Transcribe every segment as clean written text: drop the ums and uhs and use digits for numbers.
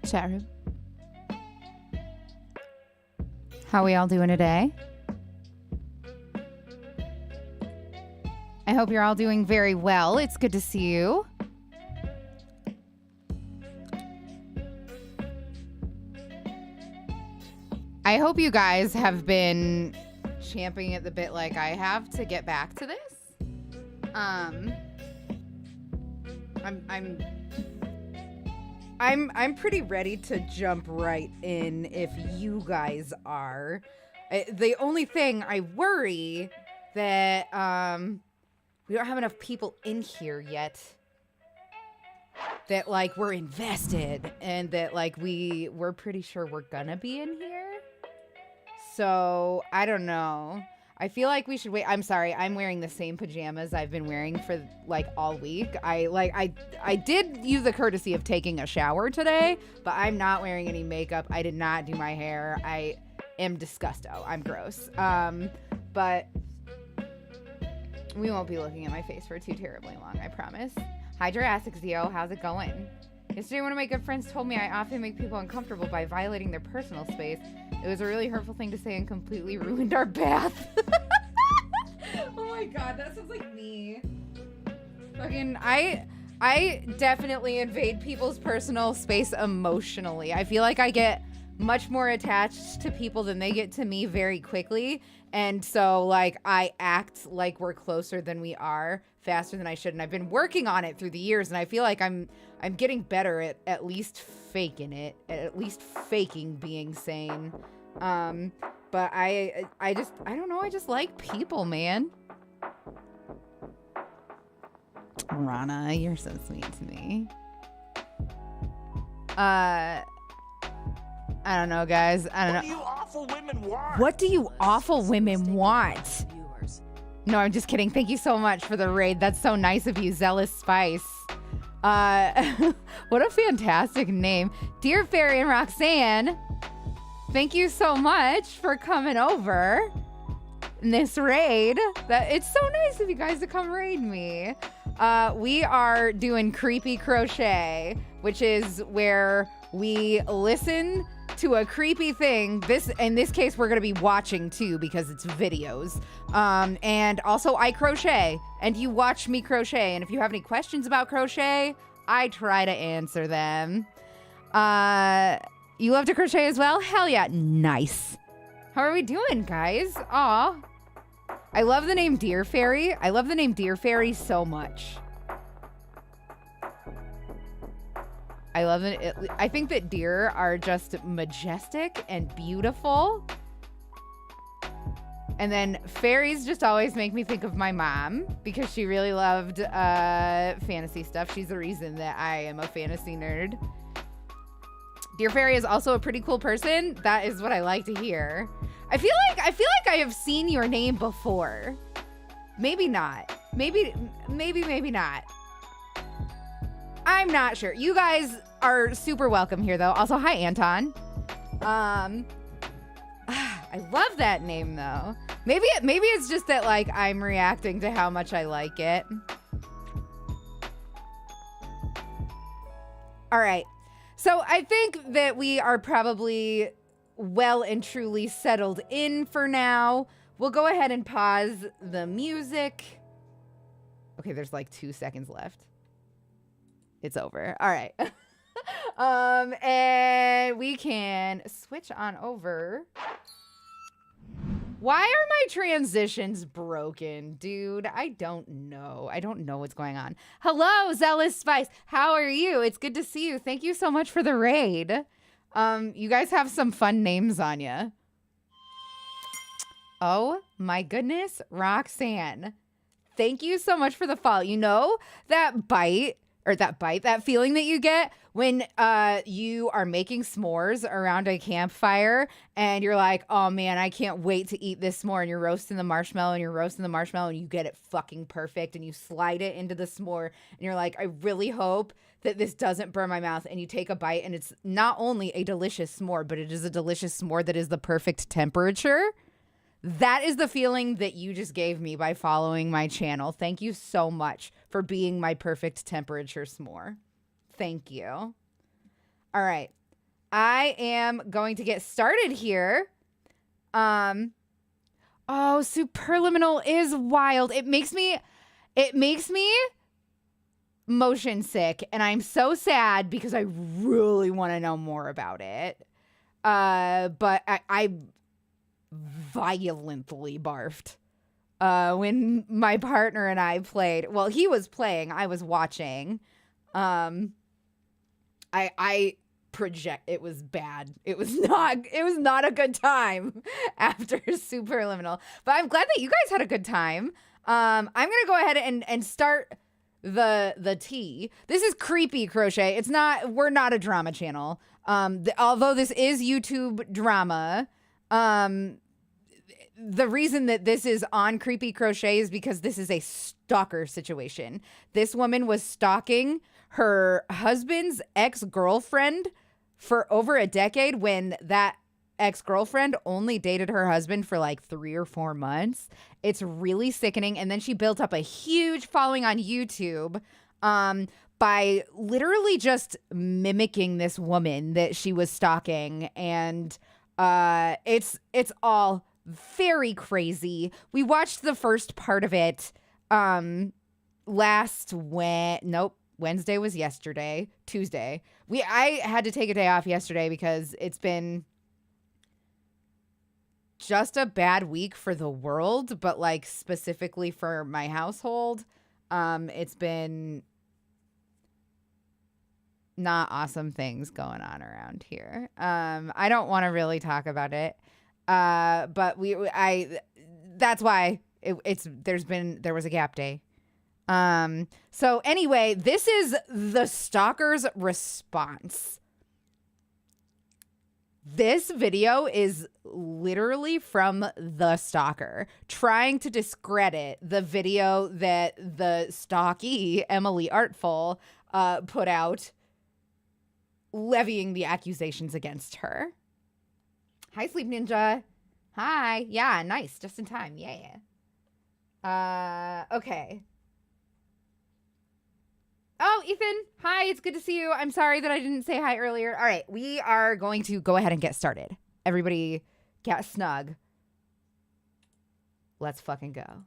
Chat room. How we all doing today? I hope you're all doing very well. It's good to see you. I hope you guys have been champing at the bit like I have to get back to this. I'm pretty ready to jump right in if you guys are. The only thing I worry that we don't have enough people in here yet that like we're invested and that like we're pretty sure we're gonna be in here. So I don't know. I feel like we should wait. I'm sorry. I'm wearing the same pajamas I've been wearing for like all week. I did use the courtesy of taking a shower today, but I'm not wearing any makeup. I did not do my hair. I am disgusto. I'm gross. But we won't be looking at my face for too terribly long, I promise. Hi, Jurassic Zio. How's it going? Yesterday, one of my good friends told me I often make people uncomfortable by violating their personal space. It was a really hurtful thing to say and completely ruined our bath. Oh my god, that sounds like me. Fucking, I definitely invade people's personal space emotionally. I feel like I get much more attached to people than they get to me very quickly. And so, like, I act like we're closer than we are faster than I should. And I've been working on it through the years, and I feel like I'm getting better at least faking it, at least faking being sane. But I don't know, I just like people, man. Rana, you're so sweet to me. I don't know, guys. I don't know. What do you awful women want? What do you awful women want? No, I'm just kidding. Thank you so much for the raid. That's so nice of you, Zealous Spice. What a fantastic name. Dear Fairy and Roxanne, thank you so much for coming over in this raid. It's so nice of you guys to come raid me. We are doing Creepy Crochet, which is where we listen to a creepy thing. In this case, we're going to be watching too because it's videos. And also I crochet and you watch me crochet. And if you have any questions about crochet, I try to answer them. You love to crochet as well? Hell yeah. Nice. How are we doing, guys? Aw. I love the name Deer Fairy. I love the name Deer Fairy so much. I love it. I think that deer are just majestic and beautiful. And then fairies just always make me think of my mom because she really loved fantasy stuff. She's the reason that I am a fantasy nerd. Deer Fairy is also a pretty cool person. That is what I like to hear. I feel like I have seen your name before. Maybe not. Maybe not. I'm not sure. You guys are super welcome here, though. Also, hi, Anton. I love that name, though. Maybe it's just that, like, I'm reacting to how much I like it. All right. So I think that we are probably well and truly settled in for now. We'll go ahead and pause the music. Okay, there's like 2 seconds left. It's over. All right. And we can switch on over. Why are my transitions broken, dude? I don't know. I don't know what's going on. Hello, Zealous Spice. How are you? It's good to see you. Thank you so much for the raid. You guys have some fun names on you. Oh my goodness, Roxanne. Thank you so much for the follow. You know that that feeling that you get when you are making s'mores around a campfire and you're like, oh man, I can't wait to eat this s'more, and you're roasting the marshmallow and you get it fucking perfect and you slide it into the s'more and you're like, I really hope that this doesn't burn my mouth, and you take a bite and it's not only a delicious s'more, but it is a delicious s'more that is the perfect temperature. That is the feeling that you just gave me by following my channel. Thank you so much for being my perfect temperature s'more. Thank you. All right. I am going to get started here. Oh, Superliminal is wild. It makes me motion sick, and I'm so sad because I really want to know more about it. But I violently barfed when my partner and I played. Well, he was playing, I was watching. I project, it was bad. It was not a good time after Superliminal. But I'm glad that you guys had a good time. I'm gonna go ahead and start the tea. This is creepy crochet. We're not a drama channel. Although this is YouTube drama, the reason that this is on Creepy Crochet is because this is a stalker situation. This woman was stalking her husband's ex-girlfriend for over a decade when that ex-girlfriend only dated her husband for like 3 or 4 months. It's really sickening. And then she built up a huge following on YouTube by literally just mimicking this woman that she was stalking. And it's all very crazy. We watched the first part of it Wednesday was yesterday. Tuesday. I had to take a day off yesterday because it's been just a bad week for the world, but like specifically for my household. It's been not awesome things going on around here. I don't want to really talk about it. But that's why there was a gap day. So anyway, this is the stalker's response. This video is literally from the stalker trying to discredit the video that the stalky Emily Artful put out, levying the accusations against her. Hi, Sleep Ninja. Hi. Yeah, nice. Just in time. Yeah. Okay. Oh, Ethan. Hi, it's good to see you. I'm sorry that I didn't say hi earlier. All right, we are going to go ahead and get started. Everybody get snug. Let's fucking go.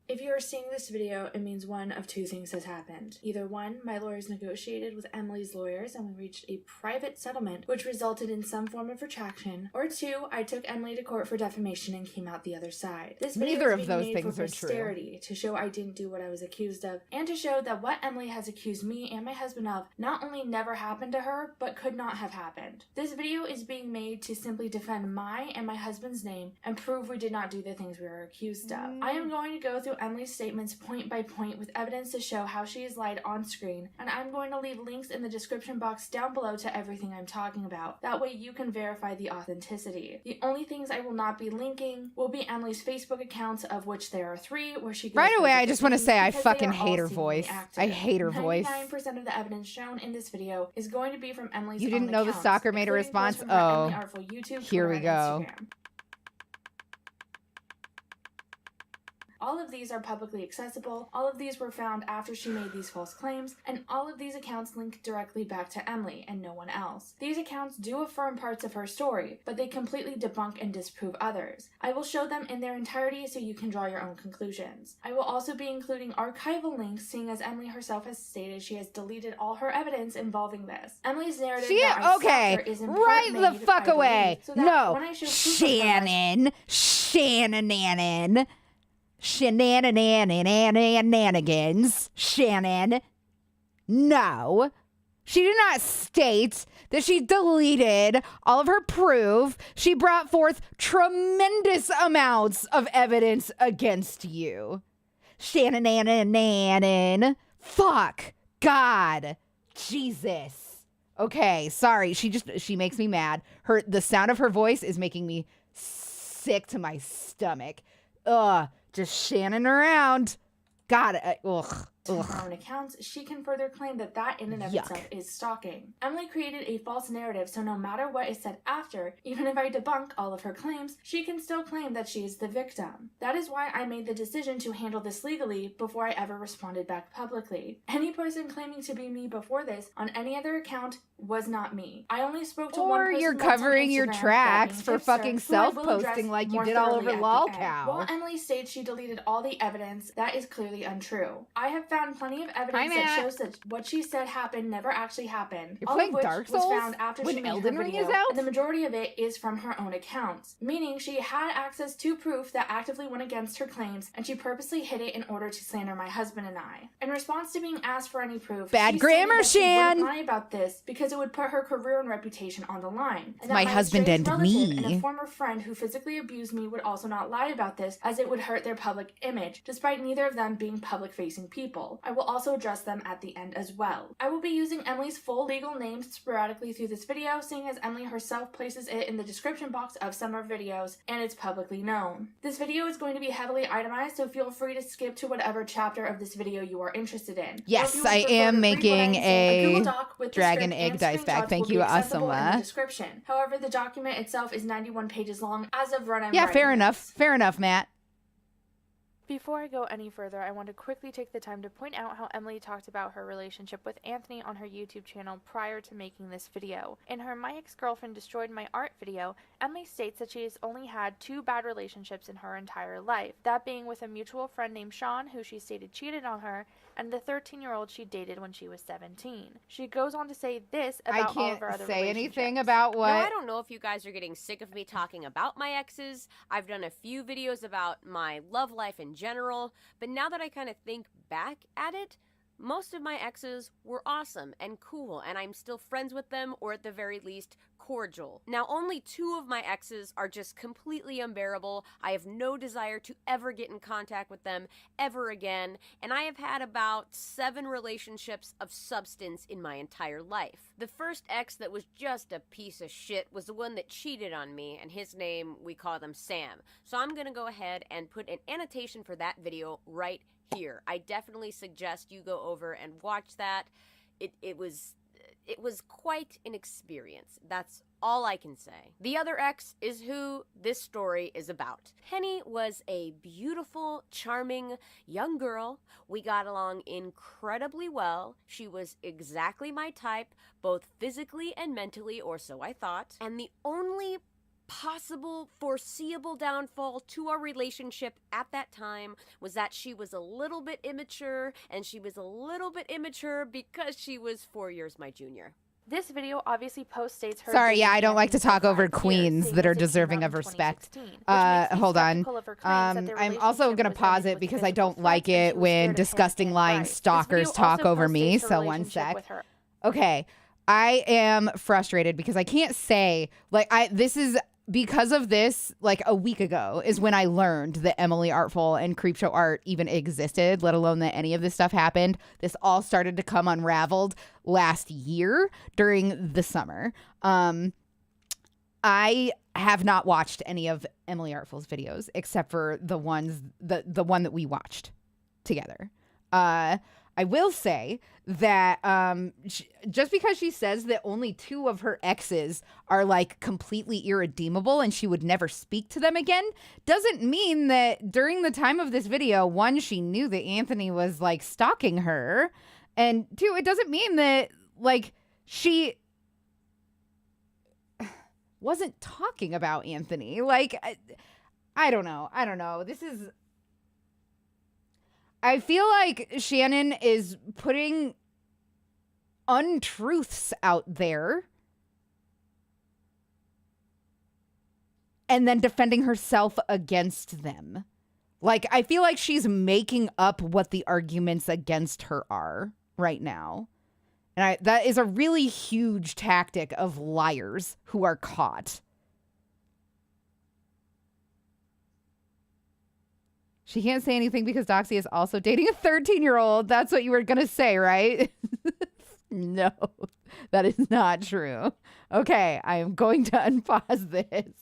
If you are seeing this video, it means one of two things has happened. Either one, my lawyers negotiated with Emily's lawyers and we reached a private settlement which resulted in some form of retraction, or two, I took Emily to court for defamation and came out the other side. This video Neither is of being those made things for are true. posterity to show I didn't do what I was accused of, and to show that what Emily has accused me and my husband of not only never happened to her, but could not have happened. This video is being made to simply defend my and my husband's name and prove we did not do the things we were accused of. I am going to go through Emily's statements point by point with evidence to show how she has lied on screen, and I'm going to leave links in the description box down below to everything I'm talking about. That way you can verify the authenticity. The only things I will not be linking will be Emily's Facebook accounts, of which there are 3, where she goes right away. I just want to say I because fucking they are all hate her seemingly voice. active. I hate her voice. 99% of the evidence shown in this video is going to be from Emily's You didn't own know the accounts, stalker made a including posts response? from her Oh, Emily Artful YouTube, here we Twitter, and go. Instagram. All of these are publicly accessible, all of these were found after she made these false claims, and all of these accounts link directly back to Emily and no one else. These accounts do affirm parts of her story, but they completely debunk and disprove others. I will show them in their entirety so you can draw your own conclusions. I will also be including archival links, seeing as Emily herself has stated she has deleted all her evidence involving this. Emily's narrative that I stalked her is in part right made, the fuck I away. believe, so that No, when I show proof of her, Shenanigans. Shannon. No. She did not state that she deleted all of her proof. She brought forth tremendous amounts of evidence against you. Shannon. Fuck. God. Jesus. Okay, sorry. She makes me mad. The sound of her voice is making me sick to my stomach. Ugh. Just Shannon around. God, ugh. to her own accounts, she can further claim that that in and of itself is stalking. Emily created a false narrative, so no matter what is said after, even if I debunk all of her claims, she can still claim that she is the victim. That is why I made the decision to handle this legally before I ever responded back publicly. Any person claiming to be me before this on any other account was not me. I only spoke to one person. Or you're covering your tracks for fucking self-posting like you did all over lolcow. While Emily states she deleted all the evidence, that is clearly untrue. I have found plenty of evidence that shows that what she said happened never actually happened. You're all playing of which Dark Souls was found after when she made Elden her Ring video, is out? and the majority of it is from her own accounts, meaning she had access to proof that actively went against her claims, and she purposely hid it in order to slander my husband and I. In response to being asked for any proof, bad she grammar, stated that Shan. she wouldn't lie about this because it would put her career and reputation on the line. And that My husband and me. And a former friend who physically abused me would also not lie about this, as it would hurt their public image, despite neither of them being public-facing people. I will also address them at the end as well. I will be using Emily's full legal name sporadically through this video, seeing as Emily herself places it in the description box of some of her videos, and it's publicly known. This video is going to be heavily itemized, so feel free to skip to whatever chapter of this video you are interested in. Yes, I am making a Google Doc with dragon egg dice bag. Thank you, Asuma. Description. However, the document itself is 91 pages long as of when I'm Yeah, writing fair enough. this. Fair enough, Matt. Before I go any further, I want to quickly take the time to point out how Emily talked about her relationship with Anthony on her YouTube channel prior to making this video. In her My Ex-Girlfriend Destroyed My Art video, Emily states that she has only had 2 bad relationships in her entire life, that being with a mutual friend named Sean, who she stated cheated on her, and the 13-year-old she dated when she was 17. She goes on to say this about all of her other relationships. I can't say anything about what... Now, I don't know if you guys are getting sick of me talking about my exes. I've done a few videos about my love life in general, but now that I kind of think back at it, most of my exes were awesome and cool, and I'm still friends with them, or at the very least, cordial. Now, only 2 of my exes are just completely unbearable. I have no desire to ever get in contact with them ever again, and I have had about 7 relationships of substance in my entire life. The first ex that was just a piece of shit was the one that cheated on me, and his name, we call them Sam. So I'm gonna go ahead and put an annotation for that video right here. I definitely suggest you go over and watch that. It was quite an experience. That's all I can say. The other ex is who this story is about. Penny was a beautiful, charming young girl. We got along incredibly well. She was exactly my type, both physically and mentally, or so I thought. And the only possible foreseeable downfall to our relationship at that time was that she was a little bit immature, and she was a little bit immature because she was 4 years my junior. This video obviously postdates her. Sorry, yeah, I don't like to talk over queens that are deserving of respect. Hold on. I'm also going to pause it because I don't like it when disgusting lying stalkers talk over me, so one sec. Okay, I am frustrated because I can't say, like, this is... Because of this, like a week ago is when I learned that Emily Artful and Creepshow Art even existed, let alone that any of this stuff happened. This all started to come unraveled last year during the summer. I have not watched any of Emily Artful's videos except for the one that we watched together. I will say that just because she says that only 2 of her exes are like completely irredeemable and she would never speak to them again doesn't mean that during the time of this video, 1, she knew that Anthony was like stalking her, and 2, it doesn't mean that like she wasn't talking about Anthony. Like, I don't know. I feel like Shannon is putting untruths out there and then defending herself against them. Like, I feel like she's making up what the arguments against her are right now. And that is a really huge tactic of liars who are caught. She can't say anything because Doxy is also dating a 13-year-old. That's what you were going to say, right? No, that is not true. Okay, I am going to unpause this.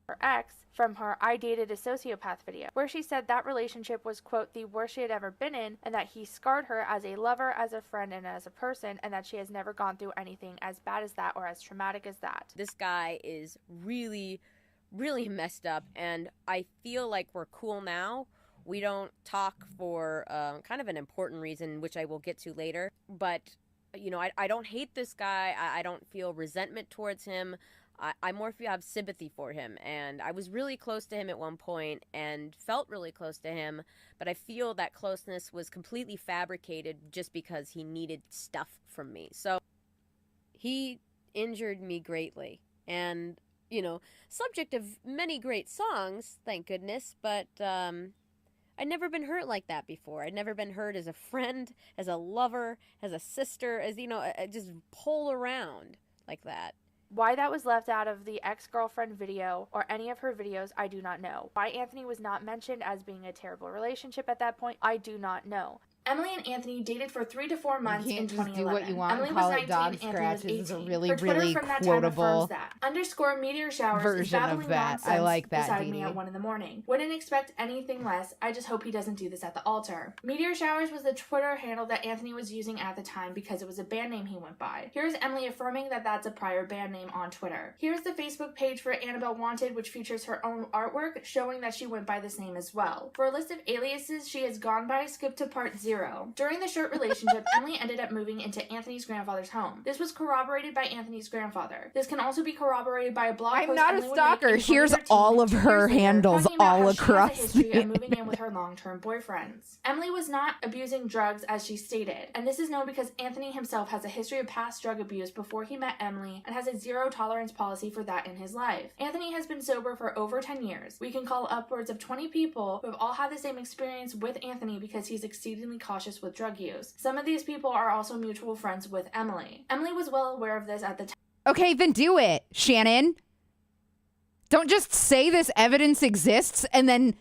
Her ex, from her I Dated a Sociopath video, where she said that relationship was, quote, the worst she had ever been in, and that he scarred her as a lover, as a friend, and as a person, and that she has never gone through anything as bad as that or as traumatic as that. This guy is really, really messed up, and I feel like we're cool now. We don't talk for kind of an important reason, which I will get to later. But, you know, I don't hate this guy. I don't feel resentment towards him. I more have sympathy for him. And I was really close to him at one point and felt really close to him. But I feel that closeness was completely fabricated just because he needed stuff from me. So he injured me greatly. And, you know, subject of many great songs, thank goodness. But, I'd never been hurt like that before. I'd never been hurt as a friend, as a lover, as a sister, as, you know, just pull around like that. Why that was left out of the ex-girlfriend video or any of her videos, I do not know. Why Anthony was not mentioned as being a terrible relationship at that point, I do not know. Emily and Anthony dated for 3 to 4 months in 2011. You can't just do what you want Emily and was call 19, it dog Anthony scratches. was 18. Is a really, Her Twitter really from that time quotable affirms that. _ meteor showers is version babbling of that. nonsense I like that, beside Dee me Dee. at 1 in the morning. Wouldn't expect anything less. I just hope he doesn't do this at the altar. Meteor showers was the Twitter handle that Anthony was using at the time because it was a band name he went by. Here's Emily affirming that that's a prior band name on Twitter. Here's the Facebook page for Annabelle Wanted, which features her own artwork showing that she went by this name as well. For a list of aliases she has gone by, skip to part 0. During the short relationship, Emily ended up moving into Anthony's grandfather's home. This was corroborated by Anthony's grandfather. This can also be corroborated by a blog post I'm not Emily a would stalker. make in Here's 2013, all of 2 her years later, handles talking about all how she across has a history the of moving in with her long-term boyfriends. Emily was not abusing drugs as she stated, and this is known because Anthony himself has a history of past drug abuse before he met Emily and has a zero tolerance policy for that in his life. Anthony has been sober for over 10 years. We can call upwards of 20 people who have all had the same experience with Anthony because he's exceedingly cautious with drug use. Some of these people are also mutual friends with Emily. Emily was well aware of this at the time. Okay, then do it, Shannon. Don't just say this evidence exists and then,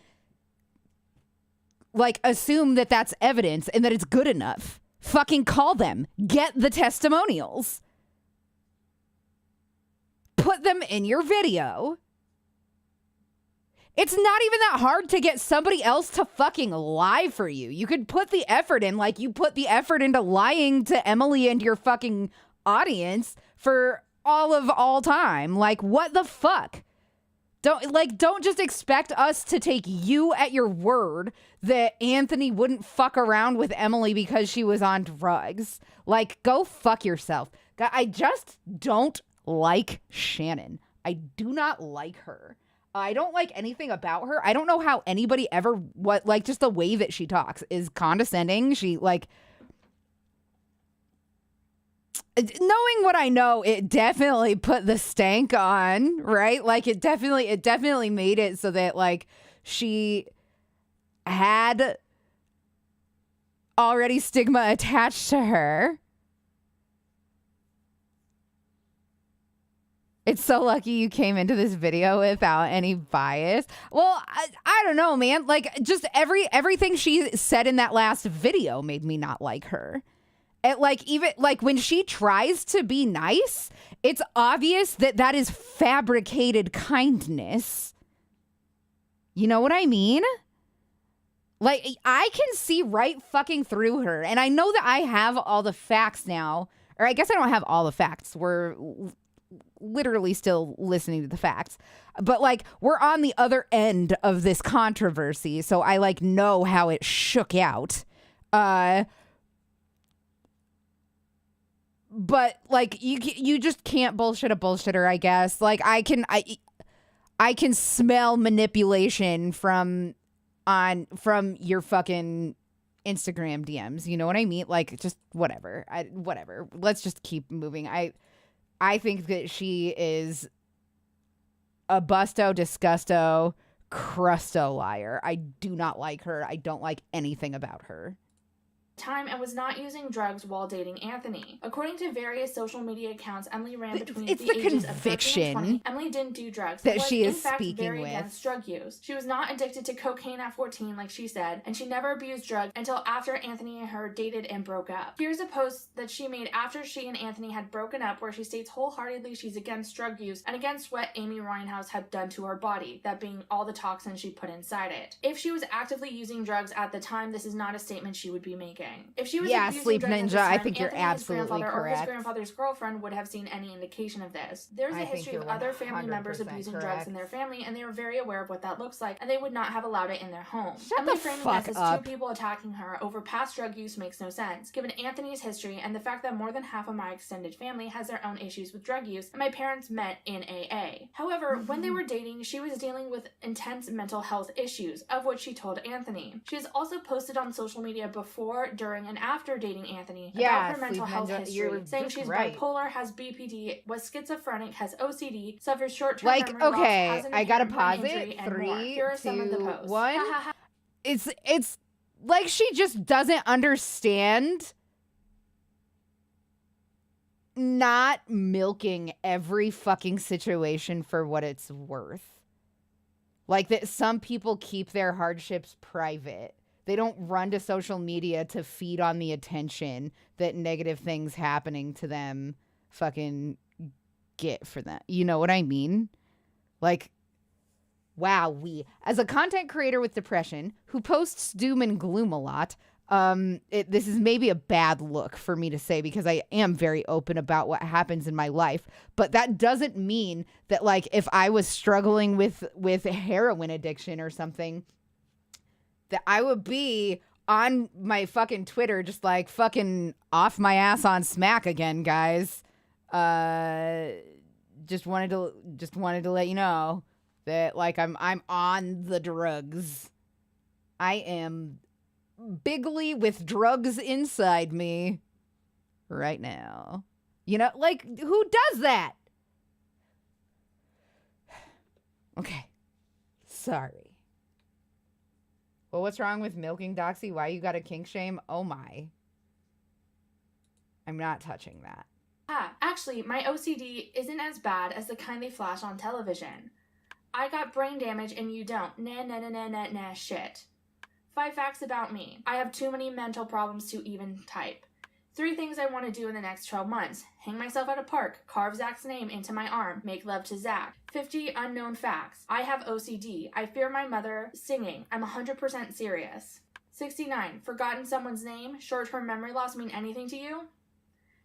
like, assume that that's evidence and that it's good enough. Fucking call them. Get the testimonials. Put them in your video. It's not even that hard to get somebody else to fucking lie for you. You could put the effort in, like you put the effort into lying to Emily and your fucking audience for all time. Like, what the fuck? Don't just expect us to take you at your word that Anthony wouldn't fuck around with Emily because she was on drugs. Like, go fuck yourself. I just don't like Shannon. I do not like her. I don't like anything about her. I don't know how anybody ever, just the way that she talks is condescending. She, like, knowing what I know, it definitely put the stank on, right? Like, it definitely made it so that, like, she had already stigma attached to her. It's so lucky you came into this video without any bias. Well, I don't know, man. Like, just everything she said in that last video made me not like her. Even when she tries to be nice, it's obvious that is fabricated kindness. You know what I mean? Like, I can see right fucking through her. And I know that I have all the facts now. Or I guess I don't have all the facts. We're literally still listening to the facts, but like, we're on the other end of this controversy, so I like know how it shook out. But like, you just can't bullshit a bullshitter, I guess. Like, I can smell manipulation from your fucking Instagram DMs. You know what I mean? Like, just whatever. Whatever. Let's just keep moving. I think that she is a busto, disgusto, crusto liar. I do not like her. I don't like anything about her. time and was not using drugs while dating Anthony. According to various social media accounts Emily ran between It's the the ages of 13 and conviction 20, Emily didn't do drugs. that Was, she is in fact, speaking very with. against drug use. She was not addicted to cocaine at 14 like she said, and she never abused drugs until after Anthony and her dated and broke up. Here's a post that she made after she and Anthony had broken up where she states wholeheartedly she's against drug use and against what Amy Winehouse had done to her body, that being all the toxins she put inside it. If she was actively using drugs at the time, this is not a statement she would be making. If she was abusing Sleep drugs at Ninja, this time, I think you're Anthony and his absolutely grandfather or his correct. grandfather's girlfriend would have seen any indication of this. There's a I think history you're of other family members 100% abusing drugs correct. in their family, and they are very aware of what that looks like, and they would not have allowed it in their home. Shut Emily the framing fuck this as up. two people attacking her over past drug use makes no sense, given Anthony's history and the fact that more than half of my extended family has their own issues with drug use, and my parents met in AA. However, when they were dating, she was dealing with intense mental health issues, of which she told Anthony. She has also posted on social media before, during, and after dating Anthony about her mental Sleep health Ninja, history, you're saying just she's right. bipolar, has BPD, was schizophrenic, has OCD, suffers short-term Like, memory loss, okay, has an I gotta inherent brain pause injury, it. and more. 3, Here are some of the 2, posts. 1. Ha, ha, ha. It's like she just doesn't understand not milking every fucking situation for what it's worth. Like that some people keep their hardships private. They don't run to social media to feed on the attention that negative things happening to them fucking get for them. You know what I mean? Like, wow, as a content creator with depression who posts doom and gloom a lot, this is maybe a bad look for me to say because I am very open about what happens in my life, but that doesn't mean that like if I was struggling with heroin addiction or something, that I would be on my fucking Twitter just like fucking off my ass on smack again, guys. Just wanted to let you know that like I'm on the drugs. I am bigly with drugs inside me right now. You know, like who does that? Okay. Sorry. Well, what's wrong with milking Doxy? Why you got a kink shame? Oh my. I'm not touching that. Actually, my OCD isn't as bad as the kind they flash on television. I got brain damage and you don't. Nah, shit. 5 facts about me. I have too many mental problems to even type. 3 things I want to do in the next 12 months. Hang myself at a park, carve Zach's name into my arm, make love to Zach. 50 unknown facts. I have OCD. I fear my mother singing. I'm 100% serious. 69. Forgotten someone's name? Short-term memory loss mean anything to you?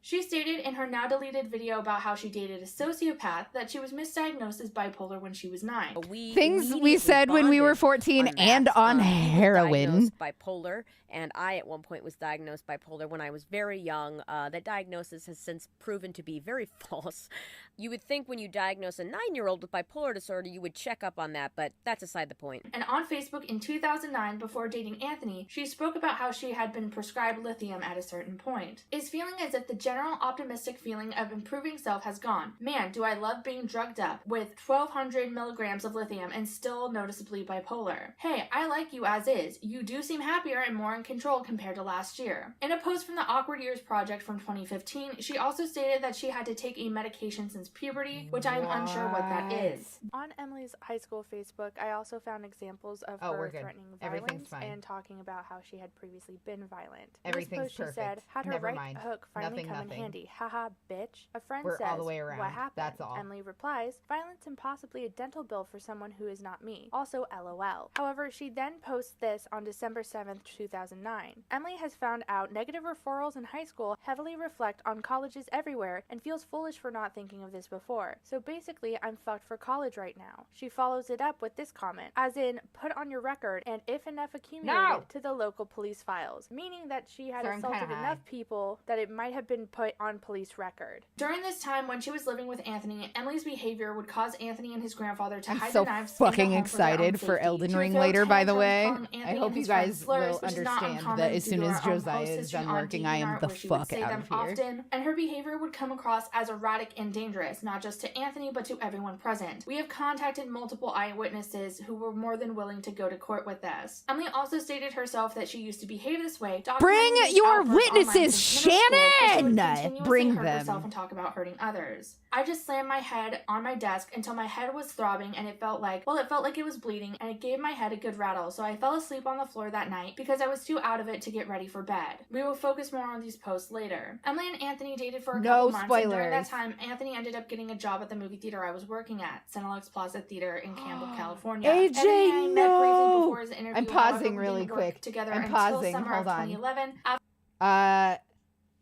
She stated in her now deleted video about how she dated a sociopath that she was misdiagnosed as bipolar when she was 9. Things we said when we were 14 and on heroin. Bipolar, and I at one point was diagnosed bipolar when I was very young. That diagnosis has since proven to be very false. You would think when you diagnose a 9-year-old with bipolar disorder, you would check up on that, but that's aside the point. And on Facebook in 2009, before dating Anthony, she spoke about how she had been prescribed lithium at a certain point. Is feeling as if the general optimistic feeling of improving self has gone. Man, do I love being drugged up with 1,200 milligrams of lithium and still noticeably bipolar. Hey, I like you as is. You do seem happier and more in control compared to last year. In a post from the Awkward Years Project from 2015, she also stated that she had to take a medication since puberty, which I am unsure what that is. On Emily's high school Facebook, I also found examples of her threatening violence and talking about how she had previously been violent. Everything's in this post, perfect. She said, had her Never right mind. hook finally come in handy. Haha, bitch. A friend We're says, all the way around. what happened? That's all. Emily replies, violence and possibly a dental bill for someone who is not me. Also, LOL. However, she then posts this on December 7th, 2009. Emily has found out negative referrals in high school heavily reflect on colleges everywhere and feels foolish for not thinking of this before. So basically, I'm fucked for college right now. She follows it up with this comment, as in, put on your record and if enough accumulated to the local police files, meaning that she had assaulted enough people that it might have been put on police record. During this time when she was living with Anthony, Emily's behavior would cause Anthony and his grandfather to hide the knives so fucking in the home excited for Elden Ring later, by the way. I hope you guys will understand that as soon as Josiah is done working, I am the fuck out of here. Often, and her behavior would come across as erratic and dangerous. dangerous, not just to Anthony, but to everyone present. We have contacted multiple eyewitnesses who were more than willing to go to court with us. Emily also stated herself that she used to behave this way. Bring your witnesses, Shannon! Bring hurt them. herself and talk about hurting others. I just slammed my head on my desk until my head was throbbing and it felt like it was bleeding, and it gave my head a good rattle, so I fell asleep on the floor that night because I was too out of it to get ready for bed. We will focus more on these posts later. Emily and Anthony dated for a couple months, and during that time, Anthony ended up getting a job at the movie theater I was working at, Centerlux Plaza Theater in Campbell, California. AJ, no! I'm pausing however, really quick. Together I'm until pausing. Summer Hold of on. 2011.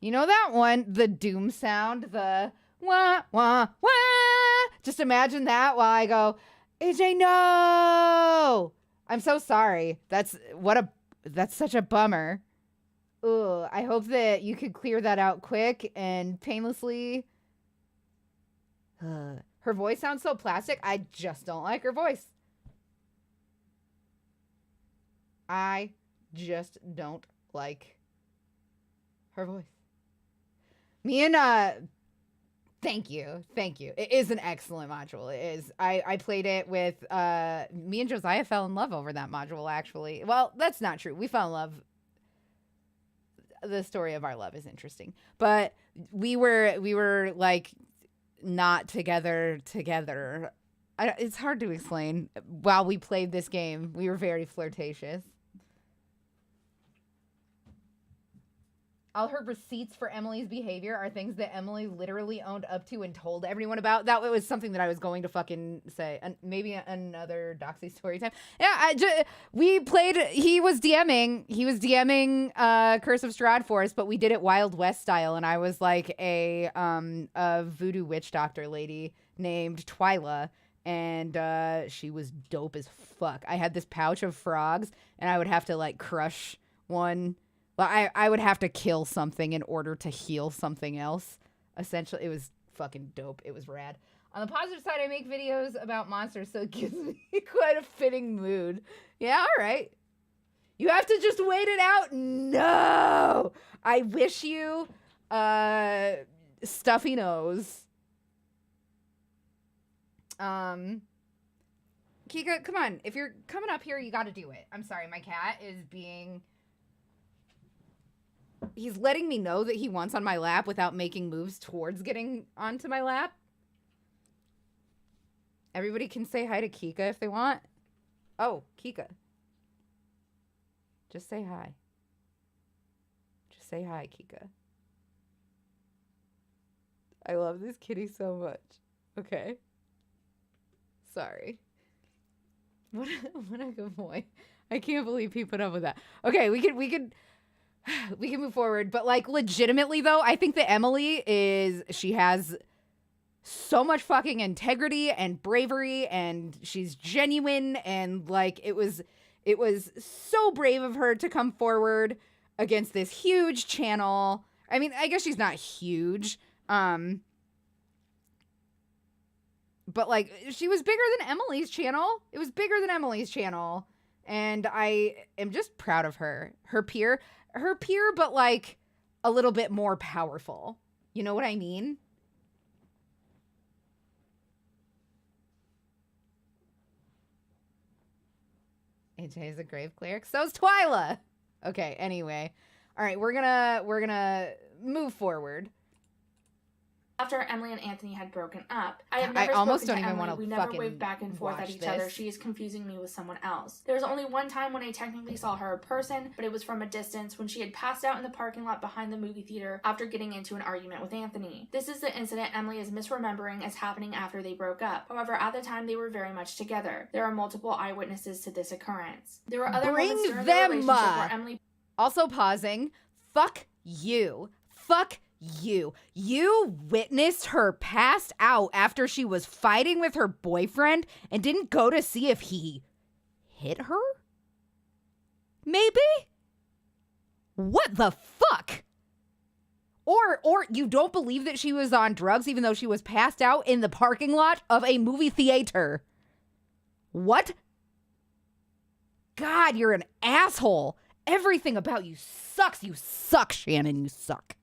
You know that one, the doom sound, the wah, wah, wah. Just imagine that while I go, AJ, no! I'm so sorry. That's such a bummer. Ugh, I hope that you could clear that out quick and painlessly. Her voice sounds so plastic. I just don't like her voice. I just don't like her voice. Me and thank you. It is an excellent module. It is. I played it with me and Josiah fell in love over that module, actually. Well, that's not true. We fell in love. The story of our love is interesting. But we were like not together. It's hard to explain. While we played this game, we were very flirtatious. All her receipts for Emily's behavior are things that Emily literally owned up to and told everyone about. That was something that I was going to fucking say. And maybe another Doxy story time. Yeah, we played. He was DMing Curse of Strahd for us, but we did it Wild West style. And I was like a voodoo witch doctor lady named Twyla. And she was dope as fuck. I had this pouch of frogs, and I would have to like crush one. Well, I would have to kill something in order to heal something else. Essentially, it was fucking dope. It was rad. On the positive side, I make videos about monsters, so it gives me quite a fitting mood. Yeah, all right. You have to just wait it out? No! I wish you stuffy nose. Kika, come on. If you're coming up here, you got to do it. I'm sorry, my cat is being... He's letting me know that he wants on my lap without making moves towards getting onto my lap. Everybody can say hi to Kika if they want. Oh, Kika. Just say hi. Just say hi, Kika. I love this kitty so much. Okay. Sorry. What a good boy. I can't believe he put up with that. Okay, we could move forward, but like legitimately though, I think that she has so much fucking integrity and bravery, and she's genuine, and like it was so brave of her to come forward against this huge channel. I mean, I guess she's not huge, but like she was bigger than Emily's channel. It was bigger than Emily's channel, and I am just proud of her. Her peer, but like a little bit more powerful. You know what I mean? AJ is a grave cleric. So's Twyla. Okay, anyway. All right, we're gonna move forward. After Emily and Anthony had broken up, I almost spoken don't to even Emily. want to We never fucking waved back and forth at each watch other. this. She is confusing me with someone else. There was only one time when I technically saw her in person, but it was from a distance when she had passed out in the parking lot behind the movie theater after getting into an argument with Anthony. This is the incident Emily is misremembering as happening after they broke up. However, at the time they were very much together. There are multiple eyewitnesses to this occurrence. There were other moments during the relationship where Emily... Also pausing. Fuck you. Fuck you. You witnessed her pass out after she was fighting with her boyfriend and didn't go to see if he hit her? Maybe? What the fuck? Or you don't believe that she was on drugs even though she was passed out in the parking lot of a movie theater? What? God, you're an asshole. Everything about you sucks. You suck, Shannon. You suck.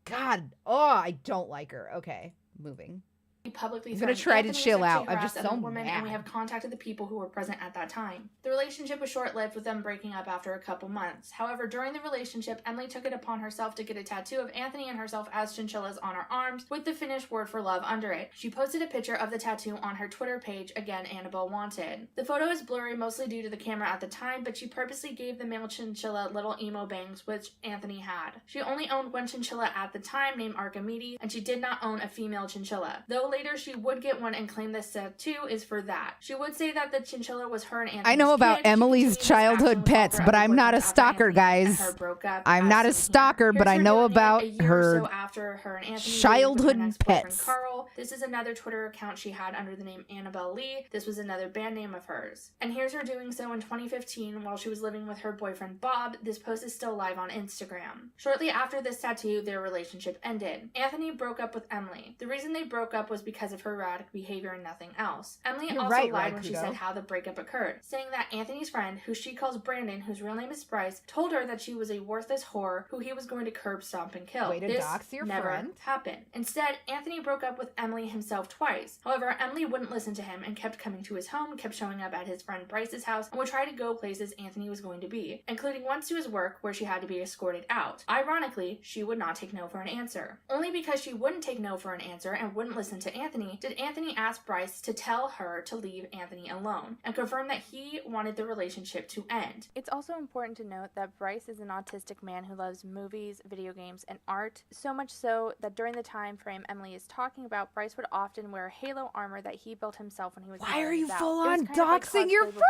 God, oh, I don't like her. Okay. moving. He publicly I'm gonna threatened try to Anthony chill sexually out. I'm harassed just so other women, and we mad. have contacted the people who were present at that time. The relationship was short-lived, with them breaking up after a couple months. However, during the relationship, Emily took it upon herself to get a tattoo of Anthony and herself as chinchillas on her arms, with the finished word for love under it. She posted a picture of the tattoo on her Twitter page, again Annabelle Wanted. The photo is blurry, mostly due to the camera at the time, but she purposely gave the male chinchilla little emo bangs, which Anthony had. She only owned one chinchilla at the time, named Archimedes, and she did not own a female chinchilla. Though later she would get one and claim this tattoo is for that. She would say that the chinchilla was her and Anthony's I know about kid. She Emily's continued this childhood action with pets, all her but other I'm not a boyfriends after stalker, Anthony and guys. her broke up, I'm as not a seen here. stalker, but Here's I her know doing it about a year her or so after her and Anthony childhood with her ex-boyfriend pets. Carl. This is another Twitter account she had under the name Annabelle Lee. This was another band name of hers. And here's her doing so in 2015 while she was living with her boyfriend Bob. This post is still live on Instagram. Shortly after this tattoo, their relationship ended. Anthony broke up with Emily. The reason they broke up was because of her erratic behavior and nothing else. Emily You're also right, lied when she Raikudo. said how the breakup occurred, saying that Anthony's friend, who she calls Brandon, whose real name is Bryce, told her that she was a worthless whore who he was going to curb stomp and kill. Way to This dox your never friend. happened. Instead, Anthony broke up with Emily himself twice. However, Emily wouldn't listen to him and kept coming to his home, kept showing up at his friend Bryce's house, and would try to go places Anthony was going to be, including once to his work where she had to be escorted out. Ironically, she would not take no for an answer. Only because she wouldn't take no for an answer and wouldn't listen to Anthony did Anthony ask Bryce to tell her to leave Anthony alone and confirm that he wanted the relationship to end. It's also important to note that Bryce is an autistic man who loves movies, video games, and art, so much so that during the time frame Emily is talking about, Bryce would often wear Halo armor that he built himself when he was Why are out you and about. full It was on kind of like doxing your cosplay before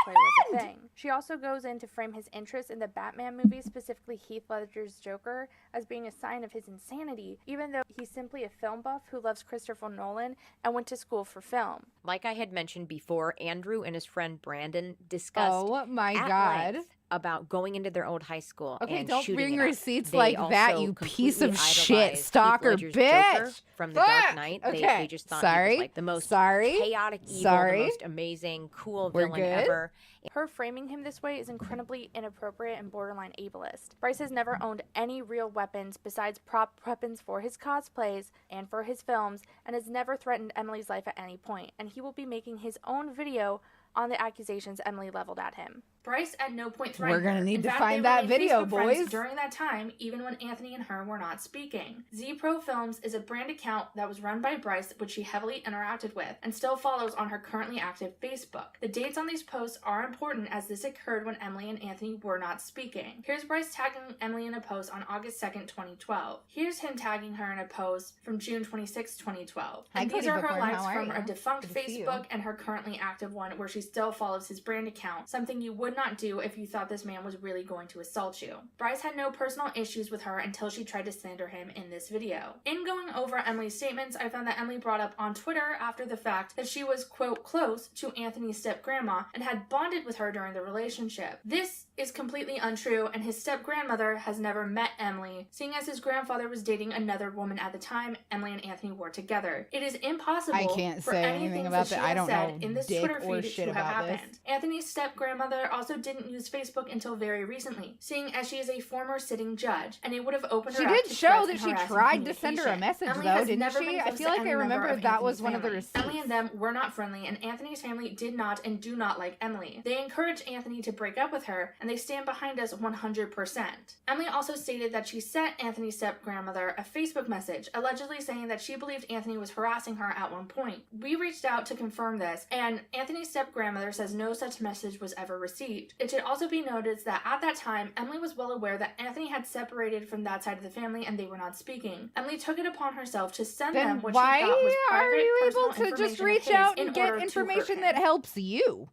cosplay was a friend? thing. She also goes in to frame his interest in the Batman movies, specifically Heath Ledger's Joker, as being a sign of his insanity, even though he's simply a film buff who loves Christopher Nolan and went to school for film. Like I had mentioned before, Andrew and his friend Brandon discussed Oh my at god. length about going into their old high school Okay, and don't shooting bring it up. receipts They like that, also you piece of completely shit, idolized Heath stalker Ledger's Joker bitch. from The Dark Fuck! Knight. Okay. They just thought he Sorry. was like the most Sorry. chaotic evil, Sorry. the most amazing, cool We're villain good? ever. Her framing him this way is incredibly inappropriate and borderline ableist. Bryce has never owned any real weapons besides prop weapons for his cosplays and for his films, and has never threatened Emily's life at any point, and he will be making his own video on the accusations Emily leveled at him. Bryce at no point threatened We're gonna her. need In to fact, find they that remained video, Facebook friends boys. during that time, even when Anthony and her were not speaking. Z-Pro Films is a brand account that was run by Bryce, which she heavily interacted with, and still follows on her currently active Facebook. The dates on these posts are important as this occurred when Emily and Anthony were not speaking. Here's Bryce tagging Emily in a post on August 2nd, 2012. Here's him tagging her in a post from June 26, 2012. Hi, And these Cody are her Bookworm. likes How are from a you? defunct Good to see you. Facebook and her currently active one where she still follows his brand account, something you would not do if you thought this man was really going to assault you. Bryce had no personal issues with her until she tried to slander him in this video. In going over Emily's statements, I found that Emily brought up on Twitter after the fact that she was, quote, close to Anthony's step-grandma and had bonded with her during the relationship. This is completely untrue, and his step-grandmother has never met Emily, seeing as his grandfather was dating another woman at the time Emily and Anthony were together. It is impossible I can't for say any anything things about that that. she I has don't said know in this dick Twitter or feed shit to have about this. happened. Anthony's step-grandmother also didn't use Facebook until very recently, seeing as she is a former sitting judge, and it would have opened her She up did to show threats that and she harassing tried to send her a communication. message, Emily though, has didn't never she? been I close feel to like any I member remember of that was Anthony's one of the family. receipts. Emily and them were not friendly, and Anthony's family did not and do not like Emily. They encouraged Anthony to break up with her, and they stand behind us 100%. Emily also stated that she sent Anthony's step-grandmother a Facebook message, allegedly saying that she believed Anthony was harassing her at one point. We reached out to confirm this, and Anthony's step-grandmother says no such message was ever received. It should also be noted that at that time, Emily was well aware that Anthony had separated from that side of the family and they were not speaking. Emily took it upon herself to send Then them what why she thought was are private, you personal able to just information of reach his out in and get order to hurt information that him. helps you?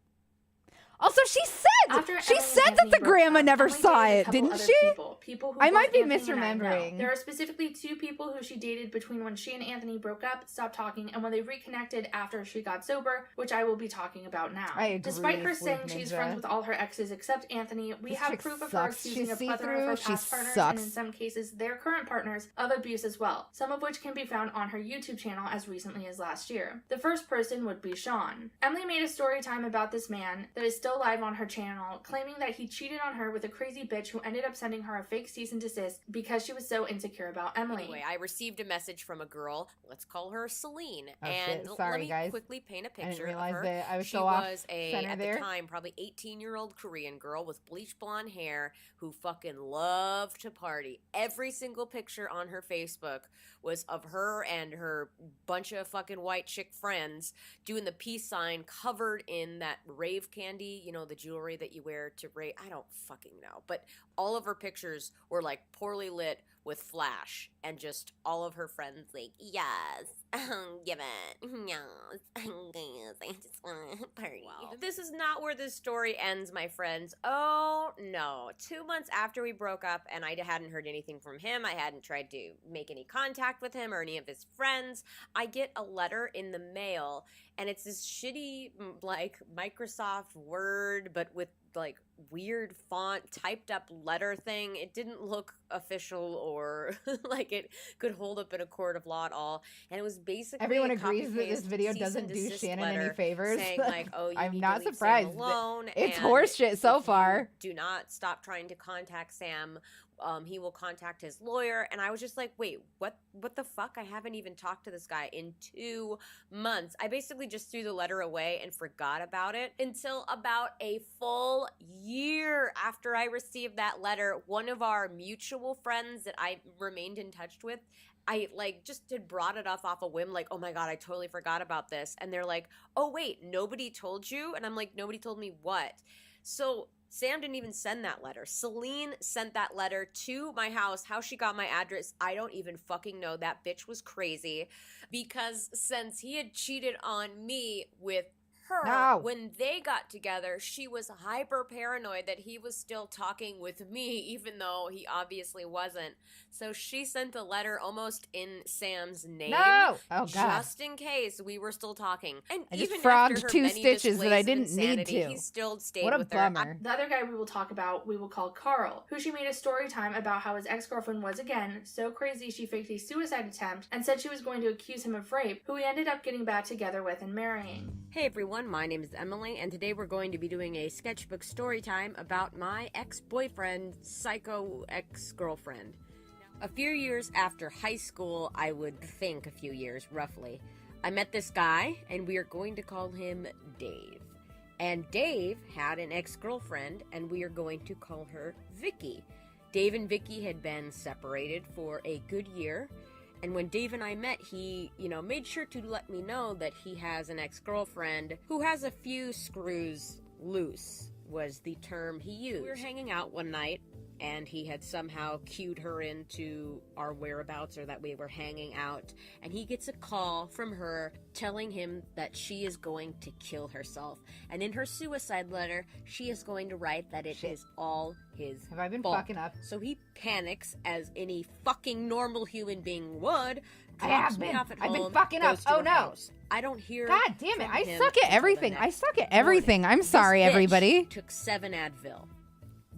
Also, she After said Emily and that Anthony the broke grandma up, never Emily saw dated a it, couple didn't other she? People who I both might be Anthony and I know. misremembering. There are specifically two people who she dated between when she and Anthony broke up, stopped talking, and when they reconnected after she got sober, which I will be talking about now. I agree Despite her with saying she's Ninja. friends with all her exes except Anthony, we This have chick proof of her sucks. accusing She's a plethora of her see-through. She past partners, sucks. and in some cases their current partners, of abuse as well, some of which can be found on her YouTube channel as recently as last year. The first person would be Sean. Emily made a story time about this man that is still live on her channel, claiming that he cheated on her with a crazy bitch who ended up sending her a fake cease and desist because she was so insecure about Emily. Anyway, I received a message from a girl. Let's call her Celine. Oh, and shit. Sorry, let me guys. quickly paint a I didn't picture realize of her. that I was She so off was center at there. the time, probably 18-year-old Korean girl with bleach blonde hair who fucking loved to party. Every single picture on her Facebook was of her and her bunch of fucking white chick friends doing the peace sign covered in that rave candy, you know, the jewelry that you wear to rave. I don't fucking know. But all of her pictures were like poorly lit with flash, and just all of her friends like, yes, give it, yes, I just want to party. Wow. This is not where this story ends, my friends. Oh no. 2 months after we broke up and I hadn't heard anything from him, I hadn't tried to make any contact with him or any of his friends, I get a letter in the mail, and it's this shitty, like, Microsoft Word, but with like weird font typed up letter thing. It didn't look official or like it could hold up in a court of law at all. And it was basically Everyone agrees that this video doesn't do Shannon any favors. Saying like, oh, you I'm need not to leave surprised. Sam alone. It's and horseshit so if far. you do not stop trying to contact Sam. He will contact his lawyer. And I was just like, wait, what the fuck? I haven't even talked to this guy in 2 months. I basically just threw the letter away and forgot about it until about a full year after I received that letter. One of our mutual friends that I remained in touch with, I like just had brought it off a whim, like, oh my God, I totally forgot about this. And they're like, oh wait, nobody told you? And I'm like, nobody told me what? So Sam didn't even send that letter. Celine sent that letter to my house. How she got my address, I don't even fucking know. That bitch was crazy. Because since he had cheated on me with her, when they got together, she was hyper paranoid that he was still talking with me, even though he obviously wasn't. So she sent a letter almost in Sam's name, just in case we were still talking. And I even just frogged after her 2 many stitches that I displays of didn't need insanity, to. he still stayed What a with bummer. her. The other guy we will talk about, we will call Carl, who she made a story time about how his ex-girlfriend was again so crazy she faked a suicide attempt and said she was going to accuse him of rape, who he ended up getting back together with and marrying. Hey everyone, my name is Emily, and today we're going to be doing a sketchbook story time about my ex-boyfriend, psycho ex-girlfriend. A few years after high school, I would think a few years roughly, I met this guy, and we are going to call him Dave. And Dave had an ex-girlfriend, and we are going to call her Vicky. Dave and Vicky had been separated for a good year. And when Dave and I met, he, made sure to let me know that he has an ex-girlfriend who has a few screws loose, was the term he used. We were hanging out one night, and he had somehow cued her into our whereabouts, or that we were hanging out, and he gets a call from her telling him that she is going to kill herself. And in her suicide letter, she is going to write that it is all his Have I been fault. fucking up? So he panics, as any fucking normal human being would. I have been. I've been fucking up. Oh no. House. I don't hear. God damn it. from I him suck at until everything. the I next suck at everything. morning. I'm sorry, This bitch everybody. Took 7 Advil.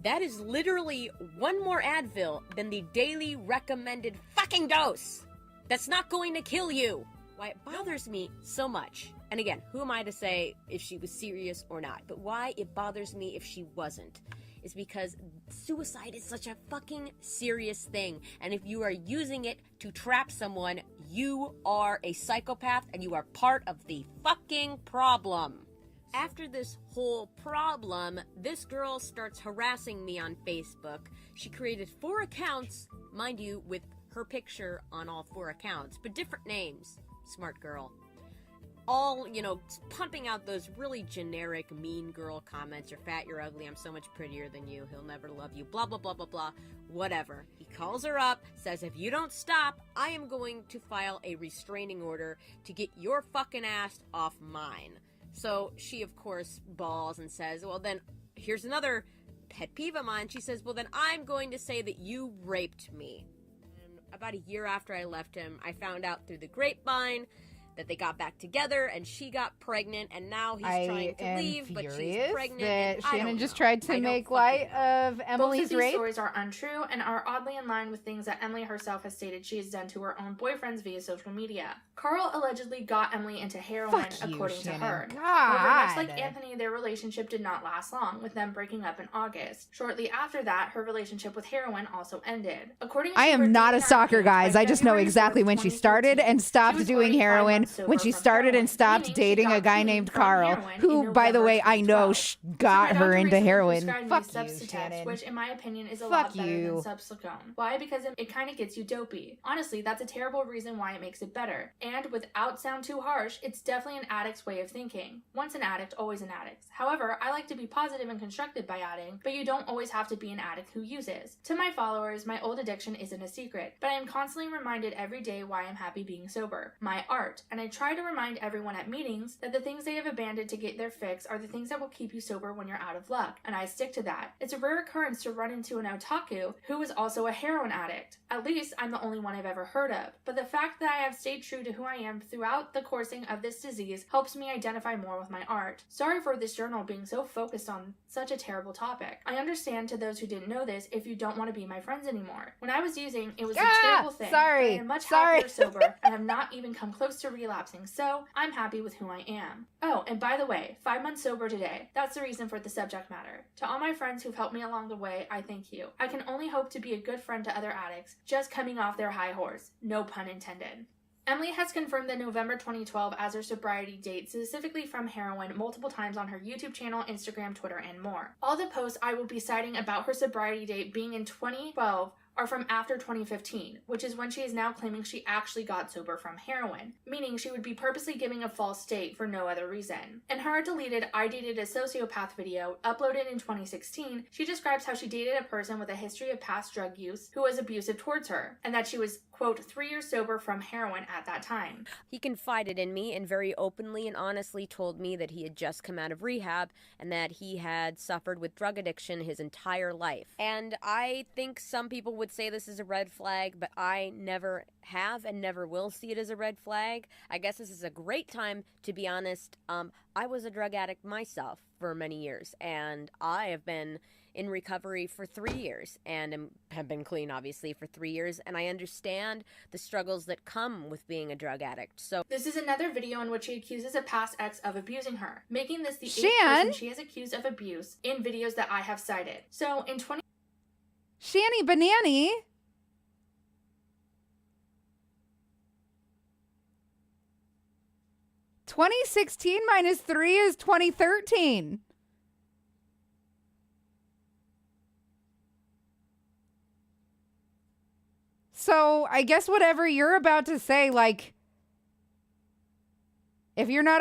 That is literally 1 more Advil than the daily recommended fucking dose. That's not going to kill you. Why it bothers me so much. And again, who am I to say if she was serious or not? But why it bothers me if she wasn't is because suicide is such a fucking serious thing. And if you are using it to trap someone, you are a psychopath and you are part of the fucking problem. After this whole problem, this girl starts harassing me on Facebook. She created 4 accounts, mind you, with her picture on all 4 accounts, but different names. Smart girl. All, pumping out those really generic mean girl comments. You're fat, you're ugly, I'm so much prettier than you, he'll never love you, blah, blah, blah, blah, blah, whatever. He calls her up, says, if you don't stop, I am going to file a restraining order to get your fucking ass off mine. So she, of course, bawls and says, well, then here's another pet peeve of mine. She says, well, then I'm going to say that you raped me. And about a year after I left him, I found out through the grapevine that they got back together and she got pregnant and now he's trying to leave, but she's furious pregnant. that And I Shannon don't just know. tried to I don't make fucking light know. of Both Emily's of these rape. stories are untrue and are oddly in line with things that Emily herself has stated she has done to her own boyfriends via social media. Carl allegedly got Emily into heroin, Fuck you, according to Shannon. her. God. However, much like Anthony, their relationship did not last long, with them breaking up in August. Shortly after that, her relationship with heroin also ended. According to I am not a stalker, guys. I just know exactly when she started and stopped doing heroin, when she started and stopped dating a guy named Carl, who, by the way, I know got her into heroin. Fuck you, Shannon. Which, in my opinion, is a Fuck lot better you. than Subsicone. Why? Because it kind of gets you dopey. Honestly, that's a terrible reason why it makes it better. And without sound too harsh, it's definitely an addict's way of thinking. Once an addict, always an addict. However, I like to be positive and constructive by adding, but you don't always have to be an addict who uses. To my followers, my old addiction isn't a secret, but I am constantly reminded every day why I'm happy being sober. My art. And I try to remind everyone at meetings that the things they have abandoned to get their fix are the things that will keep you sober when you're out of luck. And I stick to that. It's a rare occurrence to run into an otaku who is also a heroin addict. At least I'm the only one I've ever heard of. But the fact that I have stayed true to who I am throughout the coursing of this disease helps me identify more with my art. Sorry for this journal being so focused on such a terrible topic. I understand, to those who didn't know this, if you don't want to be my friends anymore. When I was using, it was a terrible thing. Sorry. But I am much happier sober and have not even come close to relapsing, so I'm happy with who I am. Oh, and by the way, 5 months sober today. That's the reason for the subject matter. To all my friends who've helped me along the way, I thank you. I can only hope to be a good friend to other addicts, just coming off their high horse. No pun intended. Emily has confirmed that November 2012 as her sobriety date, specifically from heroin, multiple times on her YouTube channel, Instagram, Twitter, and more. All the posts I will be citing about her sobriety date being in 2012 are from after 2015, which is when she is now claiming she actually got sober from heroin, meaning she would be purposely giving a false state for no other reason. In her deleted I Dated a Sociopath video, uploaded in 2016, she describes how she dated a person with a history of past drug use who was abusive towards her, and that she was, quote, 3 years sober from heroin at that time. He confided in me and very openly and honestly told me that he had just come out of rehab and that he had suffered with drug addiction his entire life. And I think some people would say this is a red flag, but I never have and never will see it as a red flag. I guess this is a great time to be honest. I was a drug addict myself for many years, and I have been in recovery for 3 years and have been clean obviously for 3 years, and I understand the struggles that come with being a drug addict. So this is another video in which she accuses a past ex of abusing her, making this the 8th Shan? person she has accused of abuse in videos that I have cited. So in Shanny Banani. (2016 minus 3 is 2013. So I guess whatever you're about to say, like, if you're not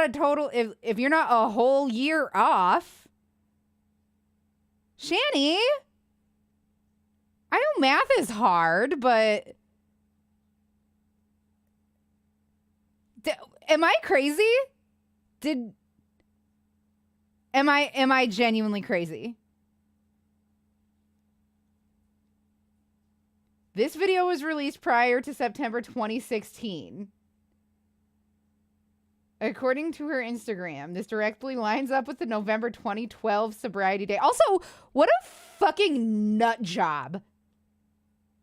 if you're not a whole year off, Shanny, I know math is hard, but am I crazy? Am I genuinely crazy? This video was released prior to September 2016. According to her Instagram, this directly lines up with the November 2012 sobriety day. Also, what a fucking nut job.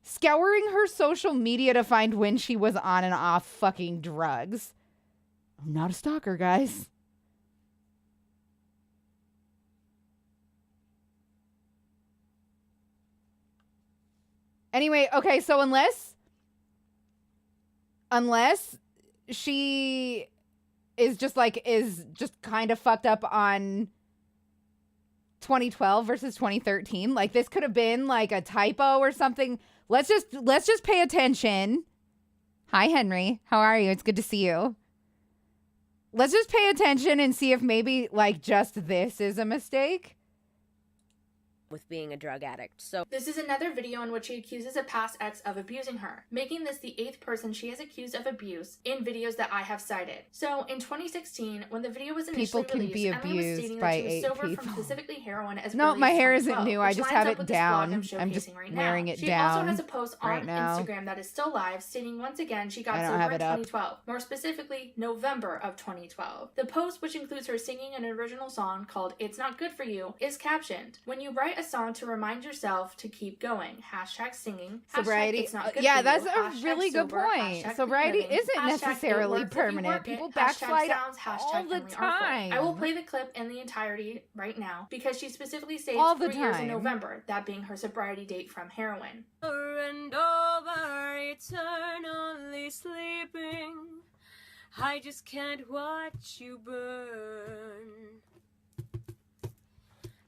Scouring her social media to find when she was on and off fucking drugs. I'm not a stalker, guys. Anyway, okay, so unless she is just kind of fucked up on 2012 versus 2013, like this could have been like a typo or something. Let's just pay attention. Hi, Henry. How are you? It's good to see you. Let's just pay attention and see if maybe like just this is a mistake. with being a drug addict. So this is another video in which she accuses a past ex of abusing her, making this the 8th person she has accused of abuse in videos that I have cited. So in 2016, when the video was initially released, Emily was stating that she was sober from specifically heroin as no, early my as hair 2012, isn't new. I just have it down. I'm just right wearing now. it she down. She also has a post on right now. Instagram that is still live, stating once again she got I don't sober have in it up. 2012, more specifically November of 2012. The post, which includes her singing an original song called "It's Not Good For You," is captioned, "When you write a song to remind yourself to keep going, hashtag singing, sobriety." It's not good yeah, for that's you, a really good sober, point. Sobriety living, isn't necessarily permanent. People backslide all the time. I will play the clip in the entirety right now because she specifically states all the 3 years in time. November, that being her sobriety date from heroin. Over and over, eternally sleeping, I just can't watch you burn.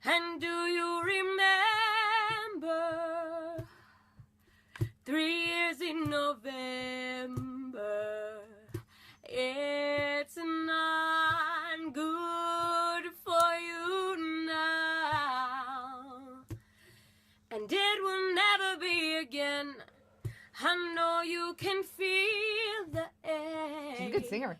And do you remember 3 years in November? It's not good for you now, and it will never be again. I know you can feel the ache. She's a good singer.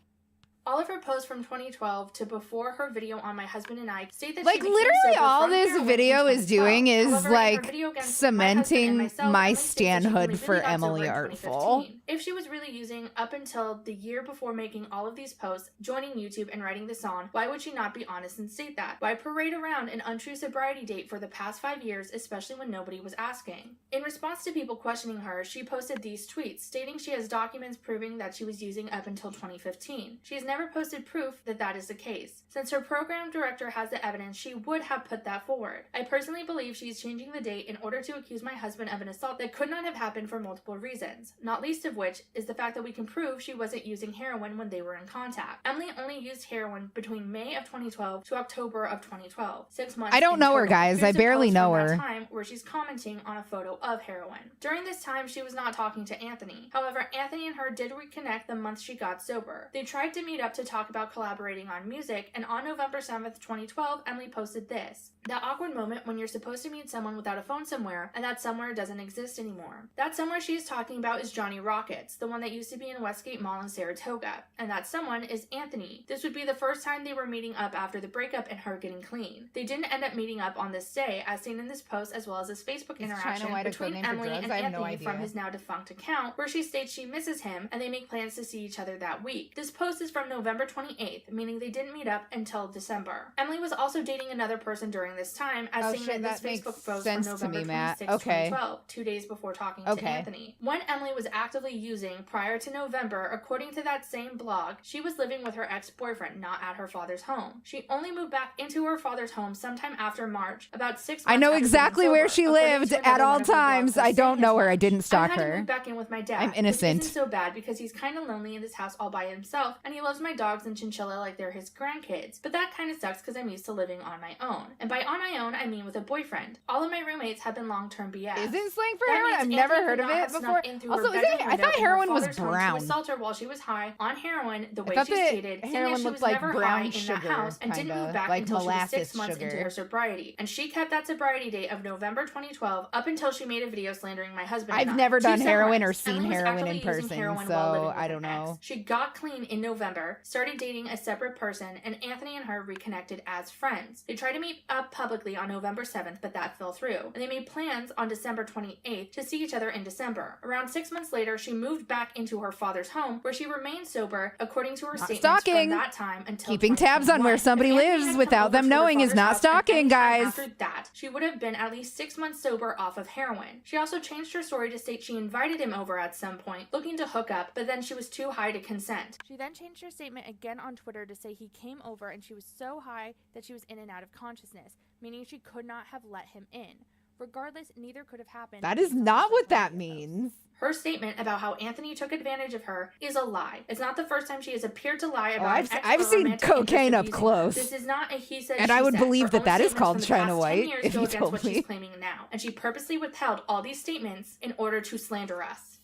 All of her posts from 2012 to before her video on my husband and I state that like she became literally sober all from this heroin video in is doing 2012. is However, in her like video against cementing myself, my Emily states that she only stanhood really for got sober Emily in Artful. 2015. If she was really using up until the year before making all of these posts, joining YouTube and writing the song, why would she not be honest and state that? Why parade around an untrue sobriety date for the past 5 years, especially when nobody was asking? In response to people questioning her, she posted these tweets stating she has documents proving that she was using up until 2015. She has never posted proof that that is the case. Since her program director has the evidence, she would have put that forward. I personally believe she's changing the date in order to accuse my husband of an assault that could not have happened for multiple reasons, not least of which is the fact that we can prove she wasn't using heroin when they were in contact. Emily only used heroin between May of 2012 to October of 2012, 6 months. I don't know her, total. guys. Here's I a barely post know from that her. time where she's commenting on a photo of heroin. During this time, she was not talking to Anthony. However, Anthony and her did reconnect the month she got sober. They tried to meet up to talk about collaborating on music, and on November 7th, 2012, Emily posted this: "That awkward moment when you're supposed to meet someone without a phone somewhere, and that somewhere doesn't exist anymore." That somewhere she is talking about is Johnny Rockets, the one that used to be in Westgate Mall in Saratoga, and that someone is Anthony. This would be the first time they were meeting up after the breakup and her getting clean. They didn't end up meeting up on this day, as seen in this post, as well as this Facebook interaction between Emily and Anthony from his now defunct account, where she states she misses him and they make plans to see each other that week. This post is from November 28th, meaning they didn't meet up until December. Emily was also dating another person during this time, as seen in this Facebook post from November 26, 2012, 2 days before talking to Anthony. When Emily was actively using prior to November, according to that same blog, she was living with her ex-boyfriend, not at her father's home. She only moved back into her father's home sometime after March, about 6 months. I know exactly where she lived at all times. I don't know her. I didn't stalk her. I had to move back in with my dad. I'm innocent. Which isn't so bad because he's kind of lonely in this house all by himself, and he loves my dogs and chinchilla like they're his grandkids. But that kind of sucks because I'm used to living on my own. And by on my own, I mean with a boyfriend. All of my roommates have been long-term BS. Isn't slang for heroin? I've never heard of it before. Also, I thought heroin was brown. To assault her while she was high on heroin, the way she stated, heroin looked like brown sugar, in that house and didn't move back like until she was 6 sugar. months into her sobriety. And she kept that sobriety date of November 2012 up until she made a video slandering my husband. I've never done heroin or seen heroin in person, so I don't know. She got clean in November, started dating a separate person, and Anthony and her reconnected as friends. They tried to meet up publicly on November 7th, but that fell through. And they made plans on December 28th to see each other in December. Around 6 months later, she moved back into her father's home, where she remained sober, according to her statements from that time until keeping tabs on where somebody lives without them knowing is not stalking, guys. After that, she would have been at least 6 months sober off of heroin. She also changed her story to state she invited him over at some point, looking to hook up, but then she was too high to consent. She then changed her statement again on Twitter to say he came over and she was so high that she was in and out of consciousness, meaning she could not have let him in. Regardless, neither could have happened. That is not what that means. Her statement about how Anthony took advantage of her is a lie. It's not the first time she has appeared to lie about I've seen cocaine up close. This is not a he said, and I would believe that is called China White if you told what me. She's claiming now, and she purposely withheld all these statements in order to slander us.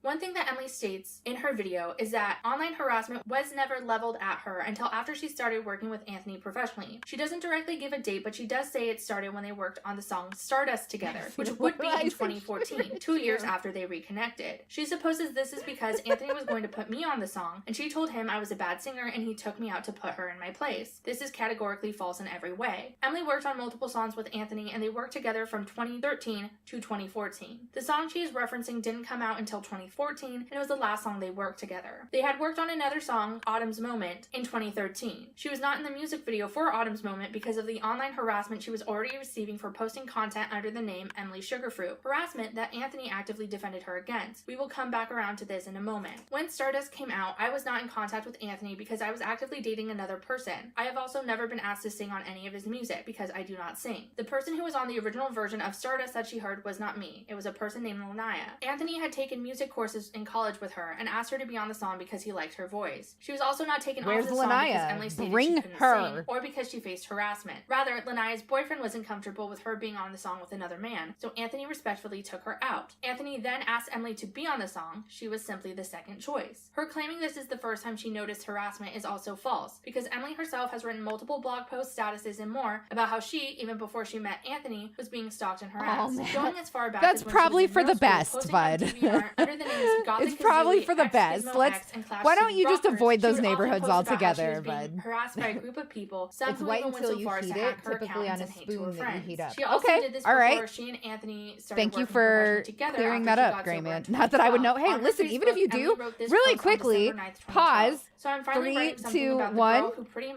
One thing that Emily states in her video is that online harassment was never leveled at her until after she started working with Anthony professionally. She doesn't directly give a date, but she does say it started when they worked on the song Stardust together, which would be in 2014, 2 years after they reconnected. She supposes this is because Anthony was going to put me on the song, and she told him I was a bad singer and he took me out to put her in my place. This is categorically false in every way. Emily worked on multiple songs with Anthony and they worked together from 2013 to 2014. The song she is referencing didn't come out until 2014 and it was the last song they worked together. They had worked on another song, Autumn's Moment, in 2013. She was not in the music video for Autumn's Moment because of the online harassment she was already receiving for posting content under the name Emily Sugarfruit, harassment that Anthony actively defended her against. We will come back around to this in a moment. When Stardust came out, I was not in contact with Anthony because I was actively dating another person. I have also never been asked to sing on any of his music because I do not sing. The person who was on the original version of Stardust that she heard was not me. It was a person named Lanaya. Anthony had taken music courses in college with her and asked her to be on the song because he liked her voice. She was also not taken off the song because Emily stated she couldn't sing or because she faced harassment. Rather, Lanaya's boyfriend wasn't comfortable with her being on the song with another man, so Anthony respectfully took her out. Anthony then asked Emily to be on the song. She was simply the second choice. Her claiming this is the first time she noticed harassment is also false, because Emily herself has written multiple blog posts, statuses, and more about how she, even before she met Anthony, was being stalked and harassed. Going as far back That's as when probably she was in for the middle school, best, posting bud. on DeviantArt under the names Gothic It's probably Kazooie, for the X, best. Gizmo Let's. X, and Clash Why don't City you just Rockers. avoid She those would often neighborhoods post about how she altogether, was being bud? harassed by a group of people, some It's who wait even went until so you far as heat to it, hack her typically accounts on a and hate to her spoon that you friends. heat up. She also Okay, did this all before right. she and Anthony started Thank you working for professionally together clearing after that she up, got Gray sober Man. in Not that I would know. 2012. Hey, On her listen, even if Facebook, you Emily do, wrote this really post on quickly, December 9th, 2012. pause. So I'm finally 3, writing something 2, about the 1. girl who pretty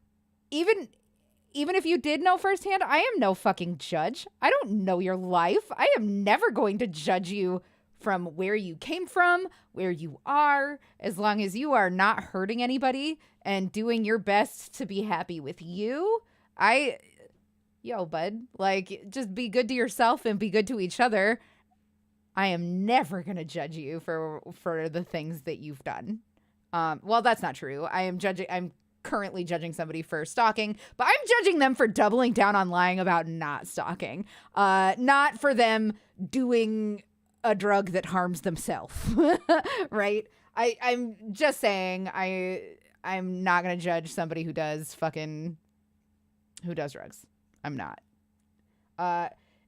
Even if you did know firsthand, I am no fucking judge. I don't know your life. I am never going to judge you from where you came from, where you are, as long as you are not hurting anybody and doing your best to be happy with you. Yo, bud, like, just be good to yourself and be good to each other. I am never going to judge you for the things that you've done. Well, that's not true. I'm currently judging somebody for stalking, but I'm judging them for doubling down on lying about not stalking. Not for them doing a drug that harms themselves, right? I'm just saying I'm not going to judge somebody who does drugs. I'm not.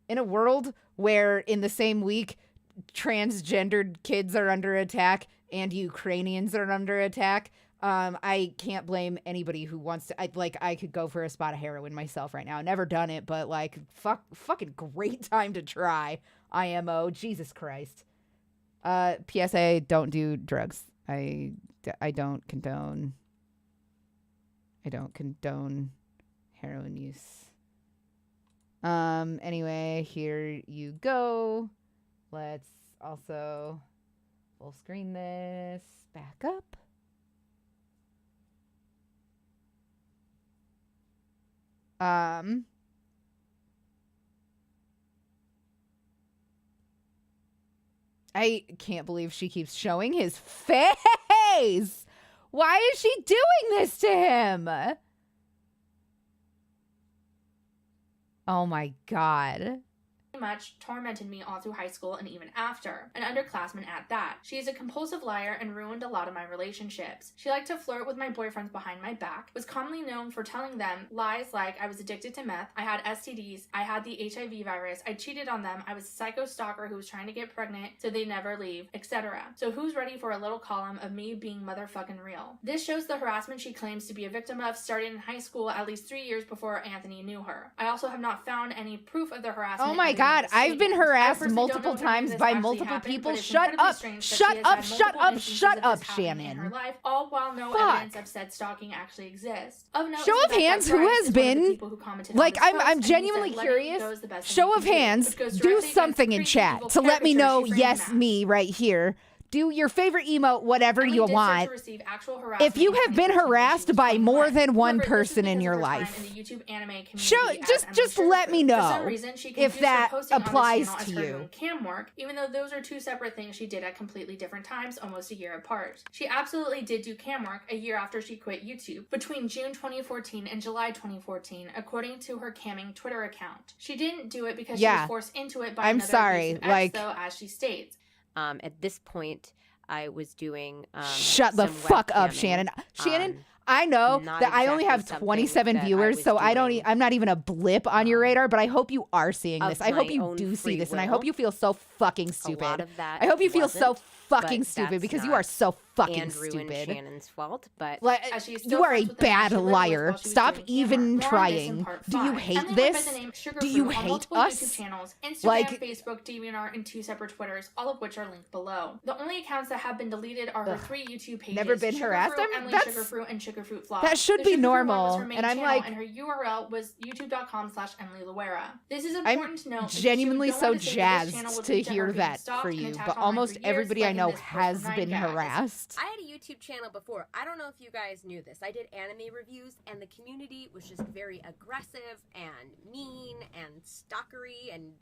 In a world where in the same week transgendered kids are under attack and Ukrainians are under attack, I can't blame anybody who wants to. I could go for a spot of heroin myself right now. Never done it, but like, fucking great time to try. IMO, Jesus Christ. PSA, don't do drugs. I don't condone heroin use. Anyway, here you go. Let's also full screen this back up. I can't believe she keeps showing his face. Why is she doing this to him? Oh my God. much tormented me all through high school and even after, an underclassman at that. She is a compulsive liar and ruined a lot of my relationships. She liked to flirt with my boyfriends behind my back, was commonly known for telling them lies like I was addicted to meth, I had STDs, I had the HIV virus, I cheated on them, I was a psycho stalker who was trying to get pregnant so they never leave, etc. So who's ready for a little column of me being motherfucking real? This shows the harassment she claims to be a victim of started in high school at least 3 years before Anthony knew her. I also have not found any proof of the harassment. Oh my God, I've been harassed multiple times by multiple people. Shut up, shut up, shut up, shut up, Shannon. In her life, all while no Fuck. evidence of said stalking actually exists. Of note, Show of hands, who has been, like, I'm genuinely said, curious. "Letting go is the best thing Show you of can do," hands, which goes do directly something in against chat creepy to let me caricature know, she framed yes, them. me right here. Do your favorite emote, whatever Emily you did start want. to receive actual harassment If you in have been 2013 when she harassed was by 21. more than one However, this is person in because your of her time life, in the YouTube anime community show as just Emily let me Sugarfruit. For know some reason, she if confused that her posting on this applies channel as to her you. doing cam work, even though those are two separate things she did at completely different times, almost a year apart. She absolutely did do cam work a year after she quit YouTube, between June 2014 and July 2014, according to her camming Twitter account. She didn't do it because she was forced into it by I'm another sorry, abusive ex, like- though, as she states. At this point, I was doing Shut the some fuck up, webcamming Shannon. Shannon, on I know not that I only exactly have something 27 that I viewers, was so I don't. doing, I'm not even a blip on your radar. But I hope you are seeing of this. I hope my you own do see free this, and I will. hope you feel so fucking A stupid. lot of that I hope you feel so wasn't, fucking but stupid that's because you are not so fucking Andrew and stupid. Shannon's fault, but Like, As she is you still are a friends with the man bad she lived with liar. while she was Stop doing even camera. More on this in trying. part Do you 5. hate Emily went by this? the name Sugar Do you Fruit on hate multiple us? YouTube channels, Instagram, Like- Facebook, DeviantArt, and 2 separate Twitters, all of which are linked below. The only accounts that have been deleted are her Ugh. 3 YouTube pages. Never been Sugar harassed? Fruit, I'm- Emily that's- Sugar Fruit, and Sugar Fruit Vlog. That should The be Sugar Fruit one was normal, her main and I'm channel, like- and her URL was youtube.com/Emily Loera. This is I'm important to note because genuinely you don't so want to say that this channel jazzed would to lead her hear being that stalked for and you, attacked but online almost for years, everybody I like in know this post has from been 9 guys. harassed. I had a YouTube channel before. I don't know if you guys knew this. I did anime reviews, and the community was just very aggressive and mean and stalkery, and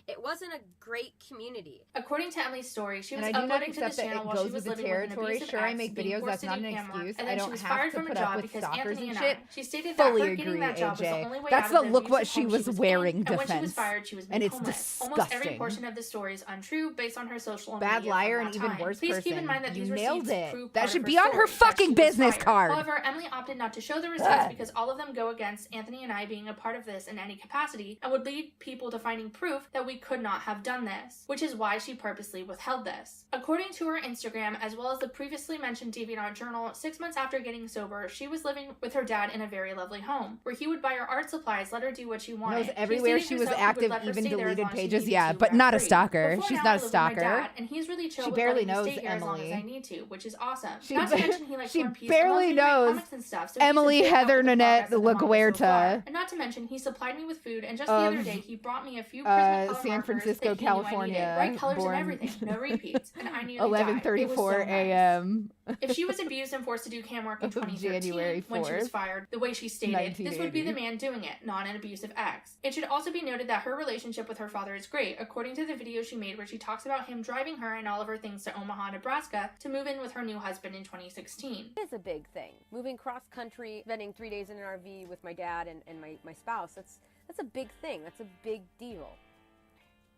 it wasn't a great community. According to Emily's story, she was And I do not uploading to accept this that channel it while goes she was with the living with an territory. abusive Sure, I ex, make being videos. forced That's to not do an camera, excuse. and I then don't she was have fired to from a put job up with because stalkers Anthony and and shit. I. She stated that Fully her getting agree, that job was the AJ. only way That's out the of the look what abusive she home was in, wearing and when she was defense. fired, she was made And it's homeless. Almost every disgusting. portion of the story is untrue based on her social and Bad media liar from and that even time. worse Please person. keep in mind that You these nailed receipts it. prove That part should of be her on her story, that fucking she was business fired. card. However, Emily opted not to show the receipts because all of them go against Anthony and I being a part of this in any capacity and would lead people to finding proof that we could not have done this, which is why she purposely withheld this. According to her Instagram, as well as the previously mentioned DeviantArt journal, 6 months after getting sober, she was living with her dad in a very lovely home, where he would buy her art supplies, let her do what she wanted. Knows everywhere stated she was herself he would active, let her even stay there as deleted long as she pages. needed Yeah, to, but not a rent-free. stalker. Before She's now, not I a live with my stalker. dad, and he's really chill She with barely letting me knows stay here as long as I Emily. need to, which is awesome. She Not to ba- mention he likes she One Piece barely and loves reading knows comics and stuff, so Emily he's a big help Heather with the Nanette progress of the manga so far. LaGuerta And not to mention, he supplied me with food, and just the of, other day, he brought me a few Prismacolor San markers Francisco, that he knew I needed. California, Bright colors born and everything, no repeats, and I nearly died. It was so 11:34 nice. a.m. If she was abused and forced to do cam work in Of 2013, January when she was 4th, fired, the way she stated, this would be the 1980. man doing it, not an abusive ex. It should also be noted that her relationship with her father is great, according to the video she made where she talks about him driving her and all of her things to Omaha, Nebraska to move in with her new husband in 2016. It is a big thing. Moving cross country, spending 3 days in an RV with my dad and my spouse, that's a big thing. That's a big deal.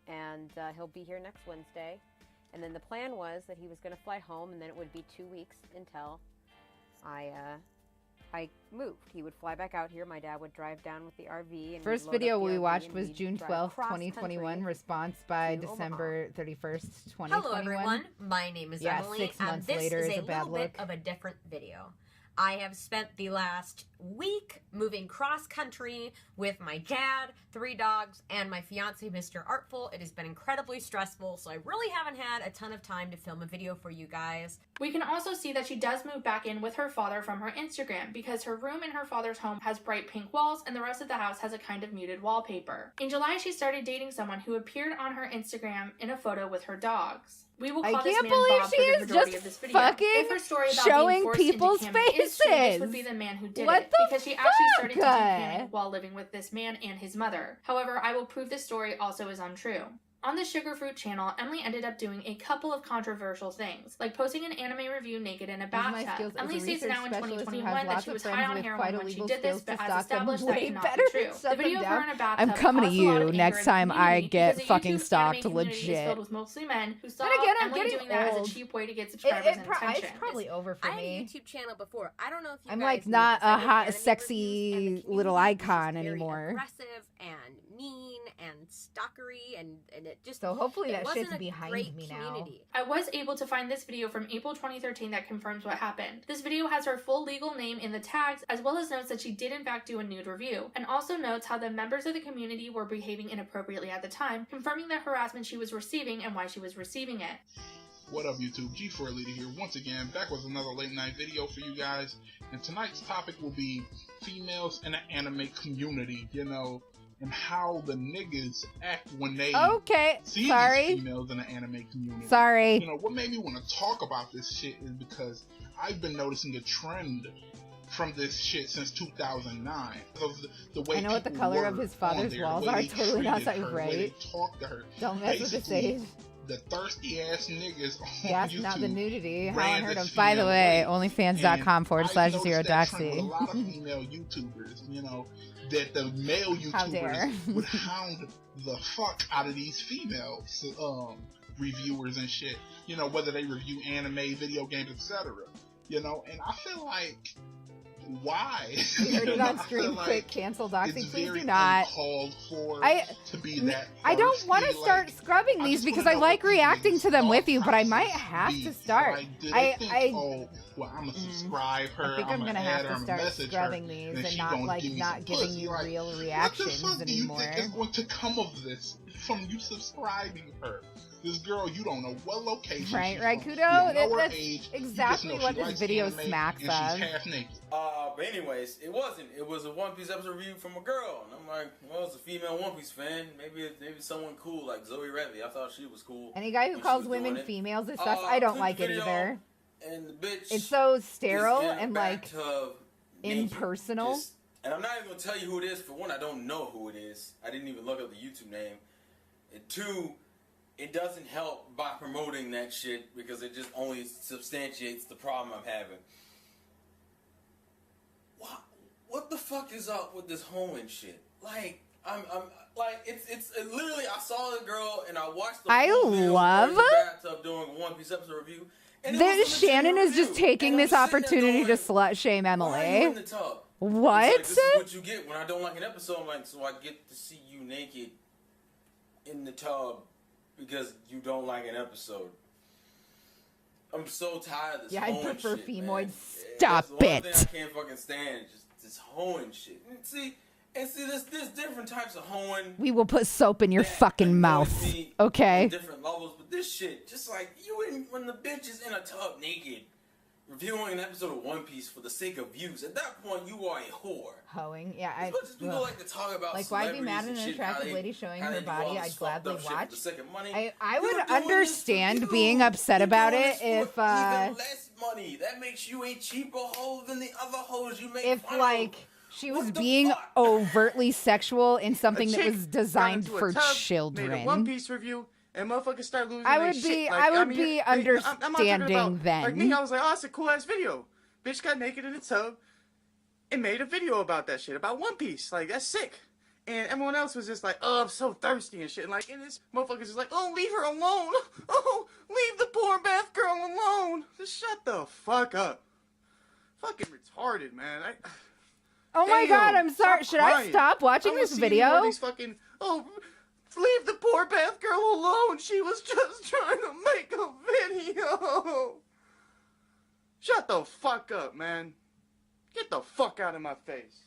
And he'll be here next Wednesday. And then the plan was that he was going to fly home, and then it would be 2 weeks until I moved. He would fly back out here. My dad would drive down with the RV. And First we'd load video up the we RV watched and was we'd June drive 12th, cross 2021. country. Response by to December 31st, 2021. Hello everyone, my name is Yeah, Emily, 6 and months this later is is a a bad little bit look. of a different video. I have spent the last week moving cross country with my dad, 3 dogs, and my fiance, Mr. Artful. It has been incredibly stressful, so I really haven't had a ton of time to film a video for you guys. We can also see that she does move back in with her father from her Instagram because her room in her father's home has bright pink walls and the rest of the house has a kind of muted wallpaper. In July, she started dating someone who appeared on her Instagram in a photo with her dogs. We will I call this can't man believe Bob she for the is majority just of this video. fucking If her story about showing being forced into people's camming is true, this would be faces. the man who did What it the because she actually started to do fuck? camming while living with this man and his mother. However, I will prove this story also is untrue. On the Sugar Fruit channel, Emily ended up doing a couple of controversial things, like posting an anime review naked in a Use my bathtub. skills as Emily a states research now in specialist who 2021 has that lots she of was friends high on with heroin quite when she illegal did this, skills but to has stalk them established that way cannot better be true. than shut The them video of her down. in a bathtub I'm coming to caused a lot you of next anger in time the I community get because the fucking YouTube stalked anime community is legit. filled with mostly men who saw Then again, I'm Emily getting doing that as old. a cheap way to get subscribers and attention. It's probably over for I had a me. YouTube channel before. I don't know if you I'm guys like knew not this. I a did hot, anime sexy reviews, and the little community was just icon very anymore. aggressive and mean and stalkery, and it just So hopefully it that wasn't shit's a behind great me now. community. I was able to find this video from April 2013 that confirms what happened. This video has her full legal name in the tags, as well as notes that she did in fact do a nude review, and also notes how the members of the community were behaving inappropriately at the time, confirming the harassment she was receiving and why she was receiving it. What up YouTube, G4 Leader here once again, back with another late night video for you guys, and tonight's topic will be females in the anime community, you know, and how the niggas act when they Okay, see these sorry. females in the anime community. You Sorry. know, what made me want to talk about this shit is because I've been noticing a trend from this shit since 2009. Of the way I know what the people color were of his on father's there, walls the way are. they Totally not treated her, the way right. they talked to her. Don't mess with the Basically, stage. The thirsty ass niggas on That's YouTube. not the nudity. How ran unheard this of. By the female way, way. onlyfans.com/0doxy. With a lot of female YouTubers, you know, that the male How dare. YouTubers would hound the fuck out of these females. reviewers and shit, you know, whether they review anime, video games, etc. You know, and I feel like, why? We heard it on stream. Quick, cancel doxing. Please do not. To be that I don't want to start scrubbing these because I like reacting to them with you, but I might have to start. Oh, well, I'm gonna subscribe her. I think I'm gonna have to start scrubbing these and not giving you real reactions anymore. What the fuck do you think is going to come of this from you subscribing her? This girl, you don't know what location. Right, Kudo. That's exactly what this video smacks of. She's half naked. But anyways, it wasn't. It was a One Piece episode review from a girl, and I'm like, well, it's a female One Piece fan. Maybe someone cool like Zoe Redley. I thought she was cool. Any guy who calls women females and stuff, I don't like it either. And the bitch, it's so sterile and naked, impersonal. And I'm not even gonna tell you who it is. For one, I don't know who it is. I didn't even look up the YouTube name. And two, it doesn't help by promoting that shit because it just only substantiates the problem I'm having. What the fuck is up with this hoeing shit? Like, I'm like, it's literally, I saw the girl and I watched the whole video in the bathtub doing a One Piece episode review. And Shannon is just taking this opportunity to slut shame Emily. Why are you in the tub? What? Like, this is what you get when I don't like an episode. I'm like, so I get to see you naked in the tub because you don't like an episode. I'm so tired of this hoeing shit. Yeah, I prefer femoids. Stop it. That's the one thing I can't fucking stand. Just this hoeing shit. See, there's different types of hoeing. We will put soap in your fucking mouth. Okay. Different levels, but this shit, just like when the bitch is in a tub naked, reviewing an episode of One Piece for the sake of views. At that point, you are a whore. Hoeing, yeah. As much as people like to talk about like, why be mad at an attractive lady showing her body? I'd gladly watch. I would understand being upset about it if even less money. That makes you a cheaper hoe than the other hoes you make. If she was being overtly sexual in something that was designed for children. Made a One Piece review. And motherfuckers start losing I would be understanding then. Like me, I was like, oh, it's a cool ass video. Bitch got naked in the tub and made a video about that shit, about One Piece. Like, that's sick. And everyone else was just like, oh, I'm so thirsty and shit. And like, and this motherfuckers is like, oh, leave her alone. Oh, leave the poor bath girl alone. Just shut the fuck up. Fucking retarded, man. Oh my god, I'm sorry. Should I stop watching this video? These fucking, leave the poor bath girl alone. She was just trying to make a video. Shut the fuck up, man. Get the fuck out of my face.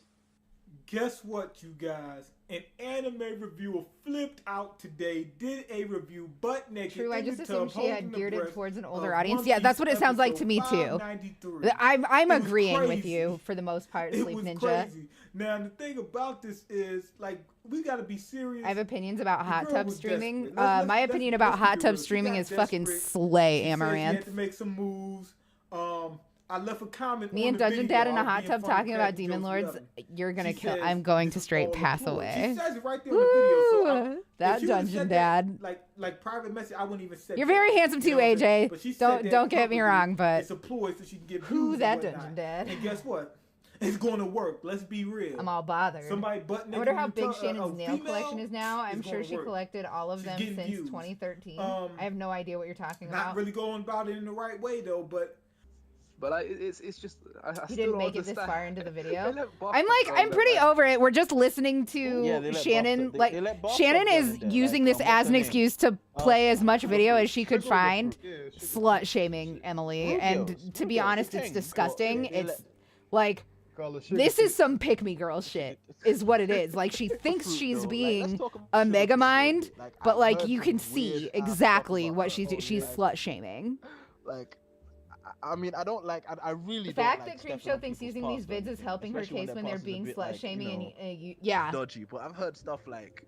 Guess what, you guys? An anime reviewer flipped out today, did a review butt naked. True, I just assumed she had geared it towards an older audience. Yeah, that's what it sounds like to me too. I'm agreeing with you for the most part, Sleep Ninja. Crazy. Now the thing about this is, like, we gotta be serious. I have opinions about hot tub streaming. My opinion about hot tub streaming is fucking slay, Amaranth. She had to make some moves. I left a comment. Me and Dungeon Dad in a hot tub talking about Demon Lords. You're gonna kill. I'm going to straight pass away. She says it right there in the video. So that Dungeon Dad. Like private message, I wouldn't even say. You're very handsome too, AJ. Don't get me wrong, but it's a ploy so she can get who that Dungeon Dad. And guess what? It's going to work. Let's be real. I'm all bothered. Somebody butt naked. I wonder how big Shannon's nail collection is now. I'm sure she collected all of them since 2013. I have no idea what you're talking about. Not really going about it in the right way though, but it's just I you still didn't make don't it this far into the video. I'm pretty over it. We're just listening to Shannon. Shannon is using this as an excuse to play as much video as she could find, slut shaming Emily. And to be honest, it's disgusting. It's like, this is some pick me girl shit, is what it is. Like, she thinks she's being a mega mind, but like you can see exactly what she's slut shaming. Like, I mean, I don't like. I really. The fact that Creepshow thinks using these vids is helping her case when they're being slut shaming and dodgy. But I've heard stuff like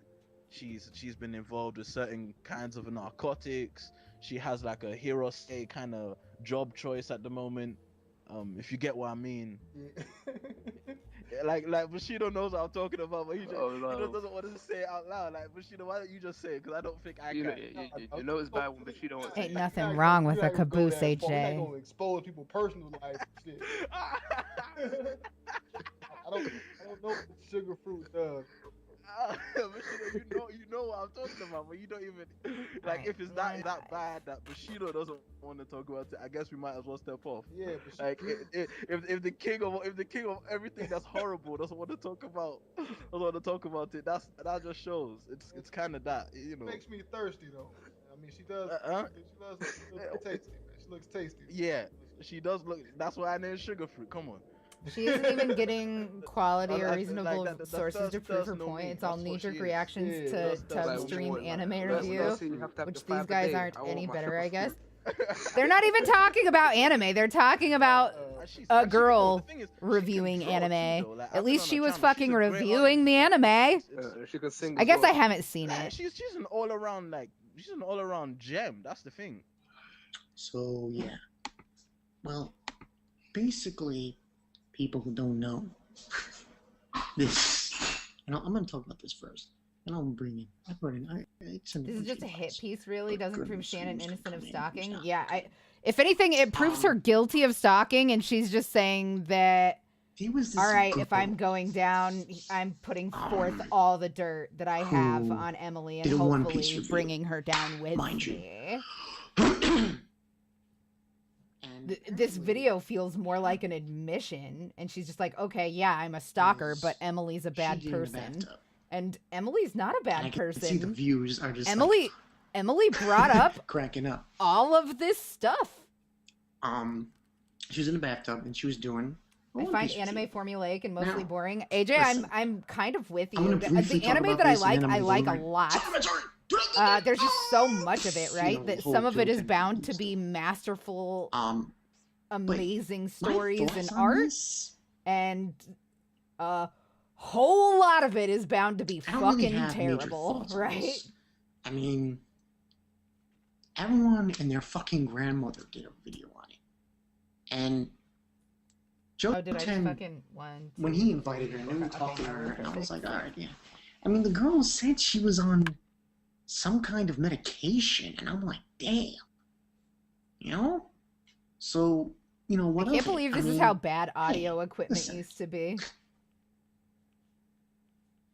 she's been involved with certain kinds of narcotics. She has like a hero stay kind of job choice at the moment. If you get what I mean. like Bushido knows what I'm talking about, but he just doesn't want to say it out loud. Like, Bushido, why don't you just say it? Because I don't think I can. You know it's bad when Bushido don't say ain't nothing wrong with a caboose, AJ. We're not gonna expose people's personal life shit. I don't know what sugar fruit does. Bushido, you know what I'm talking about, but you don't even like. If it's that bad that Bushido doesn't want to talk about it, I guess we might as well step off. Yeah, but Like if the king of everything that's horrible doesn't want to talk about it, that just shows it's kind of that, you know. makes me thirsty though. I mean, she does. She does look tasty, man. She looks tasty. Yeah, she does look. That's why I named Sugar Fruit. Come on. She isn't even getting quality or reasonable like sources to prove her point. It's all knee-jerk reactions to Tubstream anime review, which these guys aren't any better, I guess. They're not even talking about anime. They're talking about a girl reviewing anime. At least she was fucking reviewing the anime. She can sing. I guess I haven't seen it. She's an all-around gem. That's the thing. So yeah. Well, basically, people who don't know this, and I'm going to talk about this first, and I'll bring in. This is just a hit piece, really. Doesn't prove Shannon innocent of stalking. Yeah, if anything, it proves her guilty of stalking, and she's just saying that. All right, if I'm going down, I'm putting forth all the dirt that I have on Emily, and hopefully bringing her down with me. This video feels more like an admission, and she's just like, okay, yeah, I'm a stalker, but Emily's a bad person. And Emily's not a bad person. See, the views are just Emily brought up cracking up all of this stuff. She was in the bathtub and she was doing. I find anime formulaic and mostly boring. AJ, I'm kind of with you. The anime that I like a lot. There's just so much of it, right? That some of it is bound to be masterful, amazing stories and art, and a whole lot of it is bound to be fucking terrible, right? I mean, everyone and their fucking grandmother did a video on it, and Joe when he invited her and we were talking to her, and I was like, all right, yeah. I mean, the girl said she was on some kind of medication, and I'm like, damn. You know? So, you know, what I can't believe this is how bad audio equipment used to be.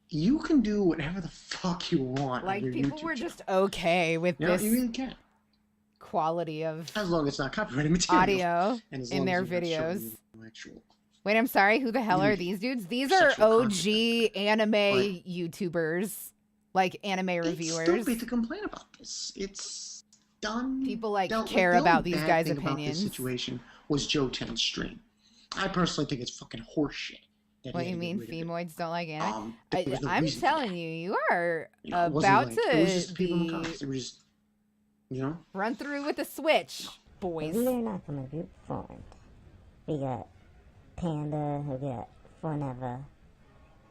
You can do whatever the fuck you want. Like, on your people YouTube were channel. just okay with this You really can. quality of as long as it's not copyrighted material. Audio and as in long their as you're not showing videos. intellectual. Wait, I'm sorry. Who the hell are these dudes? These are OG anime YouTubers, like anime reviewers. It's stupid to complain about this. It's done. People like care about these guys' opinions. About this opinions. situation was Joe 10's stream. I personally think it's fucking horseshit. What you mean, femoids don't like anime? There was no I'm reason for telling you, you are You know, it wasn't about like- it was to just people in the be comments. It was, you know. run through with a switch, boys. We are not from a group formed. We got Panda, who got Forever.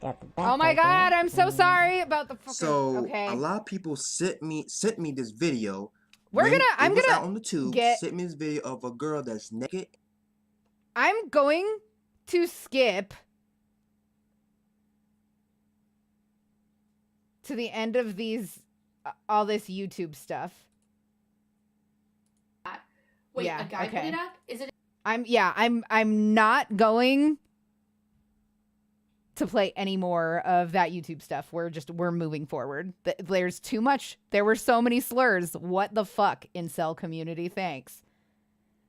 Got the Oh my god, I'm so sorry about the fucking. So okay. a lot of people sent me this video. I'm gonna out on the tube. get- Sent me this video of a girl that's naked. I'm going to skip to the end of these, all this YouTube stuff. Wait, Yeah, a guy put okay. it up? Is it? I'm not going to play any more of that YouTube stuff. We're moving forward. There's too much. There were so many slurs. What the fuck, incel community? Thanks.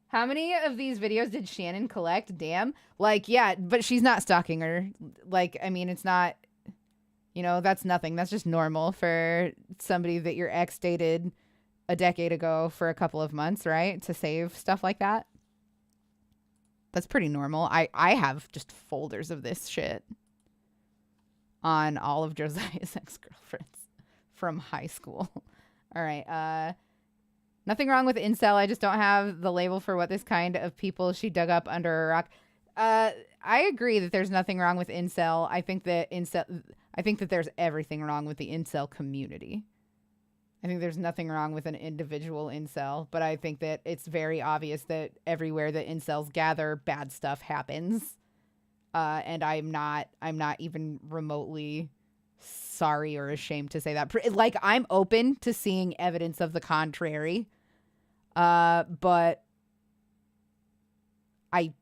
How many of these videos did Shannon collect? Damn. Like, yeah, but she's not stalking her. Like, I mean, it's not, you know, that's nothing. That's just normal for somebody that your ex dated a decade ago for a couple of months, right? To save stuff like that. That's pretty normal. I have just folders of this shit on all of Josiah's ex-girlfriends from high school. All right. Nothing wrong with incel. I just don't have the label for what this kind of people she dug up under a rock. I agree that there's nothing wrong with incel. I think that there's everything wrong with the incel community. I think there's nothing wrong with an individual incel, but I think that it's very obvious that everywhere that incels gather, bad stuff happens. And I'm not even remotely sorry or ashamed to say that. Like, I'm open to seeing evidence of the contrary. But I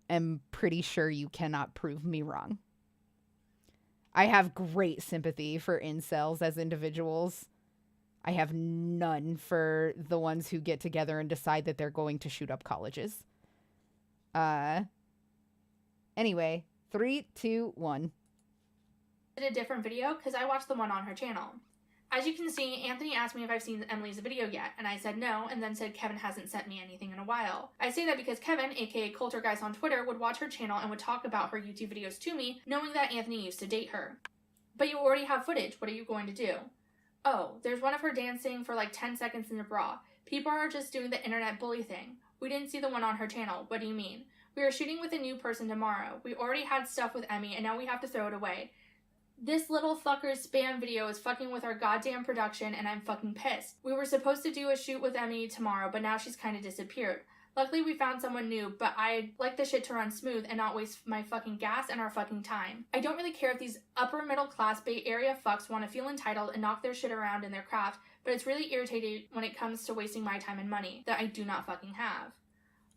am pretty sure you cannot prove me wrong. I have great sympathy for incels as individuals. I have none for the ones who get together and decide that they're going to shoot up colleges. Anyway, 3, 2, 1. Did a different video because I watched the one on her channel. As you can see, Anthony asked me if I've seen Emily's video yet, and I said no, and then said Kevin hasn't sent me anything in a while. I say that because Kevin, aka Coultergeist on Twitter, would watch her channel and would talk about her YouTube videos to me, knowing that Anthony used to date her. But you already have footage, what are you going to do? Oh, there's one of her dancing for like 10 seconds in a bra. People are just doing the internet bully thing. We didn't see the one on her channel, what do you mean? We are shooting with a new person tomorrow. We already had stuff with Emmy, and now we have to throw it away. This little fucker's spam video is fucking with our goddamn production, and I'm fucking pissed. We were supposed to do a shoot with Emmy tomorrow, but now she's kinda disappeared. Luckily we found someone new, but I'd like the shit to run smooth and not waste my fucking gas and our fucking time. I don't really care if these upper middle class Bay Area fucks want to feel entitled and knock their shit around in their craft, but it's really irritating when it comes to wasting my time and money that I do not fucking have.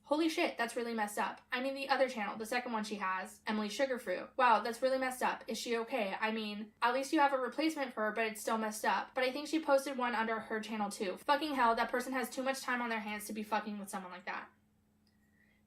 Holy shit, that's really messed up. I mean the other channel, the second one she has, Emily Sugarfruit. Wow, that's really messed up. Is she okay? I mean, at least you have a replacement for her, but it's still messed up. But I think she posted one under her channel too. Fucking hell, that person has too much time on their hands to be fucking with someone like that.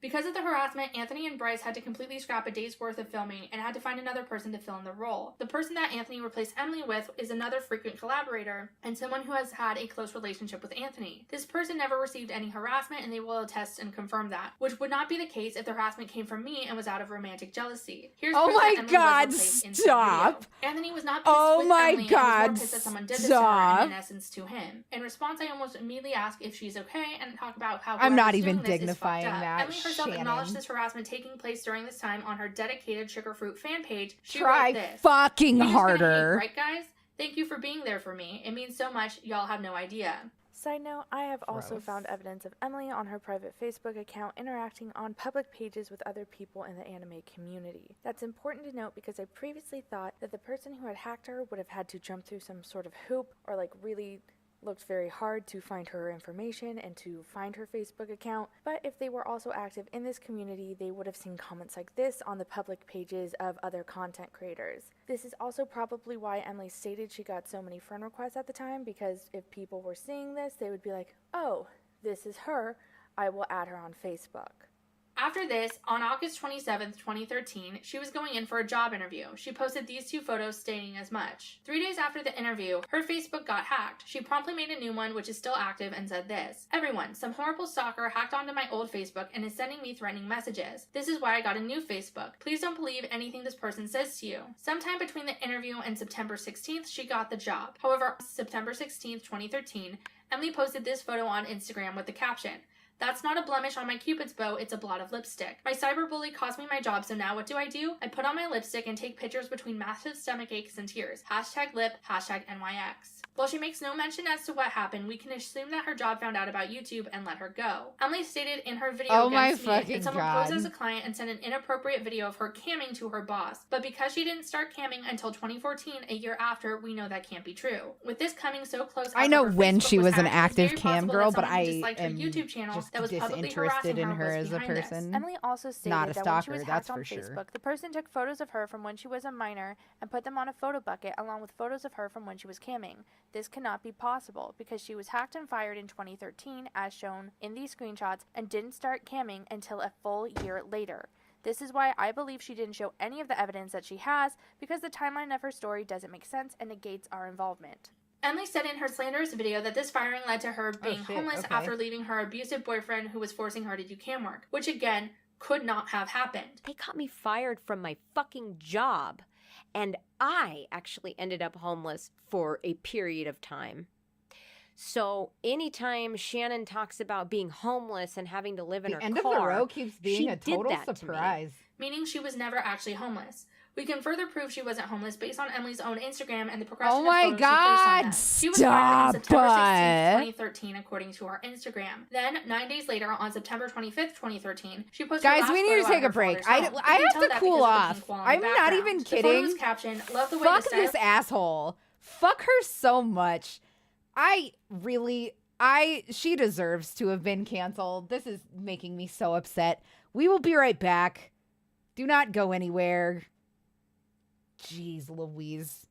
Because of the harassment, Anthony and Bryce had to completely scrap a day's worth of filming and had to find another person to fill in the role. The person that Anthony replaced Emily with is another frequent collaborator and someone who has had a close relationship with Anthony. This person never received any harassment and they will attest and confirm that, which would not be the case if the harassment came from me and was out of romantic jealousy. Here's oh my Emily god, was in stop! Anthony was not pissed oh with my Emily god, and was more pissed that someone did this to her and in essence to him. In response, I almost immediately ask if she's okay and talk about how I'm not whoever's even doing this is dignifying fucked up. that, Emily herself Shannon. acknowledged this harassment taking place during this time on her dedicated Sugarfruit fan page. She Try wrote this. fucking "We just gonna harder. hate, right, guys? Thank you for being there for me. It means so much. Y'all have no idea." Side note, I have also Gross. found evidence of Emily on her private Facebook account interacting on public pages with other people in the anime community. That's important to note because I previously thought that the person who had hacked her would have had to jump through some sort of hoop or like really looked very hard to find her information and to find her Facebook account, but if they were also active in this community, they would have seen comments like this on the public pages of other content creators. This is also probably why Emily stated she got so many friend requests at the time, because if people were seeing this, they would be like, oh, this is her, I will add her on Facebook. After this, on August 27th, 2013, she was going in for a job interview. She posted these two photos stating as much. 3 days after the interview, her Facebook got hacked. She promptly made a new one, which is still active, and said this: "Everyone, some horrible stalker hacked onto my old Facebook and is sending me threatening messages. This is why I got a new Facebook. Please don't believe anything this person says to you." Sometime between the interview and September 16th, she got the job. However, on September 16th, 2013, Emily posted this photo on Instagram with the caption: "That's not a blemish on my Cupid's bow, it's a blot of lipstick. My cyberbully cost me my job, so now what do? I put on my lipstick and take pictures between massive stomach aches and tears. Hashtag lip, hashtag NYX. While she makes no mention as to what happened, we can assume that her job found out about YouTube and let her go. Emily stated in her video Oh my against me fucking that someone God. posed as a client and sent an inappropriate video of her camming to her boss. But because she didn't start camming until 2014, a year after, we know that can't be true. With this coming so close I after know her when Facebook she was an hacked, it's active very cam possible girl, that but someone who I disliked her am YouTube channel just that was publicly disinterested harassing in her her was as a behind this. person. Emily also stated Not a that when she stalker, was that's hacked on for sure. Facebook, the person took photos of her from when she was a minor and put them on a photo bucket along with photos of her from when she was camming. This cannot be possible because she was hacked and fired in 2013 as shown in these screenshots and didn't start camming until a full year later. This is why I believe she didn't show any of the evidence that she has, because the timeline of her story doesn't make sense and negates our involvement. Emily said in her slanderous video that this firing led to her being homeless okay. after leaving her abusive boyfriend who was forcing her to do cam work, which again could not have happened. They got me fired from my fucking job, and I actually ended up homeless for a period of time. So anytime Shannon talks about being homeless and having to live in her The end car, of the row keeps being she a did total that to me. surprise. Meaning she was never actually homeless. We can further prove she wasn't homeless based on Emily's own Instagram and the progression Oh my of photos God, she placed on them. She was fired on September 16th, stop. 2013, according to our Instagram. Then, 9 days later, on September 25th, 2013, she posted Guys, her last we need photo to at take her a break. father's I home. You have can tell to that cool because of the off. pink wall in I'm the not background. even The photo kidding. was captioned, "Love the way Fuck the this set-" asshole. Fuck her so much. She deserves to have been canceled. This is making me so upset. We will be right back. Do not go anywhere. Jeez Louise.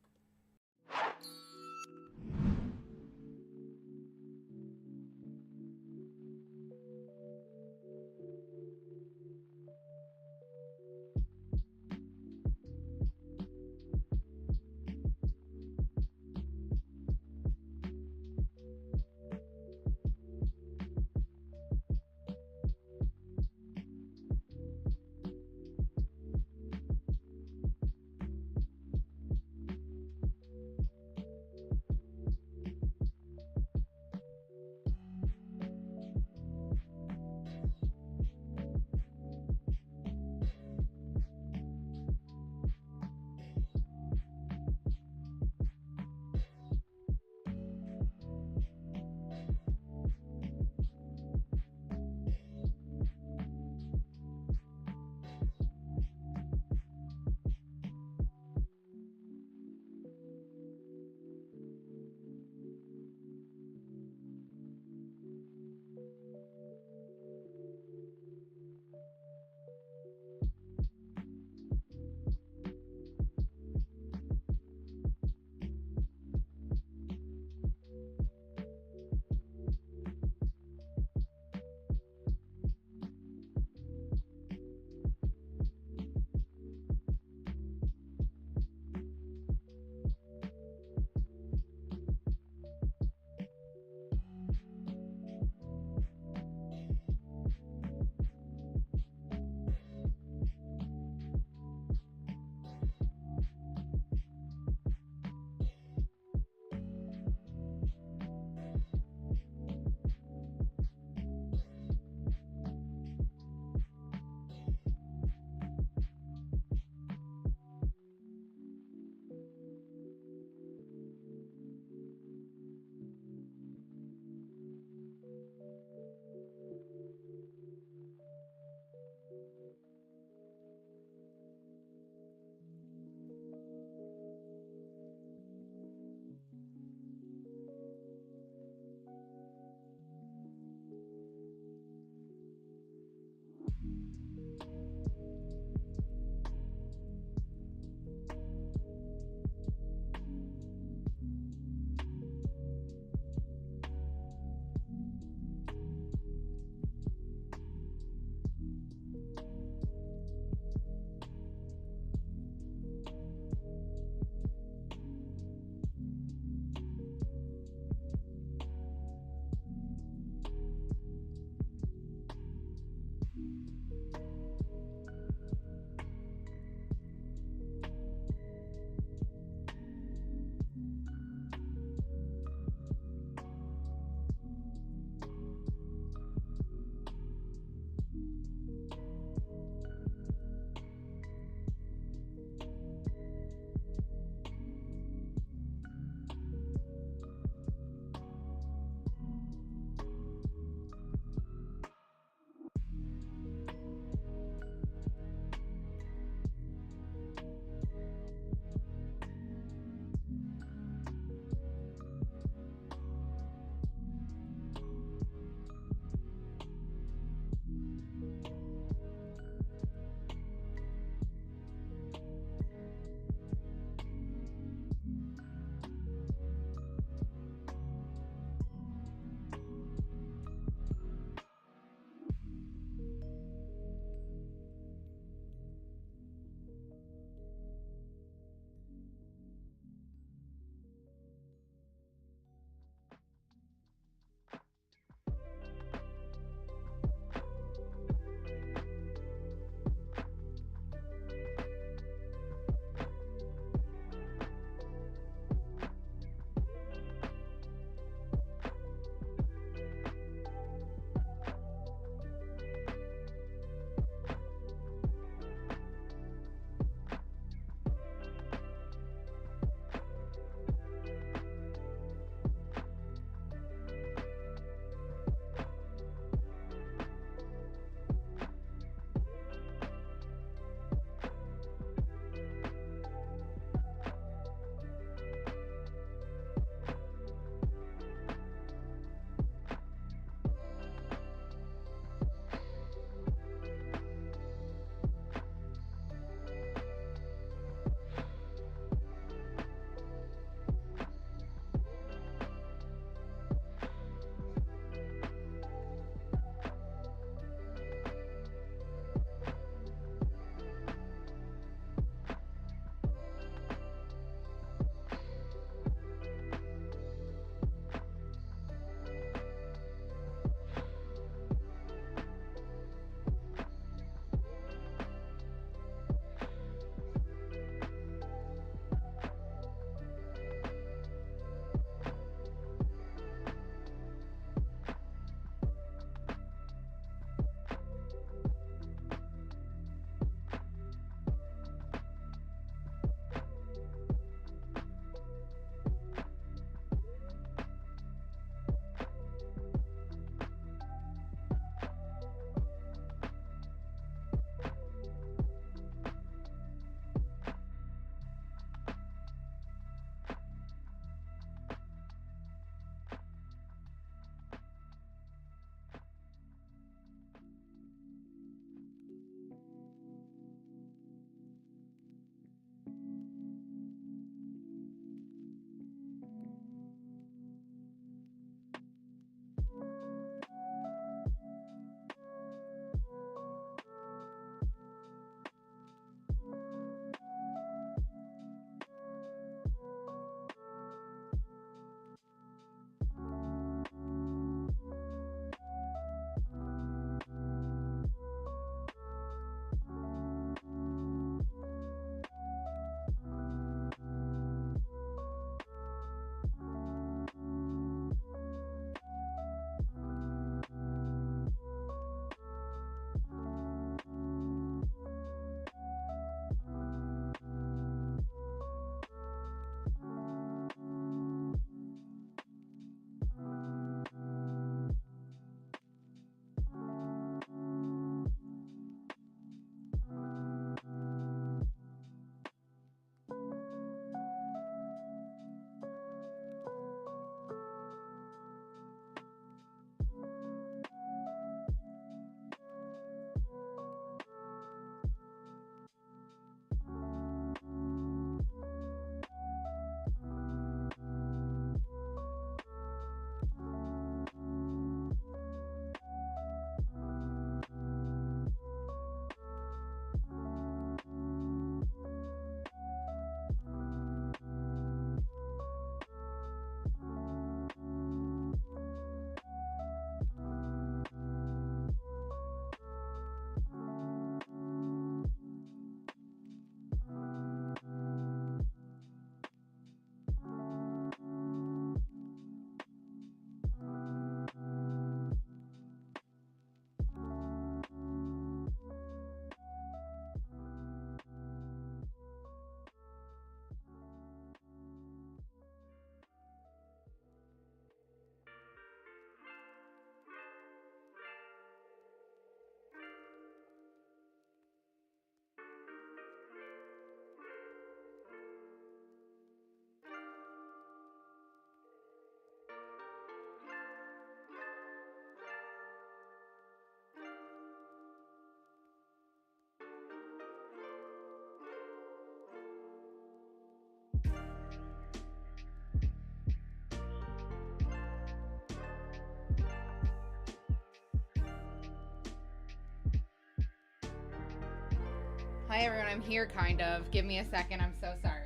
Hi everyone, I'm here kind of. Give me a second, I'm so sorry.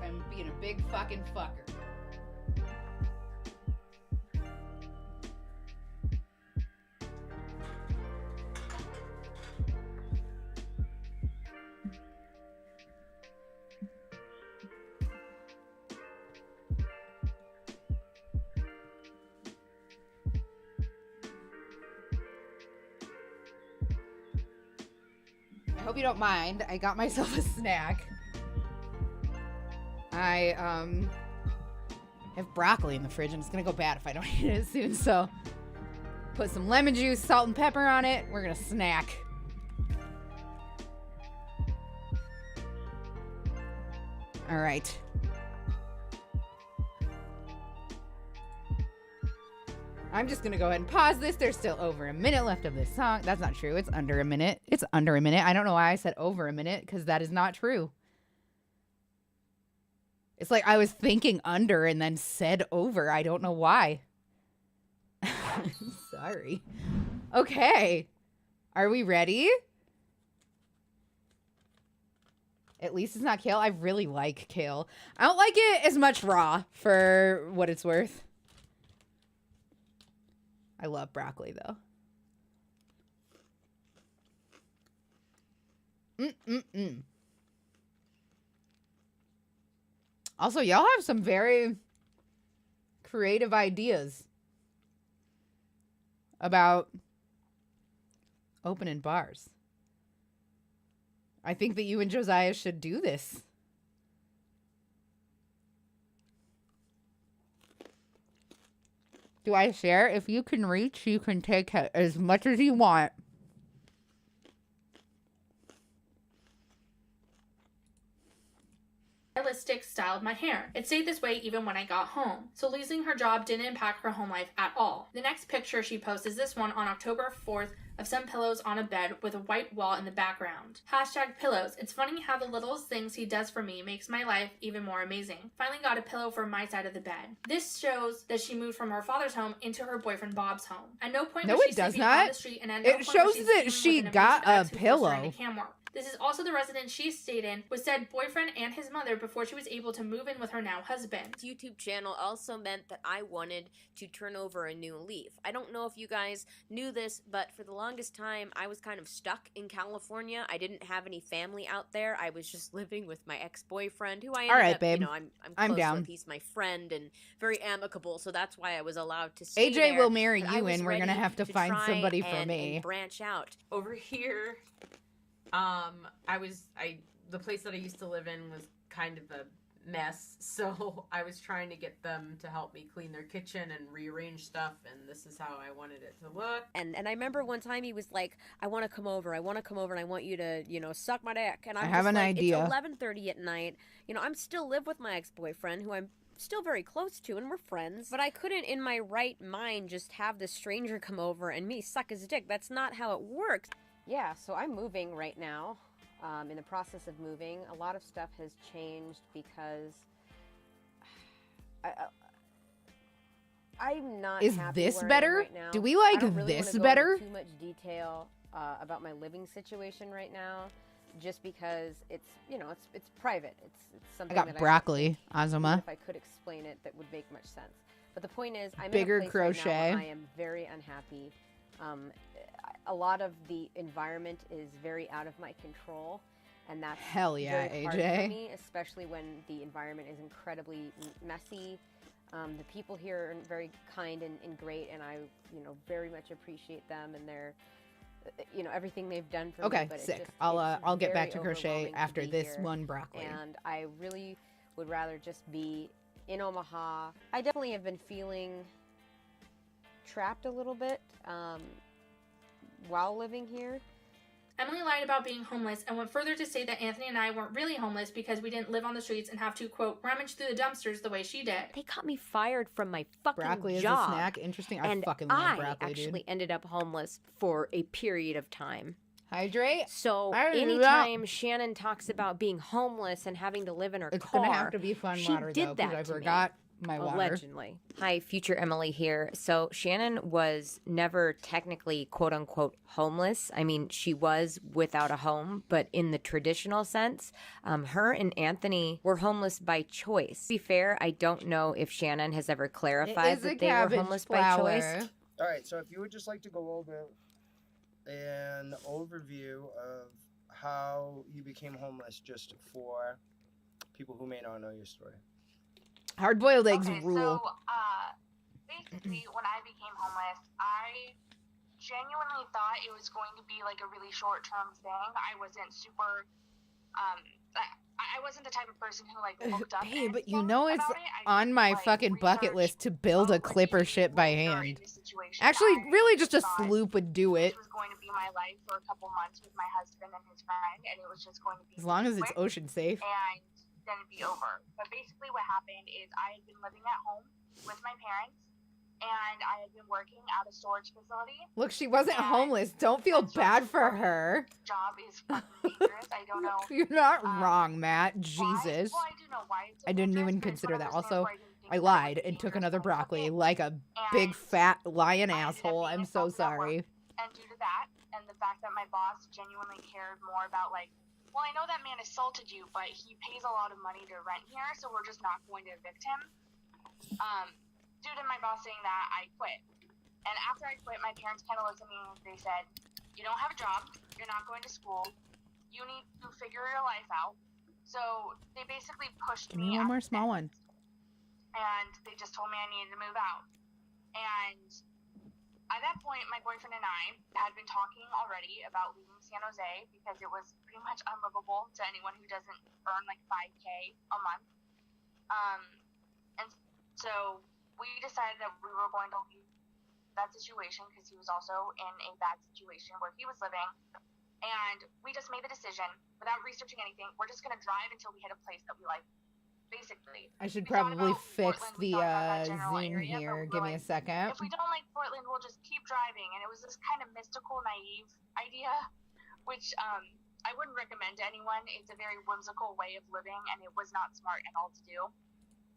I'm being a big fucking fucker. I hope you don't mind. I got myself a snack. I have broccoli in the fridge and it's gonna go bad if I don't eat it soon, so put some lemon juice, salt and pepper on it. We're gonna snack. All right. I'm just gonna go ahead and pause this. There's still over a minute left of this song. That's not true. It's under a minute. It's under a minute. I don't know why I said over a minute, because that is not true. It's like I was thinking under and then said over. I don't know why. Sorry. Okay. Are we ready? At least it's not kale. I really like kale. I don't like it as much raw, for what it's worth. I love broccoli, though. Also, y'all have some very creative ideas about opening bars. I think that you and Josiah should do this. Do I share? If you can reach, you can take as much as you want. Stylistic styled my hair. It stayed this way even when I got home, so losing her job didn't impact her home life at all. The next picture she posts is this one on October 4th of some pillows on a bed with a white wall in the background. #pillows. It's funny how the littlest things he does for me makes my life even more amazing. Finally got a pillow for my side of the bed. This shows that she moved from her father's home into her boyfriend Bob's home. At no point was she sleeping on the street, and at no point was shows she that she got a pillow. This is also the residence she stayed in with said boyfriend and his mother before she was able to move in with her now husband. This YouTube channel also meant that I wanted to turn over a new leaf. I don't know if you guys knew this, but for the longest time, I was kind of stuck in California. I didn't have any family out there. I was just living with my ex-boyfriend, who I ended up, babe. you know, I'm close down. with. He's my friend and very amicable, so that's why I was allowed to stay AJ there. will marry But I you, was and we're gonna ready have to find try somebody for and me. branch out. Over here, the place that I used to live in was kind of a mess, so I was trying to get them to help me clean their kitchen and rearrange stuff, and this is how I wanted it to look. And I remember one time he was like, I want to come over, and I want you to, you know, suck my dick. And I I'm have just an like, idea. It's 11:30 at night. You know, I'm still live with my ex-boyfriend, who I'm still very close to, and we're friends. But I couldn't, in my right mind, just have this stranger come over and me suck his dick. That's not how it works. Yeah, so I'm moving right now. In the process of moving, a lot of stuff has changed because I'm not Is happy this where I am better? right now. Do we like I don't really this wanna go better? into too much detail about my living situation right now, just because it's, you know, it's private. It's I something got that broccoli, I even Azuma. if I could explain it, that would make much sense. But the point is, I'm Bigger in a place right now crochet. where I am very unhappy. A lot of the environment is very out of my control, and that's Hell yeah, very hard AJ. for me, especially when the environment is incredibly messy. The people here are very kind and great, and I, you know, very much appreciate them and their, you know, everything they've done for me. Okay, But it's sick. just- I'll get back very to crochet overwhelming to after be this here, one broccoli. and I really would rather just be in Omaha. I definitely have been feeling trapped a little bit while living here. Emily lied about being homeless and went further to say that Anthony and I weren't really homeless because we didn't live on the streets and have to, quote, rummage through the dumpsters the way she did. They got me fired from my fucking Broccoli job. is a snack. Interesting. I and fucking love I broccoli, actually dude. ended up homeless for a period of time. Hydrate. So I love- anytime Shannon talks about being homeless and having to live in her It's car, gonna have to be fun she water did though, that because I to me. forgot my water. Allegedly. Hi, future Emily here. So Shannon was never technically quote unquote homeless. I mean, she was without a home, but in the traditional sense, her and Anthony were homeless by choice. To be fair, I don't know if Shannon has ever clarified that they were homeless by choice. All right, so if you would just like to go over an overview of how you became homeless, just for people who may not know your story. Hard-boiled eggs rule. So, basically, when I became homeless, I genuinely thought it was going to be like a really short-term thing. I wasn't super, I wasn't the type of person who like looked up. Hey, but you know it's on my fucking bucket list to build a clipper ship by hand. Actually, really just a sloop would do it. This was going to be my life for a couple months with my husband and his friend, and it was just going to be as long as it's ocean safe. And then it'd be over. But basically what happened is I had been living at home with my parents, and I had been working at a storage facility. Look, she wasn't homeless. Don't feel bad for her. Job is fucking dangerous. I don't know. You're not wrong, Matt. Jesus. Well, I do know why it's so I didn't even consider that. Also, I lied and took another broccoli like a big fat lion asshole. I'm so sorry. And due to that, and the fact that my boss genuinely cared more about like, well, I know that man assaulted you, but he pays a lot of money to rent here, so we're just not going to evict him. Due to my boss saying that, I quit. And after I quit, my parents kind of looked at me and they said, you don't have a job, you're not going to school, you need to figure your life out. So they basically pushed me. Give me one more small one. And they just told me I needed to move out. And at that point, my boyfriend and I had been talking already about leaving San Jose because it was pretty much unlivable to anyone who doesn't earn like $5K a month. And so we decided that we were going to leave that situation because he was also in a bad situation where he was living. And we just made the decision without researching anything. We're just going to drive until we hit a place that we like. Basically, I should probably fix the Zoom here. Give me a second. If we don't like Portland, we'll just keep driving. And it was this kind of mystical, naive idea, which I wouldn't recommend to anyone. It's a very whimsical way of living, and it was not smart at all to do.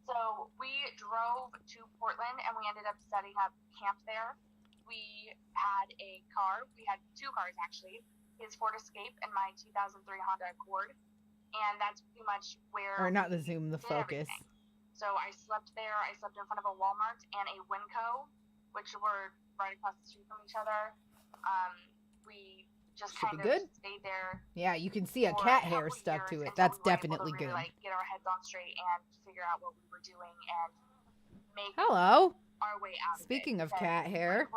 So we drove to Portland, and we ended up setting up camp there. We had a car. We had two cars, actually. His Ford Escape and my 2003 Honda Accord. And that's pretty much where... Or not the Zoom, the focus. Everything. So I slept there. I slept in front of a Walmart and a Winco, which were right across the street from each other. We just kind of stayed there. Yeah, you can see a cat hair stuck to it. That's definitely good. Like, get our heads on straight and figure out what we were doing and make our way out Speaking of it. of cat hair.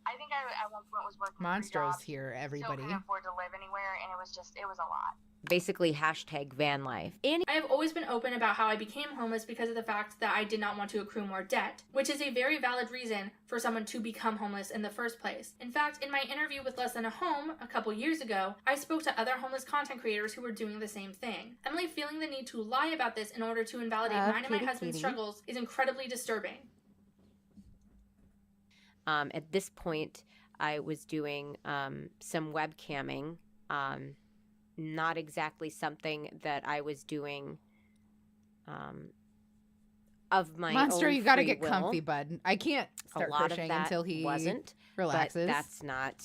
I think I at one point was working Monstro's here, everybody. Still couldn't afford to live anywhere, and it was a lot. Basically, hashtag van life. I have always been open about how I became homeless because of the fact that I did not want to accrue more debt, which is a very valid reason for someone to become homeless in the first place. In fact, in my interview with Less Than a Home a couple years ago, I spoke to other homeless content creators who were doing the same thing. Emily feeling the need to lie about this in order to invalidate mine and my husband's struggles is incredibly disturbing. At this point, I was doing some webcamming. Not exactly something that I was doing of my Monster, own you gotta free get will. comfy, bud. I can't start a lot crocheting of that until he wasn't, relaxes. But that's not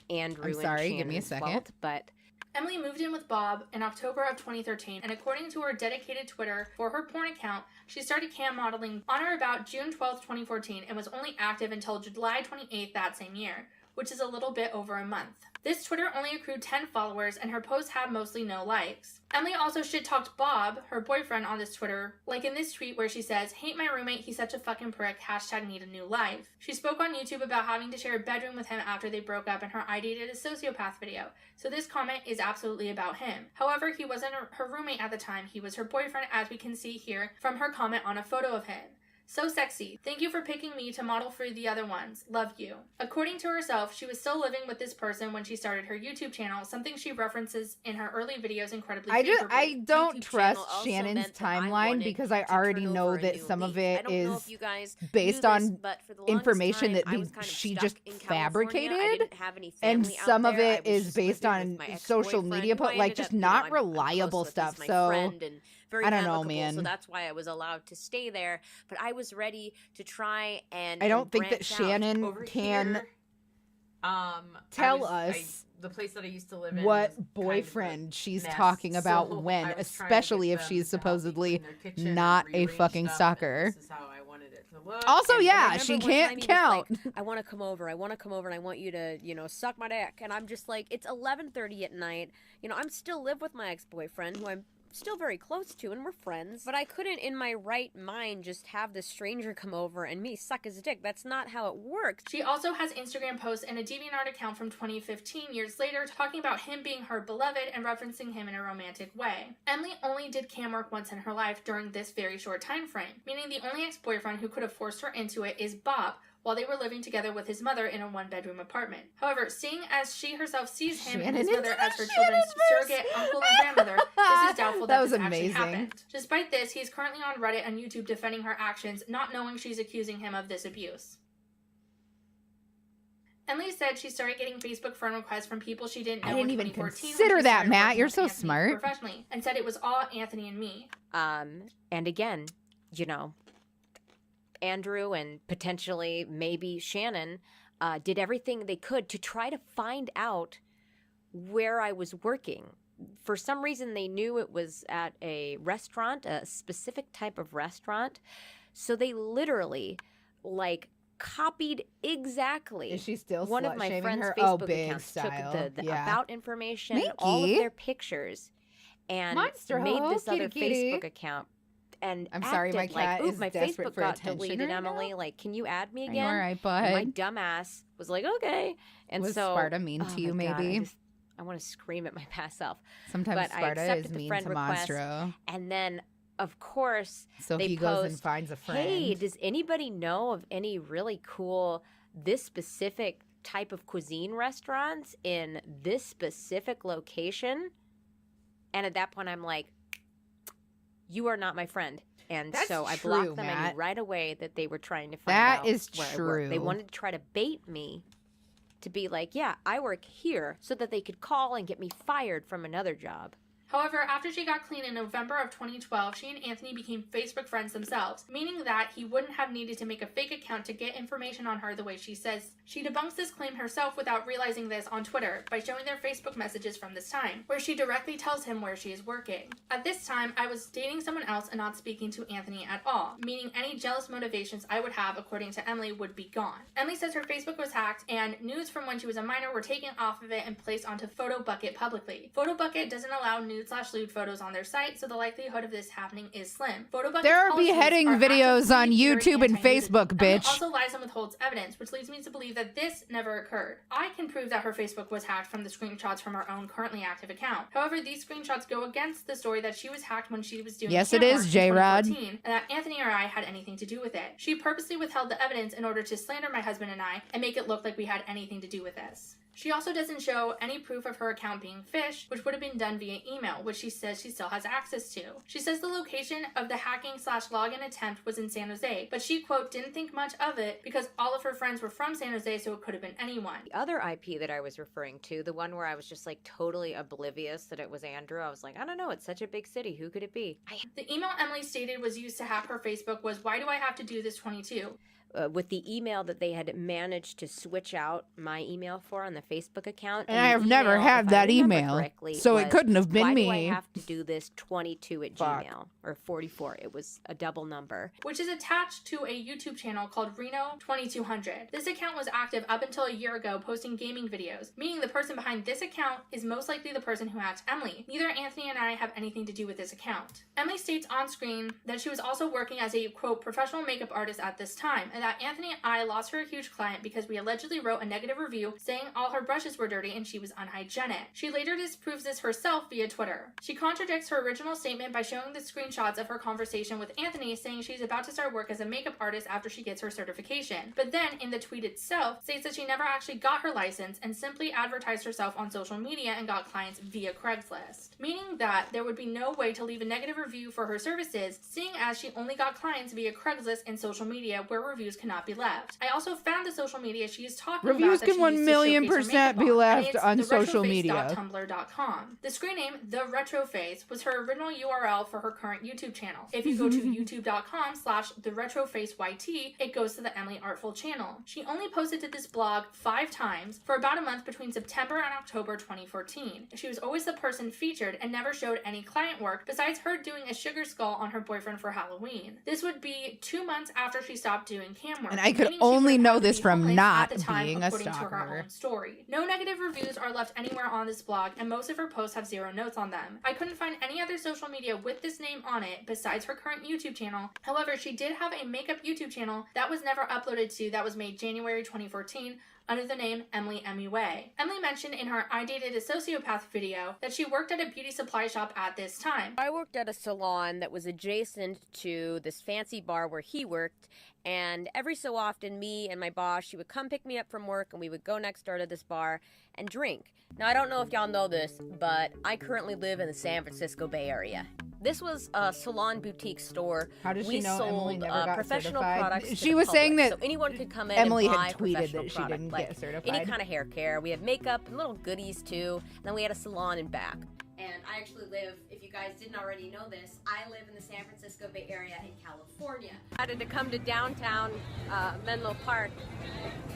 Andrew I'm sorry, and give me a Shannon's second. fault, but Emily moved in with Bob in October of 2013, and according to her dedicated Twitter for her porn account, she started cam modeling on or about June 12, 2014, and was only active until July 28th that same year, which is a little bit over a month. This Twitter only accrued 10 followers, and her posts had mostly no likes. Emily also shit-talked Bob, her boyfriend, on this Twitter, like in this tweet where she says, "Hate my roommate, he's such a fucking prick, hashtag need a new life." She spoke on YouTube about having to share a bedroom with him after they broke up in her I Dated a Sociopath video, so this comment is absolutely about him. However, he wasn't her roommate at the time, he was her boyfriend, as we can see here from her comment on a photo of him. So sexy. Thank you for picking me to model for the other ones. Love you. According to herself, she was still living with this person when she started her YouTube channel, something she references in her early videos incredibly favorably. I don't trust Shannon's timeline because I already know that some of it is based on information that she just fabricated, and some of it is based on social media, but like just not reliable stuff. So very I don't know, amicable, man. so that's why I was allowed to stay there. But I was ready to try and I don't think that branch out. Shannon Over can here, tell us the place that I used to live in what was boyfriend she's mess, talking about so when, I was trying to especially get if them she's to help me supposedly clean their kitchen and not a rearrange fucking stuff, stalker. and this is how I wanted it to look. Also, And I yeah, remember she one can't time he was count. like, I want to come over, and I want you to, you know, suck my dick. And I'm just like, it's 11:30 at night. You know, I'm still live with my ex-boyfriend, who I'm still very close to, and we're friends. But I couldn't, in my right mind, just have this stranger come over and me suck his dick. That's not how it works. She also has Instagram posts and a DeviantArt account from 2015, years later, talking about him being her beloved and referencing him in a romantic way. Emily only did cam work once in her life during this very short time frame, meaning the only ex-boyfriend who could have forced her into it is Bob, while they were living together with his mother in a one-bedroom apartment. However, seeing as she herself sees him and his mother as her children's surrogate uncle and grandmother, this is doubtful that was this amazing. actually happened. Despite this, he's currently on Reddit and YouTube defending her actions, not knowing she's accusing him of this abuse. Emily said she started getting Facebook friend requests from people she didn't know I didn't in even 2014 when consider she that, started Matt. working You're with so Anthony smart. professionally, and said it was all Anthony and me. And again, you know, Andrew and potentially maybe Shannon did everything they could to try to find out where I was working. For some reason, they knew it was at a restaurant, a specific type of restaurant. So they literally, like, copied exactly Is she still one of my slut-shaming friend's her? Facebook Oh, big accounts, style. took the Yeah. about information, Minky. all of their pictures, and Monster made ho, this other kitty, kitty. Facebook account. And I'm sorry, my acted like, cat "Ooh, is my desperate Facebook for got attention deleted, right Emily. now. Like, can you add me Are you again?" all right, And my bud? dumbass was like, "Okay." And Was so Sparta mean oh to you, my God, maybe? I want to scream at my past self. Sometimes But I Sparta accepted is the mean friend to request, Monstro. and then of course So they he post, goes and finds a friend. "Hey, does anybody know of any really cool this specific type of cuisine restaurants in this specific location?" And at that point, I'm like, "You are not my friend." And That's so I true, blocked them. I Matt. knew right away that they were trying to find That out is where I worked. They true. wanted to try to bait me to be like, "Yeah, I work here," so that they could call and get me fired from another job. However, after she got clean in November of 2012, she and Anthony became Facebook friends themselves, meaning that he wouldn't have needed to make a fake account to get information on her the way she says. She debunks this claim herself without realizing this on Twitter by showing their Facebook messages from this time, where she directly tells him where she is working. At this time, I was dating someone else and not speaking to Anthony at all, meaning any jealous motivations I would have, according to Emily, would be gone. Emily says her Facebook was hacked and nudes from when she was a minor were taken off of it and placed onto PhotoBucket publicly. PhotoBucket doesn't allow nude/lewd photos on their site, so the likelihood of this happening is slim. PhotoBucket's There are policies beheading are videos on actively very YouTube and anti-nudity. Facebook, Emily bitch. also lies and withholds evidence, which leads me to believe that this never occurred. I can prove that her Facebook was hacked from the screenshots from her own currently active account. However, these screenshots go against the story that she was hacked when she was doing Yes, cam it work is, in J-Rod. 2014, and that Anthony or I had anything to do with it. She purposely withheld the evidence in order to slander my husband and I and make it look like we had anything to do with this. She also doesn't show any proof of her account being phished, which would have been done via email, which she says she still has access to. She says the location of the hacking/login attempt was in San Jose, but she, quote, didn't think much of it because all of her friends were from San Jose, so it could have been anyone. The other IP that I was referring to, the one where I was just like totally oblivious that it was Andrew, I was like, I don't know, it's such a big city. Who could it be? The email Emily stated was used to hack her Facebook was, "Why do I have to do this 22?" With the email that they had managed to switch out my email for on the Facebook account. And the I have never email, had if I that remember email, correctly, so it was, couldn't have been "Why me." do I have to do this 22 at Fuck. Gmail? Or 44. It was a double number. Which is attached to a YouTube channel called Reno 2200. This account was active up until a year ago, posting gaming videos, meaning the person behind this account is most likely the person who hacked Emily. Neither Anthony and I have anything to do with this account. Emily states on screen that she was also working as a, quote, professional makeup artist at this time, and that Anthony and I lost her a huge client because we allegedly wrote a negative review saying all her brushes were dirty and she was unhygienic. She later disproves this herself via Twitter. She contradicts her original statement by showing the screenshots of her conversation with Anthony, saying she's about to start work as a makeup artist after she gets her certification. But then, in the tweet itself, states that she never actually got her license and simply advertised herself on social media and got clients via Craigslist. Meaning that there would be no way to leave a negative review for her services, seeing as she only got clients via Craigslist and social media where reviews reviews cannot be left. I also found the social media she is talking Reviews about that can she used to showcase her 1,000,000% makeup be on, left and it's on social media. theretroface.tumblr.com. The screen name, The Retro Face, was her original URL for her current YouTube channel. If you go to youtube.com/theretrofaceyt, it goes to the Emily Artful channel. She only posted to this blog 5 times for about a month between September and October 2014. She was always the person featured and never showed any client work besides her doing a sugar skull on her boyfriend for Halloween. This would be 2 months after she stopped doing cam work. And I could meaning she only would know have this been from homeless not at the time, being a according to her stalker. own story. No negative reviews are left anywhere on this blog, and most of her posts have 0 notes on them. I couldn't find any other social media with this name on it besides her current YouTube channel. However, she did have a makeup YouTube channel that was never uploaded to, that was made January 2014 under the name Emily Way. Emily mentioned in her I Dated a Sociopath video that she worked at a beauty supply shop at this time. I worked at a salon that was adjacent to this fancy bar where he worked, and every so often me and my boss, she would come pick me up from work and we would go next door to this bar and drink. Now, I don't know if y'all know this, but I currently live in the San Francisco Bay Area. This was a salon boutique store. How does she we know sold Emily never got professional certified? products. She to was the saying public, that so anyone could come in Emily and had buy tweeted professional that she product, didn't like get certified. any kind of hair care. We had makeup and little goodies too. And then we had a salon in back. And I actually live, if you guys didn't already know this, I live in the San Francisco Bay Area in California. I had to come to downtown Menlo Park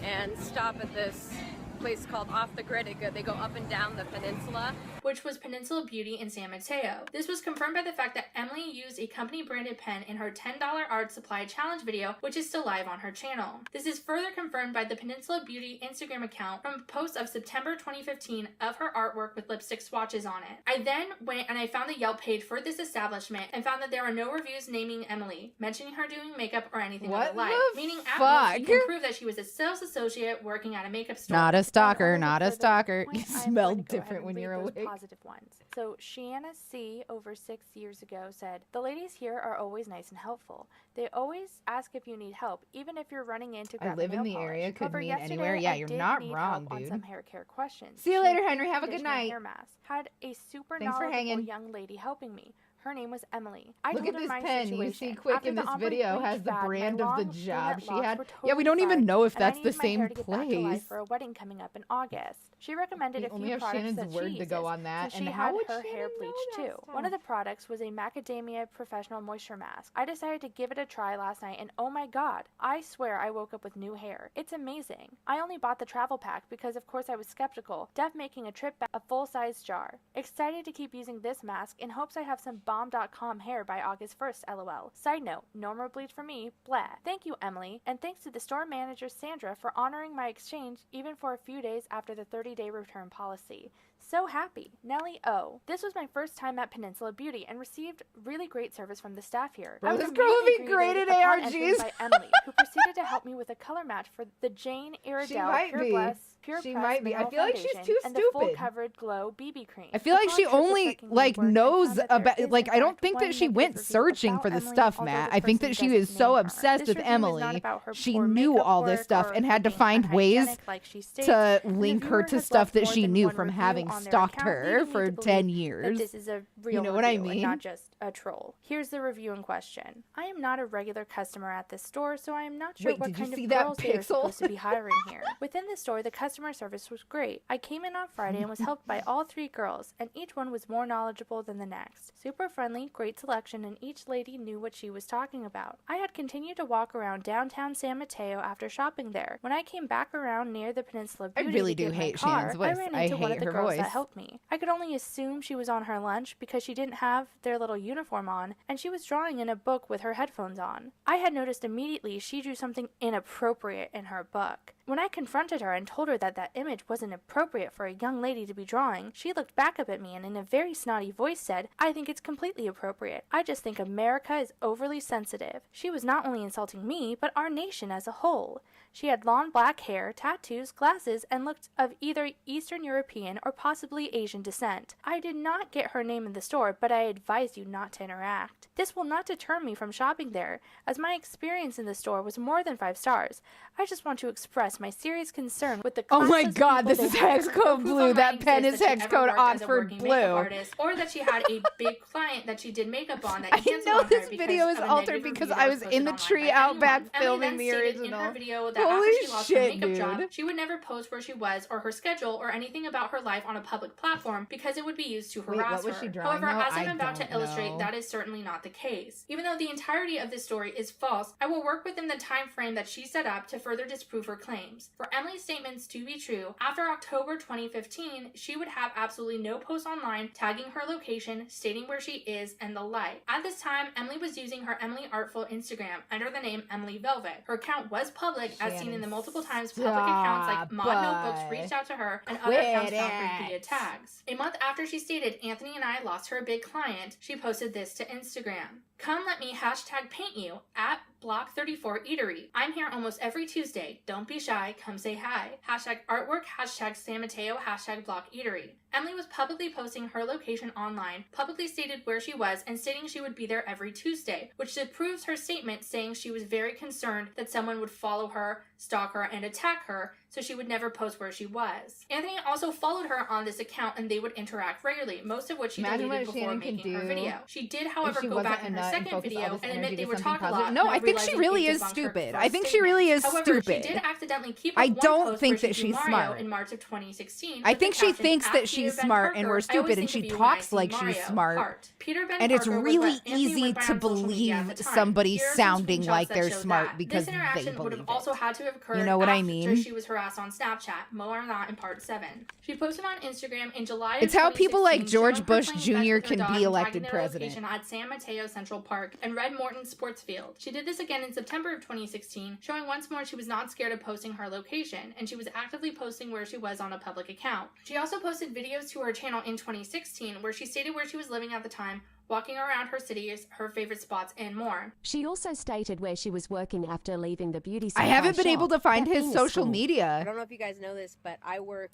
and stop at this place called Off the Grid. They go up and down the peninsula. Which was Peninsula Beauty in San Mateo. This was confirmed by the fact that Emily used a company branded pen in her $10 art supply challenge video, which is still live on her channel. This is further confirmed by the Peninsula Beauty Instagram account from a post of September 2015 of her artwork with lipstick swatches on it. I then went and I found the Yelp page for this establishment and found that there are no reviews naming Emily, mentioning her doing makeup or anything of the like. Meaning at most you can prove that she was a sales associate working at a makeup store. Not a stalker, not a stalker. You smell different when you're awake. Positive ones. So Shiana C. over 6 years ago said, "The ladies here are always nice and helpful. They always ask if you need help, even if you're running in to grab I live a in nail the polish. area, could However, mean yesterday, anywhere. Yeah, I you're did not need wrong, help on dude. some hair care questions. See you She later, had Henry. Have a good conditioner night. Hair mask. Had a super Thanks for knowledgeable hanging. young lady helping me. Her name was Emily. I Look told at her this my pen. You situation. see quick After in the this ombre video bleach has the fad, brand my of the long job brunette she locks had. were Yeah, we don't totally even know if fried, and I that's the needed my same hair to get back to life place. for a wedding coming up in August. She recommended We a only few have products Shannon's that word she to go uses, on that, since and she how had would her Shannon hair know bleached that too. One of the products was a macadamia professional moisture mask. I decided to give it a try last night, and oh my god, I swear I woke up with new hair. It's amazing. I only bought the travel pack because of course I was skeptical, Def making a trip back a full-size jar. Excited to keep using this mask in hopes I have some bomb.com hair by August 1st, lol. Side note, no more bleach for me, blah. Thank you, Emily, and thanks to the store manager Sandra for honoring my exchange even for a few days after the 30-day return policy. So happy. Nellie O. This was my first time at Peninsula Beauty and received really great service from the staff here. Bro, I was this girl would be immediately great greeted at upon entering ARGs. by Emily, who proceeded to help me with a color match for the Jane Iredale might Pure be. Bless Pure She Press might be. I Mineral feel like she's Foundation too and the full stupid. covered glow BB cream. I feel like Upon she triple only checking my like work, I knows found that there about is, like in I don't fact, think one that she negative went review searching about for the Emily, stuff, although Matt. the I think person that she doesn't is so name her. obsessed This with review is not Emily. about her She poor knew makeup all this work stuff or and her had to being find ways unhygienic like she states, to and the link her viewer to has stuff left that more she than knew one from review having on their stalked account, her leading me for to 10 believe years. that this is a You real know what I review and mean? not just a troll. Here's the review in question. I am not a regular customer at this store, so I am not sure Wait, what did you kind see of that girls they are pixel? supposed to be hiring here. Within the store, the customer service was great. I came in on Friday and was helped by all 3 girls, and each one was more knowledgeable than the next. Super friendly, great selection, and each lady knew what she was talking about. I had continued to walk around downtown San Mateo after shopping there. When I came back around near the Peninsula I Beauty really to do get my hate car, Shannon's voice. I ran I into one hate of the her girls voice. that helped me. I could only assume she was on her lunch because she didn't have their little uniform on, and she was drawing in a book with her headphones on. I had noticed immediately she drew something inappropriate in her book. When I confronted her and told her that that image wasn't appropriate for a young lady to be drawing, she looked back up at me and in a very snotty voice said, "I think it's completely appropriate. I just think America is overly sensitive." She was not only insulting me, but our nation as a whole. She had long black hair, tattoos, glasses, and looked of either Eastern European or possibly Asian descent. I did not get her name in the store, but I advise you not to interact. This will not deter me from shopping there, as my experience in the store was more than 5 stars. I just want to express express my serious concern with the Oh my classless god, people this is they hire. hex code blue. That pen is hex code Oxford blue. Artist, or that she had a big client that she did makeup on that I canceled know on her this because video is of a altered negative because review I that was posted in the online tree by out anyone. back Emily filming then the stated original. in her video that Holy after she lost her shit, makeup dude. job, she would never post where she was or her schedule or anything about her life on a public platform because it would be used to Wait, harass what was her. she drawing, However, though? as I'm I about to don't illustrate, know. that is certainly not the case. Even though the entirety of this story is false, I will work within the time frame that she set up to further disprove her claims. For Emily's statements to be true, after October 2015, she would have absolutely no posts online tagging her location, stating where she is, and the like. At this time, Emily was using her Emily Artful Instagram under the name Emily Velvet. Her account was public, as seen in the multiple times public accounts like Mod Notebooks reached out to her and other accounts found her via tags. A month after she stated Anthony and I lost her a big client, she posted this to Instagram. Come let me hashtag paint you at Block 34 Eatery. I'm here almost every Tuesday. Don't be shy. Come say hi. Hashtag artwork, hashtag San Mateo, hashtag Block Eatery. Emily was publicly posting her location online, publicly stated where she was, and stating she would be there every Tuesday, which disproves her statement saying she was very concerned that someone would follow her, stalk her, and attack her, so she would never post where she was. Anthony also followed her on this account and they would interact regularly, most of which she deleted before making her video. She did, however, go back in her second video and admit they would talk a lot. No, I think she really is stupid. I think she really is stupid. She did accidentally keep I up one don't post think where that she drew she's Mario smart. in March of 2016. I with the think she caption, thinks "At that Peter she's Ben smart Parker, and we're I stupid always and think she of you when I talks see like Mario, she's smart. heart." Peter Ben And it's Parker was really what Anthony easy went by to on social media at believe the time. somebody Here are some sounding screenshots like that they're show smart that. because this they interaction would believe have it. also had to have occurred You know what I after mean? she was harassed on Snapchat. More on that in part 7. She posted on Instagram in July of It's how people like 2016 George showing her Bush playing fetch Jr. with her can dog be and elected tagging their president. location at San Mateo Central Park and Red Morton Sports Field. She did this again in September of 2016, showing once more she was not scared of posting her location, and she was actively posting where she was on a public account. She also posted videos to her channel in 2016 where she stated where she was living at the time, walking around her cities, her favorite spots, and more. She also stated where she was working after leaving the beauty I supply haven't been shop. able to find That his thing is social cool. I media. don't know if you guys know this, but I work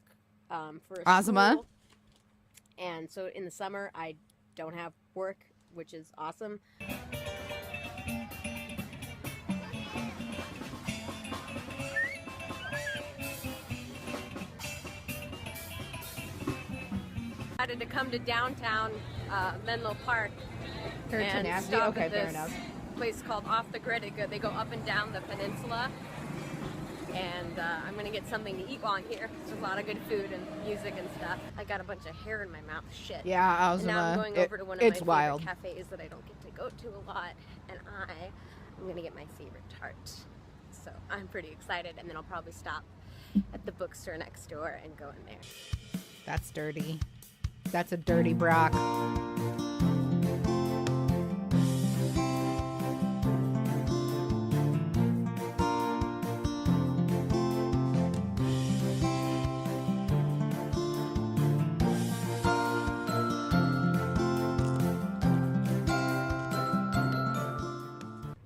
for a Ozma? school, and so in the summer I don't have work, which is awesome. I had to come to downtown Menlo Park Her and tenacity? stop Okay, at fair this enough. place called Off the Grid. They go up and down the peninsula, and I'm gonna get something to eat while I'm here. There's a lot of good food and music and stuff. I got a bunch of hair in my mouth. Shit. Yeah, And now I'm Ozma. going over to one of It's my wild. favorite cafes that I don't get to go to a lot, and I'm gonna get my favorite tart. So I'm pretty excited, and then I'll probably stop at the bookstore next door and go in there. That's dirty. That's a dirty Brock.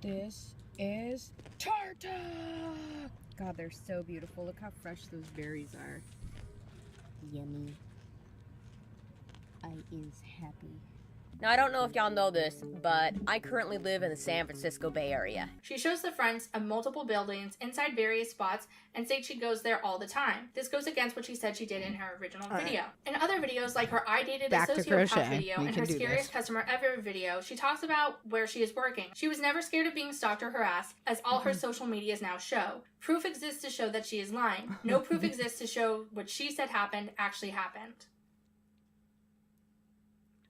This is tarta. God, they're so beautiful. Look how fresh those berries are. Yummy. I is happy. Now, I don't know if y'all know this, but I currently live in the San Francisco Bay Area. She shows the fronts of multiple buildings inside various spots and states she goes there all the time. This goes against what she said she did in her original video. In other videos, like her I Dated a Back to Sociopath crochet. video We and can her do Scariest this. Customer Ever video, she talks about where she is working. She was never scared of being stalked or harassed, as all her social medias now show. Proof exists to show that she is lying. No proof exists to show what she said happened actually happened.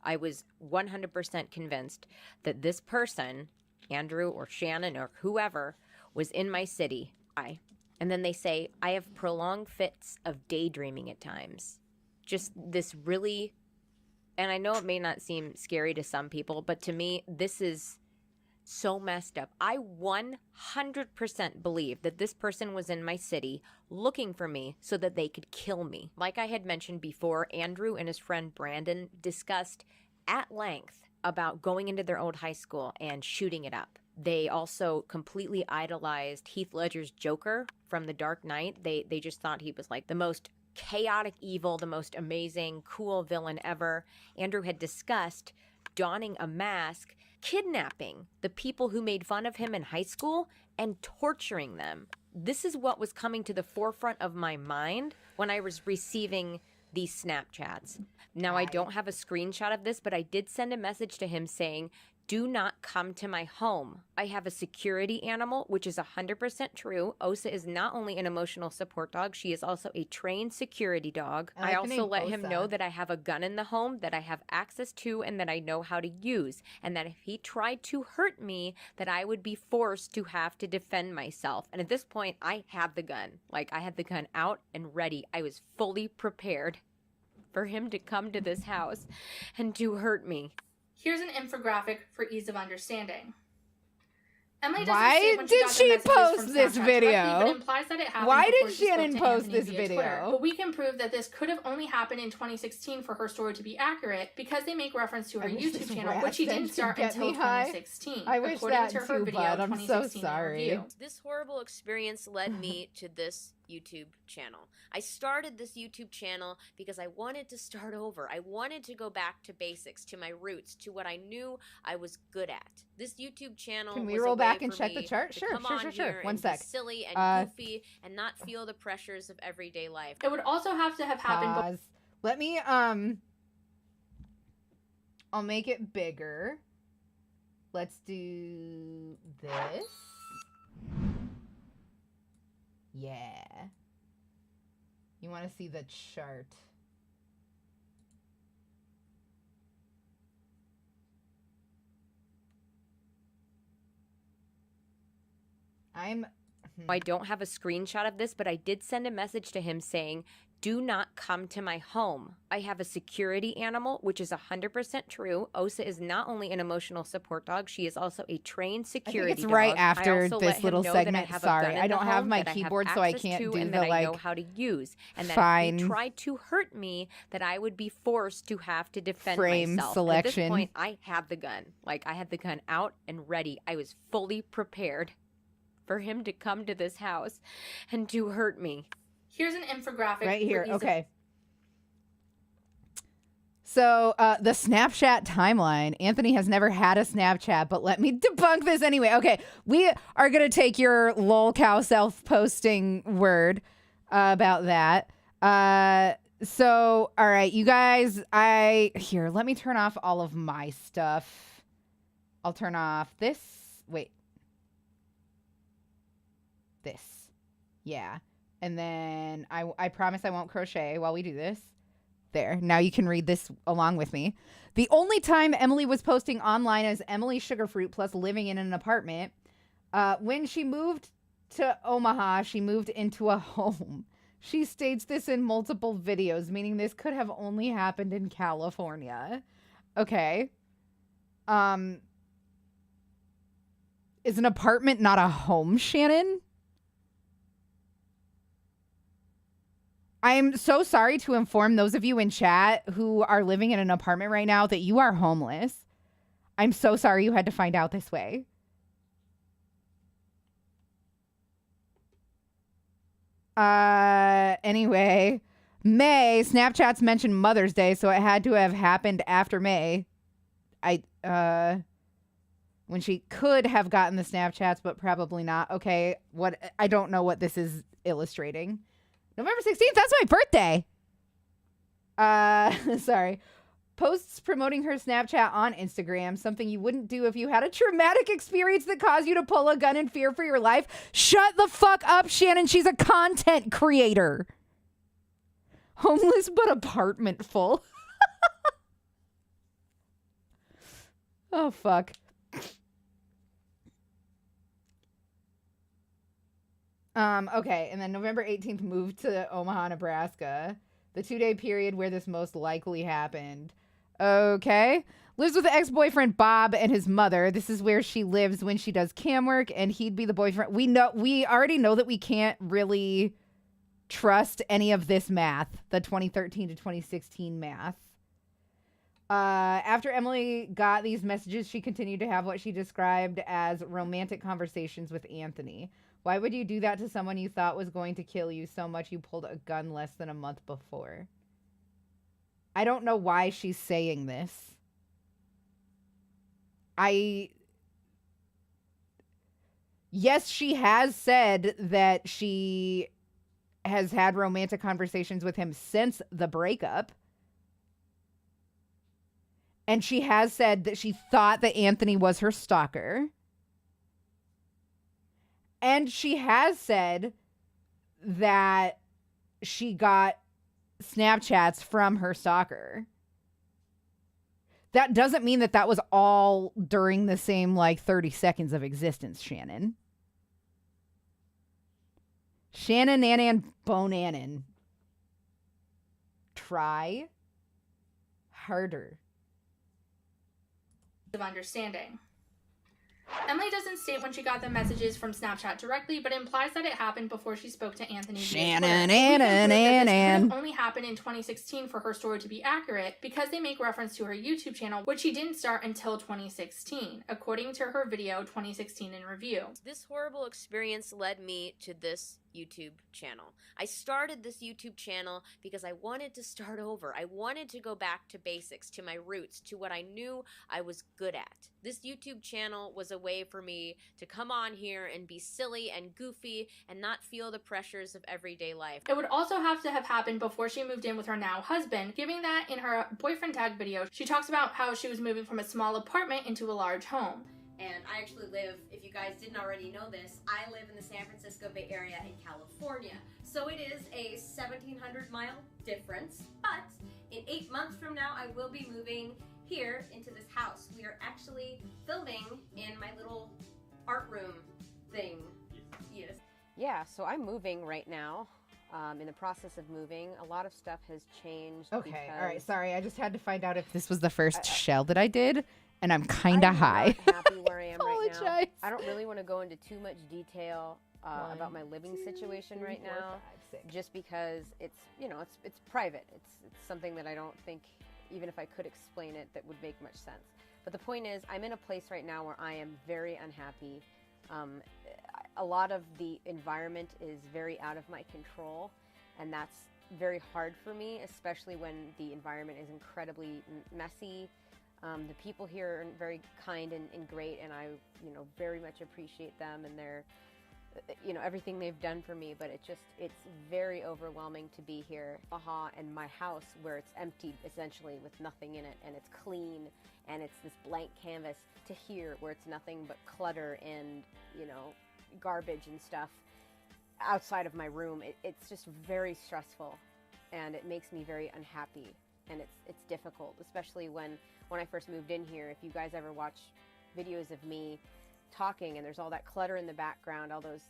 I was 100% convinced that this person, Andrew or Shannon or whoever, was in my city. And then they say, I have prolonged fits of daydreaming at times. Just this really, and I know it may not seem scary to some people, but to me, this is so messed up. I 100% believe that this person was in my city looking for me so that they could kill me. Like I had mentioned before, Andrew and his friend Brandon discussed at length about going into their old high school and shooting it up. They also completely idolized Heath Ledger's Joker from The Dark Knight. They just thought he was like the most chaotic evil, the most amazing, cool villain ever. Andrew had discussed donning a mask, kidnapping the people who made fun of him in high school, and torturing them this is what was coming to the forefront of my mind when I was receiving these Snapchats. Now, I don't have a screenshot of this, but I did send a message to him saying, do not come to my home. I have a security animal, which is 100% true. Osa is not only an emotional support dog, she is also a trained security dog. I also let him know that I have a gun in the home that I have access to and that I know how to use. And that if he tried to hurt me, that I would be forced to have to defend myself. And at this point, I have the gun. Like, I had the gun out and ready. I was fully prepared for him to come to this house and to hurt me. Here's an infographic for ease of understanding. Emily Why did she post this video? But implies that it happened Why before did she spoke Shannon to post Anthony this via video? Twitter. But we can prove that this could have only happened in 2016 for her story to be accurate because they make reference to her YouTube channel, which she didn't start until 2016. I wish according that to her too, video, bud. I'm so 2016 sorry. review. This horrible experience led me to this YouTube channel. I started this YouTube channel because I wanted to start over. I wanted to go back to basics, to my roots, to what I knew I was good at. This YouTube channel Can we was a roll back way and for check the me chart? to Sure, come sure, on sure, here sure. One and sec. be silly and goofy and not feel the pressures of everyday life. It would also have to have happened. Pause. Let me, I'll make it bigger. Let's do this. Yeah. You want to see the chart. I don't have a screenshot of this, but I did send a message to him saying, do not come to my home. I have a security animal, which is 100% true. Osa is not only an emotional support dog, she is also a trained security dog. It's right I after also this let him little know that segment. I have a Sorry, gun in I the don't have home my that I have keyboard, so I access can't to do and the, that I know like, how to use. And that fine if he tried to hurt me, that I would be forced to have to defend frame myself. selection. At this point, I have the gun. Like, I had the gun out and ready. I was fully prepared for him to come to this house and to hurt me. Here's an infographic Right here. for ease of- Okay. So the Snapchat timeline. Anthony has never had a Snapchat, but let me debunk this anyway. Okay, we are going to take your lol cow self-posting word about that. So, all right, you guys, here, let me turn off all of my stuff. I'll turn off this. Wait. This. Yeah. And then I promise I won't crochet while we do this. There. Now you can read this along with me. The only time Emily was posting online as Emily Sugarfruit plus living in an apartment. When she moved to Omaha, she moved into a home. She states this in multiple videos, meaning this could have only happened in California. Okay. Is an apartment not a home, Shannon? I am so sorry to inform those of you in chat who are living in an apartment right now that you are homeless. I'm so sorry you had to find out this way. Anyway, May, Snapchats mentioned Mother's Day, so it had to have happened after May. When she could have gotten the Snapchats, but probably not. Okay, I don't know what this is illustrating. November 16th, that's my birthday. Sorry. Posts promoting her Snapchat on Instagram, something you wouldn't do if you had a traumatic experience that caused you to pull a gun in fear for your life. Shut the fuck up, Shannon. She's a content creator. Homeless but apartment full. Oh, fuck. Okay, and then November 18th moved to Omaha, Nebraska. The 2-day period where this most likely happened. Okay. Lives with the ex-boyfriend Bob and his mother. This is where she lives when she does cam work, and he'd be the boyfriend. We already know that we can't really trust any of this math, the 2013 to 2016 math. After Emily got these messages, she continued to have what she described as romantic conversations with Anthony. Why would you do that to someone you thought was going to kill you so much you pulled a gun less than a month before? I don't know why she's saying this. Yes, she has said that she has had romantic conversations with him since the breakup. And she has said that she thought that Anthony was her stalker. And she has said that she got Snapchats from her stalker. That doesn't mean that that was all during the same, 30 seconds of existence, Shannon. Shannon, Nanan, Bonanan. Try harder. Of understanding. Emily doesn't state when she got the messages from Snapchat directly, but implies that it happened before she spoke to Anthony. Shannon, This only happened in 2016 for her story to be accurate, because they make reference to her YouTube channel, which she didn't start until 2016, according to her video 2016 in Review. This horrible experience led me to this YouTube channel. I started this YouTube channel because I wanted to start over. I wanted to go back to basics, to my roots, to what I knew I was good at. This YouTube channel was a way for me to come on here and be silly and goofy and not feel the pressures of everyday life. It would also have to have happened before she moved in with her now husband, giving that in her boyfriend tag video, she talks about how she was moving from a small apartment into a large home. And I actually live, if you guys didn't already know this, I live in the San Francisco Bay Area in California. So it is a 1,700 mile difference, but in 8 months from now, I will be moving here into this house. We are actually filming in my little art room thing. Yes. Yeah, so I'm moving right now. In the process of moving, a lot of stuff has changed. Okay, all right, sorry. I just had to find out if this was the first shell that I did, and I'm kind of high. I'm not happy where I am right now. I don't really want to go into too much detail about my living situation right now, just because it's, it's private. It's something that I don't think, even if I could explain it, that would make much sense. But the point is, I'm in a place right now where I am very unhappy. A lot of the environment is very out of my control, and that's very hard for me, especially when the environment is incredibly messy. The people here are very kind and great, and I, very much appreciate them and their, everything they've done for me, but it's very overwhelming to be here. And my house, where it's empty, essentially, with nothing in it, and it's clean, and it's this blank canvas, to here, where it's nothing but clutter and, garbage and stuff outside of my room. It's just very stressful, and it makes me very unhappy, and it's difficult, especially when I first moved in here. If you guys ever watch videos of me talking and there's all that clutter in the background, all those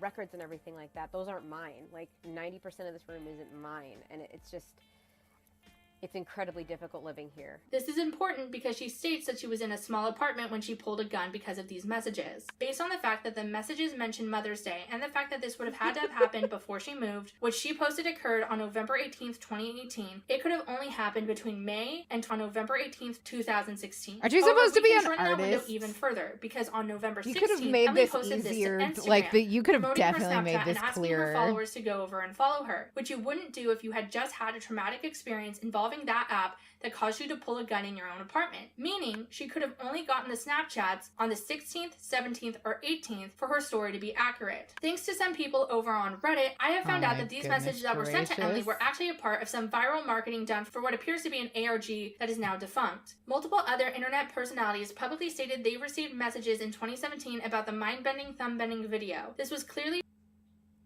records and everything like that, those aren't mine. Like 90% of this room isn't mine, and it's incredibly difficult living here. This is important because she states that she was in a small apartment when she pulled a gun because of these messages. Based on the fact that the messages mention Mother's Day and the fact that this would have had to have happened before she moved, which she posted occurred on November 18th, 2018, it could have only happened between May and on November 18th, 2016. Aren't you supposed to be an artist? artist? Even further, because on November 16th, you could have made Emily this posted easier. This to Instagram, you could have promoting her definitely made Snapchat this and asking clearer. her followers to go over and follow her, which you wouldn't do if you had just had a traumatic experience involving that app that caused you to pull a gun in your own apartment. Meaning, she could have only gotten the Snapchats on the 16th, 17th, or 18th for her story to be accurate. Thanks to some people over on Reddit, I have found out that these messages that were sent to Emily were actually a part of some viral marketing done for what appears to be an ARG that is now defunct. Multiple other internet personalities publicly stated they received messages in 2017 about the mind-bending, thumb-bending video. This was clearly...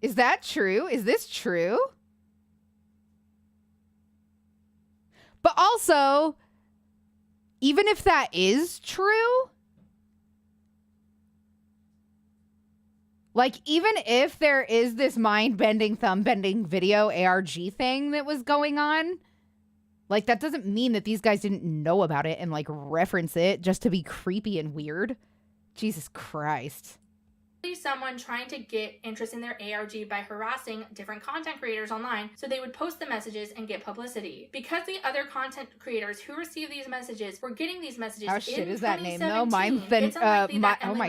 Is that true? Is this true? But also, even if that is true, even if there is this mind-bending, thumb-bending video ARG thing that was going on, that doesn't mean that these guys didn't know about it and, reference it just to be creepy and weird. Jesus Christ. Someone trying to get interest in their ARG by harassing different content creators online so they would post the messages and get publicity. Because the other content creators who received these messages were getting these messages How shit is that name though? Oh my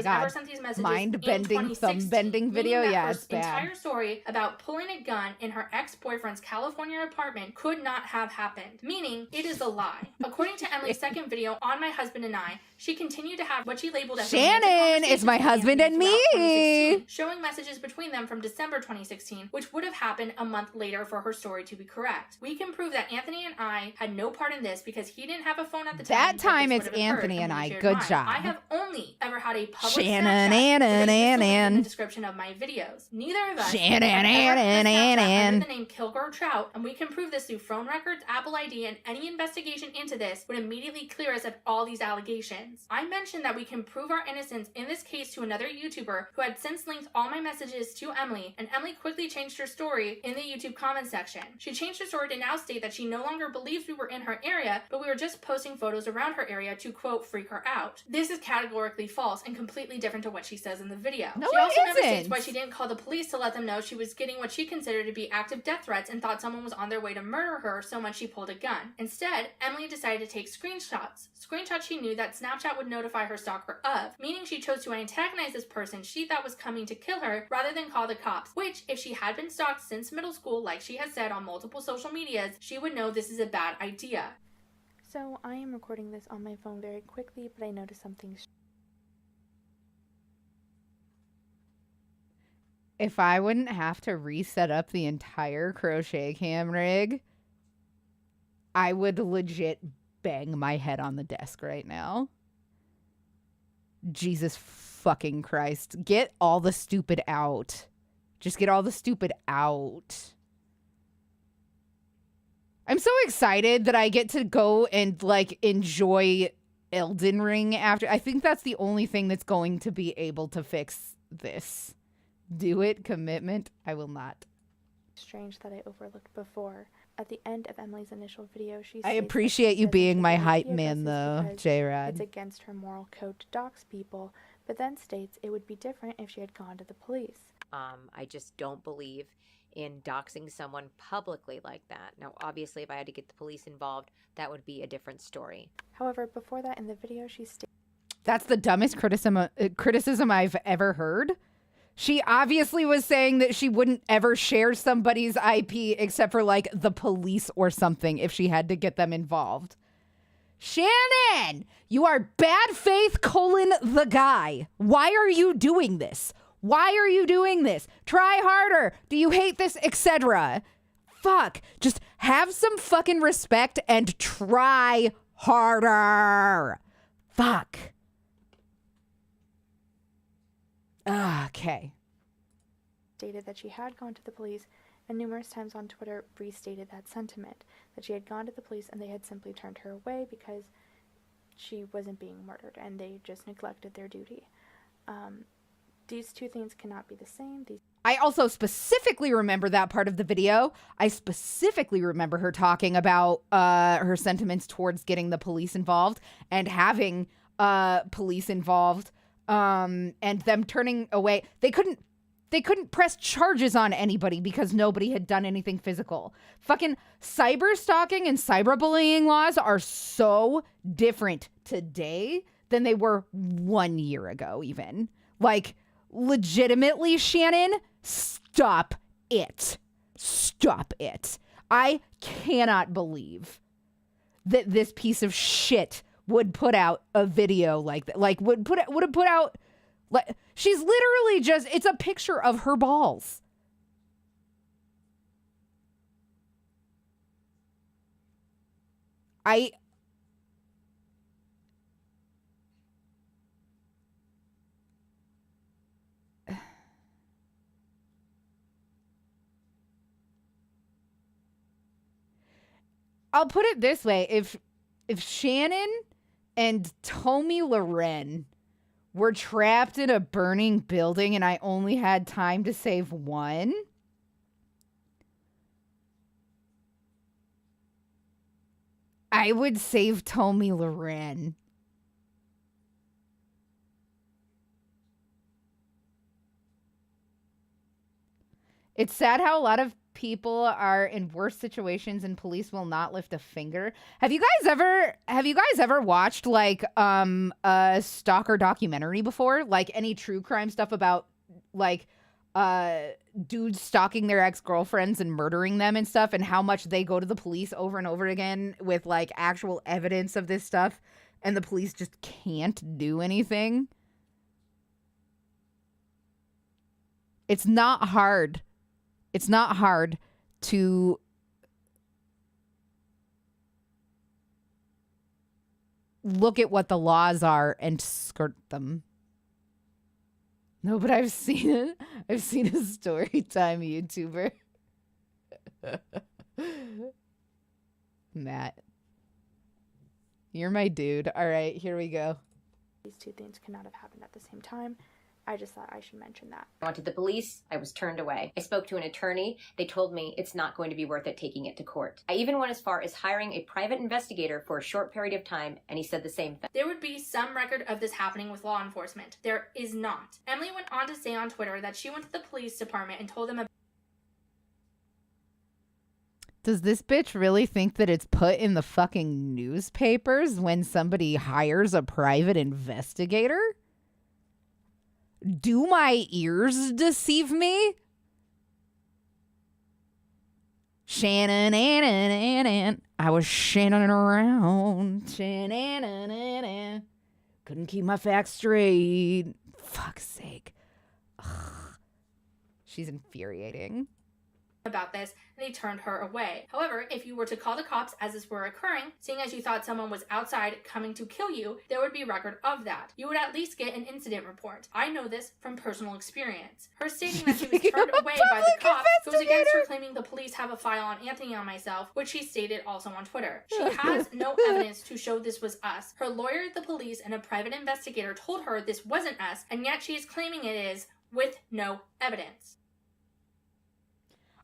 god. Mind-bending, thumb-bending video? Yeah, it's bad. Her entire story about pulling a gun in her ex-boyfriend's California apartment could not have happened. Meaning, it is a lie. According to Emily's second video, On My Husband and I, She continued to have what she labeled as Shannon, it's my husband and me. Showing messages between them from December 2016, which would have happened a month later for her story to be correct. We can prove that Anthony and I had no part in this because he didn't have a phone at the time. That time it's Anthony and I. Good job. I have only ever had a public Shannon, in the description of my videos. Neither of us under the name Kilgore Trout, and we can prove this through phone records, Apple ID, and any investigation into this would immediately clear us of all these allegations. I mentioned that we can prove our innocence in this case to another YouTuber who had since linked all my messages to Emily, and Emily quickly changed her story in the YouTube comment section. She changed her story to now state that she no longer believes we were in her area, but we were just posting photos around her area to, quote, freak her out. This is categorically false and completely different to what she says in the video. No, she also never states why she didn't call the police to let them know she was getting what she considered to be active death threats and thought someone was on their way to murder her so much she pulled a gun. Instead, Emily decided to take screenshots. Screenshots she knew that Snapchat would notify her stalker of, meaning she chose to antagonize this person she thought was coming to kill her rather than call the cops, which, if she had been stalked since middle school like she has said on multiple social medias, she would know this is a bad idea. So I am recording this on my phone very quickly, but I noticed something. If I wouldn't have to reset up the entire crochet cam rig, I would legit bang my head on the desk right now. Jesus fucking Christ. Get all the stupid out. Just get all the stupid out. I'm so excited that I get to go and like enjoy Elden Ring after. I think that's the only thing that's going to be able to fix this. Do it, commitment. I will not. Strange that I overlooked before. At the end of Emily's initial video, she I appreciate you being my hype man though, J-Rad. It's against her moral code to dox people, but then states it would be different if she had gone to the police. I just don't believe in doxing someone publicly like that. Now, obviously, if I had to get the police involved, that would be a different story. However, before that in the video, she stated... That's the dumbest criticism I've ever heard. She obviously was saying that she wouldn't ever share somebody's IP except for like the police or something if she had to get them involved. Shannon, you are bad faith : the guy. Why are you doing this? Why are you doing this? Try harder. Do you hate this, etc.? Fuck. Just have some fucking respect and try harder. Fuck. Okay. Stated that she had gone to the police and numerous times on Twitter restated that sentiment, that she had gone to the police and they had simply turned her away because she wasn't being murdered and they just neglected their duty. These two things cannot be the same. I also specifically remember that part of the video. I specifically remember her talking about her sentiments towards getting the police involved and having police involved and them turning away. They couldn't press charges on anybody because nobody had done anything physical. Fucking cyber stalking and cyberbullying laws are so different today than they were 1 year ago even. Like, legitimately, Shannon, stop it. Stop it. I cannot believe that this piece of shit would put out a video like that. Like, would have put out... Like, she's literally just... It's a picture of her balls. I'll put it this way. If Shannon and Tommy Loren were trapped in a burning building and I only had time to save one, I would save Tommy Loren. It's sad how a lot of people are in worse situations and police will not lift a finger. Have you guys ever watched like a Stalker documentary before? Like any true crime stuff about like dudes stalking their ex-girlfriends and murdering them and stuff, and how much they go to the police over and over again with like actual evidence of this stuff and the police just can't do anything. It's not hard. It's not hard to look at what the laws are and skirt them. No, but I've seen it. I've seen a story time YouTuber. Matt. You're my dude. All right, here we go. These two things could not have happened at the same time. I just thought I should mention that. I went to the police. I was turned away. I spoke to an attorney. They told me it's not going to be worth it taking it to court. I even went as far as hiring a private investigator for a short period of time, and he said the same thing. There would be some record of this happening with law enforcement. There is not. Emily went on to say on Twitter that she went to the police department and told them about. Does this bitch really think that it's put in the fucking newspapers when somebody hires a private investigator? Do my ears deceive me? Shannon, I was shannoning around. Shannon, couldn't keep my facts straight. Fuck's sake. Ugh. She's infuriating. About this, and they turned her away. However, if you were to call the cops as this were occurring, seeing as you thought someone was outside coming to kill you, there would be record of that. You would at least get an incident report. I know this from personal experience. Her stating that she was turned away by the cops goes against her claiming the police have a file on Anthony on myself, which she stated also on Twitter. She has no evidence to show this was us. Her lawyer, the police, and a private investigator told her this wasn't us, and yet she is claiming it is with no evidence.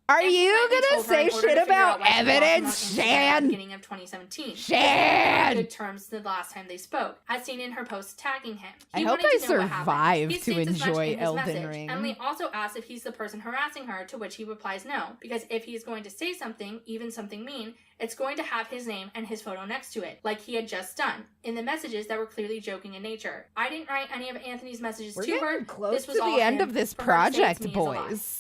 Are you gonna say shit about evidence, Shan? Beginning of 2017. Shan! Good terms the last time they spoke, as seen in her post tagging him. I hope I survive to enjoy Elden Ring. Emily also asks if he's the person harassing her, to which he replies no, because if he's going to say something, even something mean, it's going to have his name and his photo next to it, like he had just done, in the messages that were clearly joking in nature. I didn't write any of Anthony's messages to her. We're close this was to all the end him of this for her to say it to project, me as a lie. boys.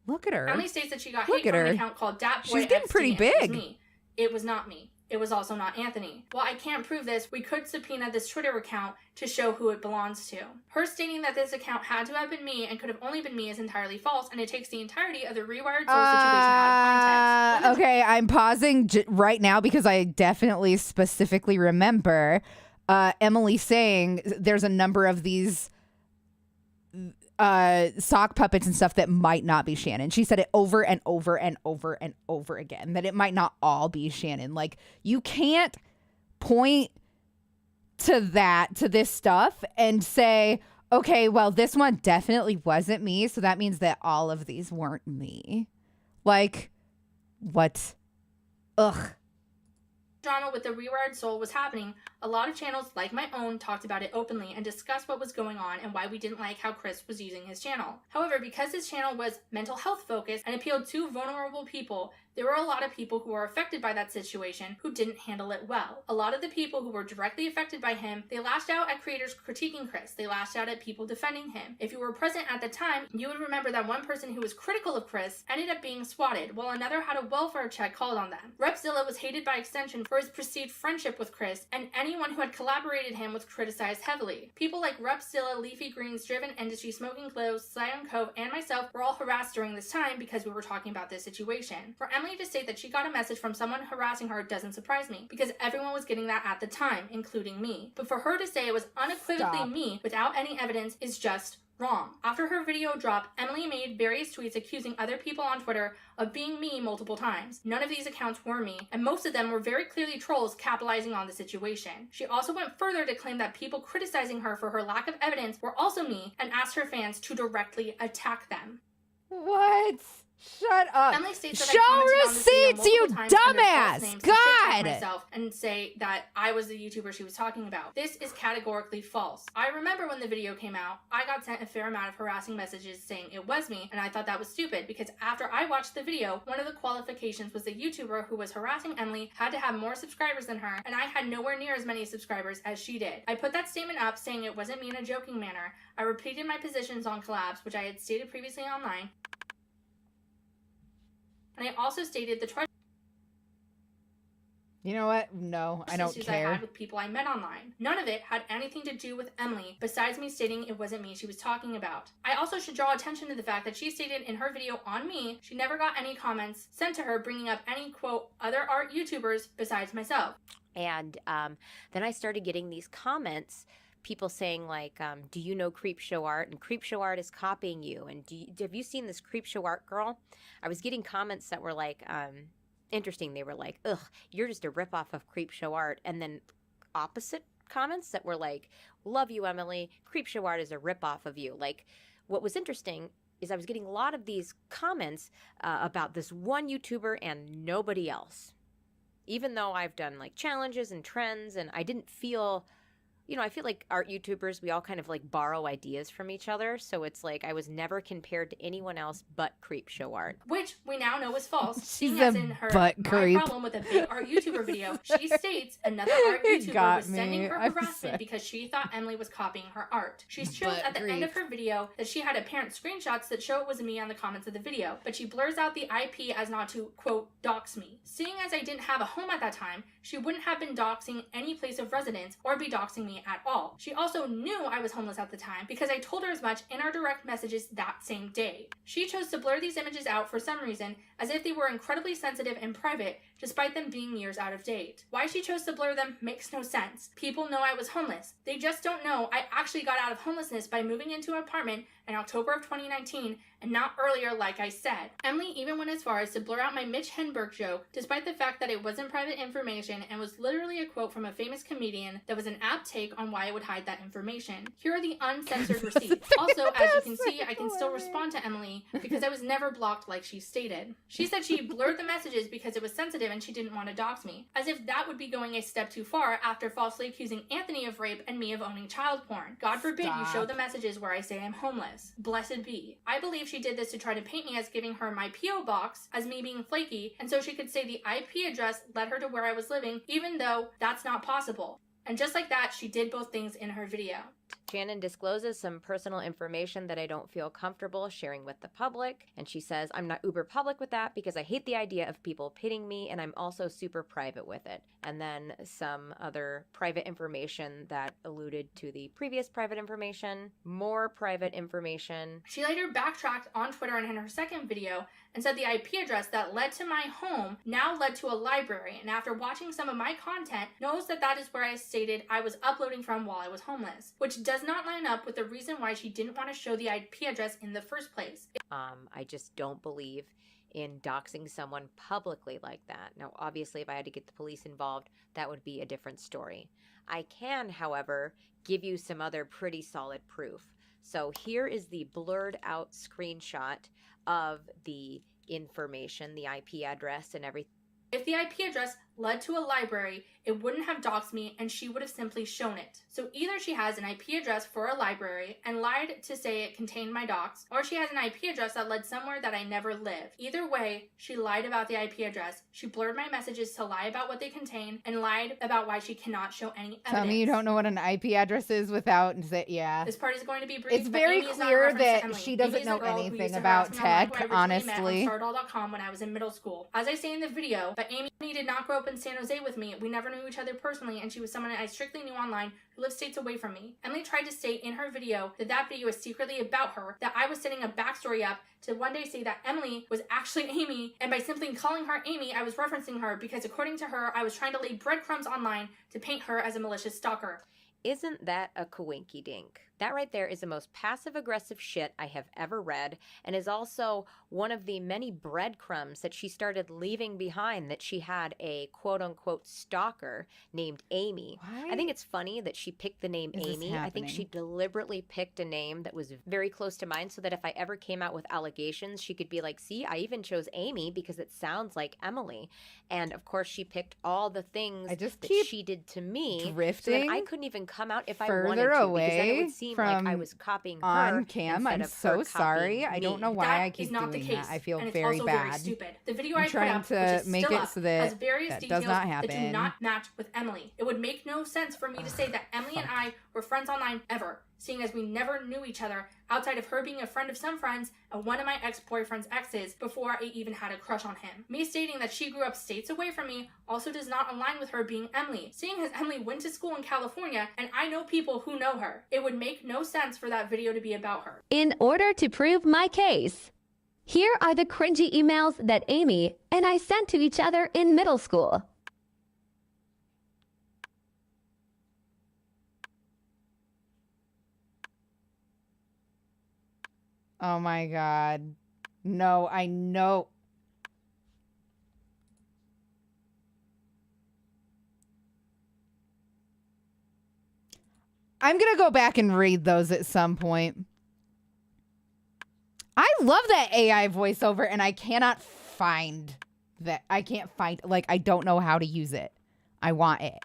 Look at her. Emily states that she got Look hate at from her. an account called Dat Boy She's getting pretty XD, and it was big. me. It was not me. It was also not Anthony. While I can't prove this, we could subpoena this Twitter account to show who it belongs to. Her stating that this account had to have been me and could have only been me is entirely false, and it takes the entirety of the Rewired Soul situation out of context. Okay, I'm pausing right now because I definitely specifically remember Emily saying there's a number of these sock puppets and stuff that might not be Shannon. She said it over and over and over and over again, that it might not all be Shannon. Like, you can't point to this stuff and say, okay, well, this one definitely wasn't me, so that means that all of these weren't me. Like, what? Ugh. Drama with the Rewired Soul was happening, a lot of channels like my own talked about it openly and discussed what was going on and why we didn't like how Chris was using his channel. However, because his channel was mental health focused and appealed to vulnerable people, there were a lot of people who were affected by that situation who didn't handle it well. A lot of the people who were directly affected by him, they lashed out at creators critiquing Chris. They lashed out at people defending him. If you were present at the time, you would remember that one person who was critical of Chris ended up being swatted, while another had a welfare check called on them. Repzilla was hated by extension for his perceived friendship with Chris, and anyone who had collaborated him was criticized heavily. People like Repzilla, Leafy Greens, Driven Industry, Smoking Clothes, Scion Cove, and myself were all harassed during this time because we were talking about this situation. For Emily to state that she got a message from someone harassing her doesn't surprise me, because everyone was getting that at the time, including me. But for her to say it was unequivocally me without any evidence is just wrong. After her video dropped, Emily made various tweets accusing other people on Twitter of being me multiple times. None of these accounts were me, and most of them were very clearly trolls capitalizing on the situation. She also went further to claim that people criticizing her for her lack of evidence were also me, and asked her fans to directly attack them. What? Shut up. Emily states that Show I commented on this video receipts, you multiple times under false dumbass! names to shit-talk God! myself and say that I was the YouTuber she was talking about. This is categorically false. I remember when the video came out, I got sent a fair amount of harassing messages saying it was me, and I thought that was stupid because after I watched the video, one of the qualifications was the YouTuber who was harassing Emily had to have more subscribers than her, and I had nowhere near as many subscribers as she did. I put that statement up saying it wasn't me in a joking manner. I repeated my positions on collabs, which I had stated previously online. And I also stated the You know what? No, I don't care. I had with people I met online. None of it had anything to do with Emily, besides me stating it wasn't me she was talking about. I also should draw attention to the fact that she stated in her video on me, she never got any comments sent to her bringing up any, quote, other art YouTubers besides myself. And then I started getting these comments, people saying like, do you know Creepshow art? And Creepshow art is copying you. And have you seen this Creepshow art girl? I was getting comments that were like, interesting. They were like, ugh, you're just a ripoff of Creepshow art. And then opposite comments that were like, love you, Emily. Creepshow art is a ripoff of you. Like, what was interesting is I was getting a lot of these comments about this one YouTuber and nobody else. Even though I've done like challenges and trends, and I didn't feel, you know, I feel like art YouTubers, we all kind of like borrow ideas from each other. So it's like I was never compared to anyone else but Creepshow art. Which we now know is false. She's as a in her butt my creep. problem with a big art YouTuber video. She states another art It YouTuber got was sending me. her I'm harassment sorry. because she thought Emily was copying her art. She shows Butt at the end of creep. her video that she had apparent screenshots that show it was me on the comments of the video, but she blurs out the IP as not to, quote, dox me. Seeing as I didn't have a home at that time, she wouldn't have been doxing any place of residence or be doxing me at all. She also knew I was homeless at the time because I told her as much in our direct messages that same day. She chose to blur these images out for some reason, as if they were incredibly sensitive and private, despite them being years out of date. Why she chose to blur them makes no sense. People know I was homeless. They just don't know I actually got out of homelessness by moving into an apartment in October of 2019 and not earlier like I said. Emily even went as far as to blur out my Mitch Hedberg joke, despite the fact that it wasn't private information and was literally a quote from a famous comedian that was an apt take on why I would hide that information. Here are the uncensored receipts. Also, as you can see, I can still respond to Emily because I was never blocked like she stated. She said she blurred the messages because it was sensitive and she didn't want to dox me, as if that would be going a step too far after falsely accusing Anthony of rape and me of owning child porn. God forbid you show the messages where I say I'm homeless. Blessed be. I believe she did this to try to paint me as giving her my P.O. box as me being flaky, and so she could say the IP address led her to where I was living, even though that's not possible. And just like that, she did both things in her video. Shannon discloses some personal information that I don't feel comfortable sharing with the public. And she says, I'm not uber public with that because I hate the idea of people pitting me, and I'm also super private with it. And then some other private information that alluded to the previous private information, more private information. She later backtracked on Twitter and in her second video and said the IP address that led to my home now led to a library, and after watching some of my content, knows that that is where I stated I was uploading from while I was homeless, which does not line up with the reason why she didn't want to show the IP address in the first place. I just don't believe in doxing someone publicly like that. Now, obviously, if I had to get the police involved, that would be a different story. I can, however, give you some other pretty solid proof. So here is the blurred out screenshot of the information, the IP address and everything. If the IP address led to a library, it wouldn't have doxed me and she would have simply shown it. So either she has an IP address for a library and lied to say it contained my docs, or she has an IP address that led somewhere that I never lived. Either way, she lied about the IP address. She blurred my messages to lie about what they contain and lied about why she cannot show any evidence. Tell me you don't know what an IP address is without, yeah. This part is going to be brief. It's very clear that she doesn't know anything about tech, honestly. Met on Stardoll.com when I was in middle school. As I say in the video, but Amy did not grow up in San Jose with me. We never knew each other personally, and she was someone I strictly knew online who lived states away from me. Emily tried to state in her video that that video is secretly about her, that I was setting a backstory up to one day say that Emily was actually Amy, and by simply calling her Amy, I was referencing her because according to her, I was trying to lay breadcrumbs online to paint her as a malicious stalker. Isn't that a coinky dink? That right there is the most passive-aggressive shit I have ever read, and is also one of the many breadcrumbs that she started leaving behind, that she had a quote-unquote stalker named Amy. Why? I think it's funny that she picked the name Amy. I think she deliberately picked a name that was very close to mine so that if I ever came out with allegations, she could be like, see, I even chose Amy because it sounds like Emily. And of course, she picked all the things that she did to me, drifting so that I couldn't even come out if I further wanted to, away because then it would seem from like I was copying her on cam. I'm so sorry. I don't know why I keep not doing the case, that. I feel and it's very also bad. Very stupid. The video I'm I put trying up, to which is make still it up, so has that various that details does not that do happen. not match with Emily. It would make no sense for me to say that Emily and I were friends online ever. seeing as we never knew each other outside of her being a friend of some friends and one of my ex-boyfriend's exes before I even had a crush on him. Me stating that she grew up states away from me also does not align with her being Emily, seeing as Emily went to school in California and I know people who know her. It would make no sense for that video to be about her. In order to prove my case, here are the cringy emails that Amy and I sent to each other in middle school. Oh my God. No, I know. I'm going to go back and read those at some point. I love that AI voiceover and I cannot find that. I can't find, like, I don't know how to use it. I want it.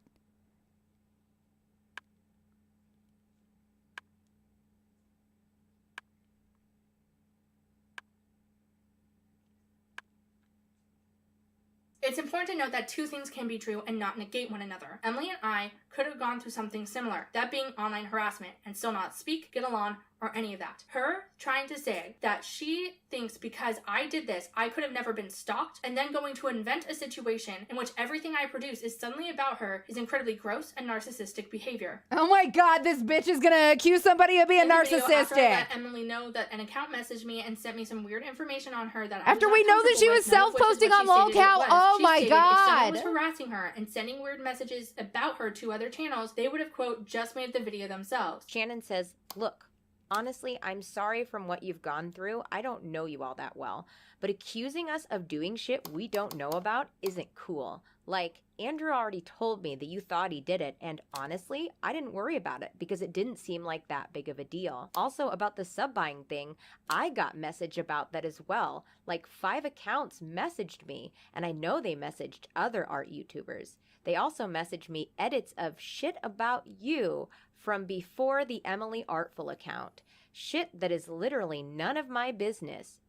It's important to note that two things can be true and not negate one another. Emily and I could have gone through something similar, that being online harassment, and still not speak, get along, or any of that. Her trying to say that she thinks because I did this, I could have never been stalked, and then going to invent a situation in which everything I produce is suddenly about her is incredibly gross and narcissistic behavior. Oh my God, this bitch is gonna accuse somebody of being narcissistic. After I let Emily know that an account messaged me and sent me some weird information on her that after we know that she was self-posting on lolcow, oh my God. If someone was harassing her and sending weird messages about her to other channels, they would have, quote, just made the video themselves. Shannon says, look, honestly, I'm sorry from what you've gone through. I don't know you all that well. But accusing us of doing shit we don't know about isn't cool. Like, Andrew already told me that you thought he did it, and honestly, I didn't worry about it because it didn't seem like that big of a deal. Also, about the sub-buying thing, I got message about that as well. Like, 5 accounts messaged me, and I know they messaged other art YouTubers. They also messaged me edits of shit about you from before the Emily Artful account. Shit that is literally none of my business.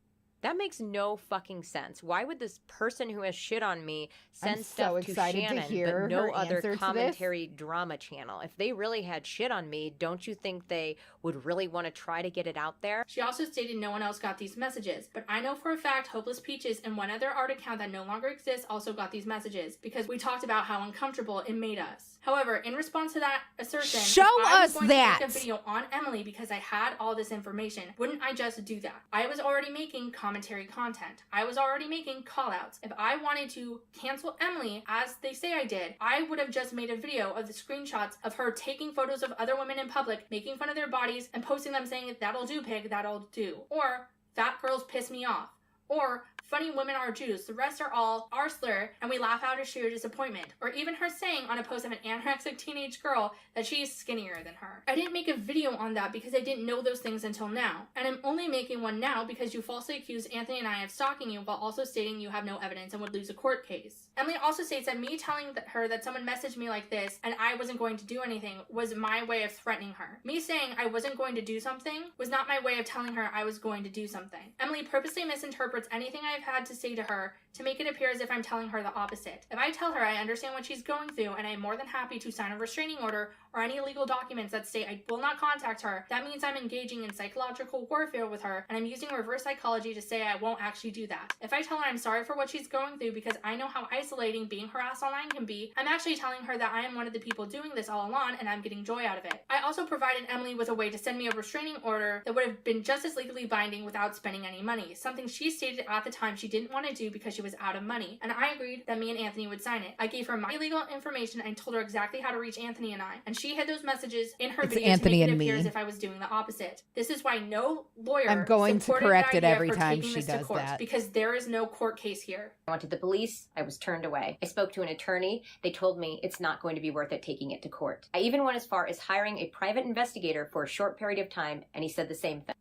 That makes no fucking sense. Why would this person who has shit on me send stuff to Shannon but no other commentary drama channel? If they really had shit on me, don't you think they would really want to try to get it out there? She also stated no one else got these messages, but I know for a fact Hopeless Peaches and one other art account that no longer exists also got these messages because we talked about how uncomfortable it made us. However, in response to that assertion, show us that. To make a video on Emily because I had all this information, wouldn't I just do that? I was already making commentary content. I was already making callouts. If I wanted to cancel Emily, as they say I did, I would have just made a video of the screenshots of her taking photos of other women in public, making fun of their bodies, and posting them saying, that'll do, pig, that'll do. Or, fat girls piss me off. Or, funny women are Jews, the rest are all our slur, and we laugh out of sheer disappointment. Or even her saying on a post of an anorexic teenage girl that she's skinnier than her. I didn't make a video on that because I didn't know those things until now. And I'm only making one now because you falsely accused Anthony and I of stalking you while also stating you have no evidence and would lose a court case. Emily also states that me telling her that someone messaged me like this and I wasn't going to do anything was my way of threatening her. Me saying I wasn't going to do something was not my way of telling her I was going to do something. Emily purposely misinterprets anything I've had to say to her to make it appear as if I'm telling her the opposite. If I tell her I understand what she's going through and I'm more than happy to sign a restraining order or any legal documents that state I will not contact her, that means I'm engaging in psychological warfare with her and I'm using reverse psychology to say I won't actually do that. If I tell her I'm sorry for what she's going through because I know how isolating being harassed online can be, I'm actually telling her that I am one of the people doing this all along and I'm getting joy out of it. I also provided Emily with a way to send me a restraining order that would have been just as legally binding without spending any money, something she stated at the time she didn't want to do because she was out of money, and I agreed that me and Anthony would sign it. I gave her my legal information and told her exactly how to reach Anthony and I, and she hid those messages in her video Anthony to make it and appear me. as if I was doing the opposite. This is why no lawyer I'm going to supported correct the it idea every for time taking she this to does court, that. because there is no court case here. I went to the police. I was turned away. I spoke to an attorney. They told me it's not going to be worth it taking it to court. I even went as far as hiring a private investigator for a short period of time, and he said the same thing.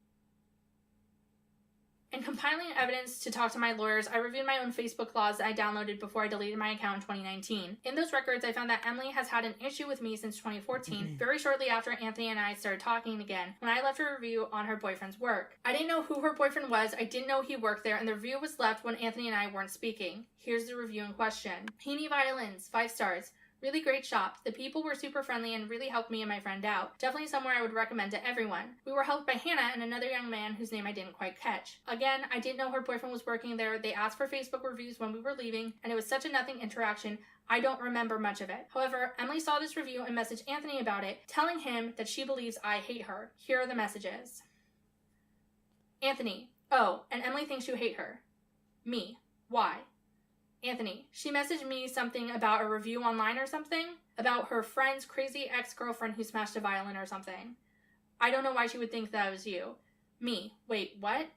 In compiling evidence to talk to my lawyers, I reviewed my own Facebook laws that I downloaded before I deleted my account in 2019. In those records, I found that Emily has had an issue with me since 2014, very shortly after Anthony and I started talking again, when I left a review on her boyfriend's work. I didn't know who her boyfriend was, I didn't know he worked there, and the review was left when Anthony and I weren't speaking. Here's the review in question. Heaney Violins, 5 stars. Really great shop. The people were super friendly and really helped me and my friend out. Definitely somewhere I would recommend to everyone. We were helped by Hannah and another young man whose name I didn't quite catch. Again, I didn't know her boyfriend was working there. They asked for Facebook reviews when we were leaving, and it was such a nothing interaction. I don't remember much of it. However, Emily saw this review and messaged Anthony about it, telling him that she believes I hate her. Here are the messages. Anthony, oh, and Emily thinks you hate her. Me, why? Anthony, she messaged me something about a review online or something, about her friend's crazy ex-girlfriend who smashed a violin or something. I don't know why she would think that was you. Me, wait, what?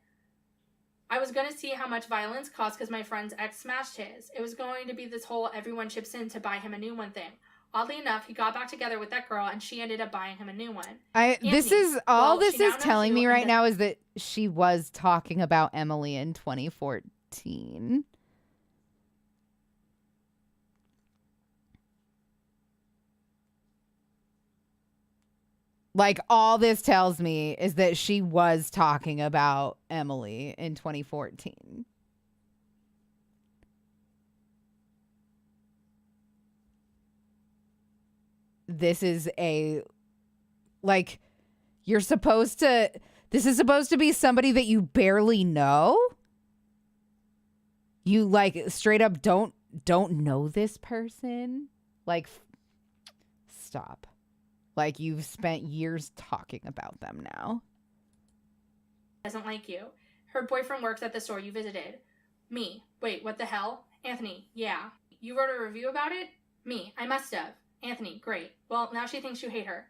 I was going to see how much violins cost because my friend's ex smashed his. It was going to be this whole everyone chips in to buy him a new one thing. Oddly enough, he got back together with that girl and she ended up buying him a new one. This is telling me right now is that she was talking about Emily in 2014. Like, all this tells me is that she was talking about Emily in 2014. This is this is supposed to be somebody that you barely know? You, like, straight up don't know this person? Like, stop. Like, you've spent years talking about them now. Doesn't like you. Her boyfriend works at the store you visited. Me, wait, what the hell? Anthony, yeah. You wrote a review about it? Me, I must have. Anthony, great. Well, now she thinks you hate her.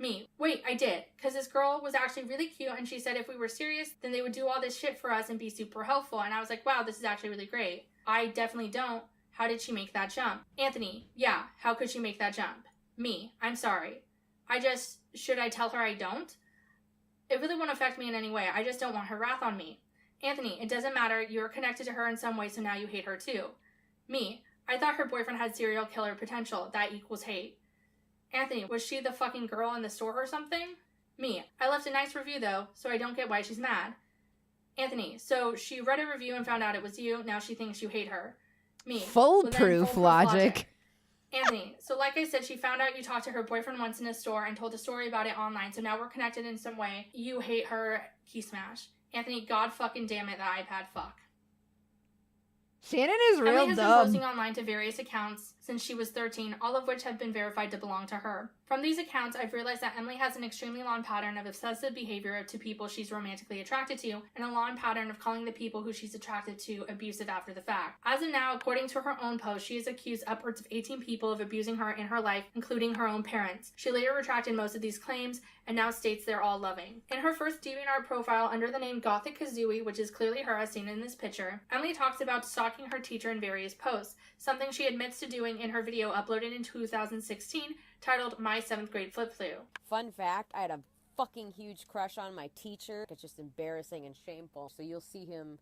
Me, wait, I did. Because this girl was actually really cute and she said if we were serious, then they would do all this shit for us and be super helpful. And I was like, wow, this is actually really great. I definitely don't. How did she make that jump? Anthony, yeah, how could she make that jump? Me, I'm sorry. Should I tell her I don't? It really won't affect me in any way. I just don't want her wrath on me. Anthony, it doesn't matter. You're connected to her in some way, so now you hate her too. Me, I thought her boyfriend had serial killer potential. That equals hate. Anthony, was she the fucking girl in the store or something? Me, I left a nice review though, so I don't get why she's mad. Anthony, so she read a review and found out it was you. Now she thinks you hate her. Me, Foolproof logic. Anthony, so like I said, she found out you talked to her boyfriend once in a store and told a story about it online, so now we're connected in some way. You hate her, key smash. Anthony, god fucking damn it, the iPad fuck. Shannon is real Emily has dumb. been posting online to various accounts since she was 13, all of which have been verified to belong to her. From these accounts, I've realized that Emily has an extremely long pattern of obsessive behavior to people she's romantically attracted to, and a long pattern of calling the people who she's attracted to abusive after the fact. As of now, according to her own post, she has accused upwards of 18 people of abusing her in her life, including her own parents. She later retracted most of these claims, and now states they're all loving. In her first DeviantArt profile under the name Gothic Kazooie, which is clearly her as seen in this picture, Emily talks about stalking her teacher in various posts, something she admits to doing in her video uploaded in 2016 titled My 7th Grade Flip Flu. Fun fact, I had a fucking huge crush on my teacher. It's just embarrassing and shameful, so you'll see him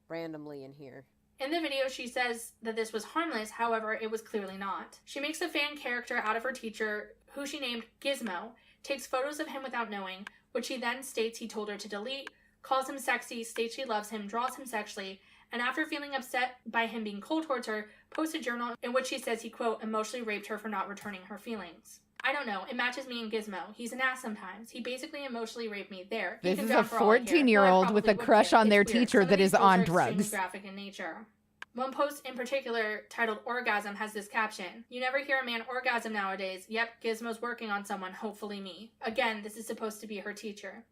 randomly in here. In the video, she says that this was harmless, however, it was clearly not. She makes a fan character out of her teacher, who she named Gizmo, takes photos of him without knowing, which he then states he told her to delete, calls him sexy, states she loves him, draws him sexually, and after feeling upset by him being cold towards her, posts a journal in which she says he, quote, emotionally raped her for not returning her feelings. I don't know, it matches me and Gizmo. He's an ass sometimes. He basically emotionally raped me. There. This is a 14-year-old with a crush on their teacher that is on drugs. Graphic in nature. One post in particular, titled Orgasm, has this caption. You never hear a man orgasm nowadays. Yep, Gizmo's working on someone, hopefully me. Again, this is supposed to be her teacher.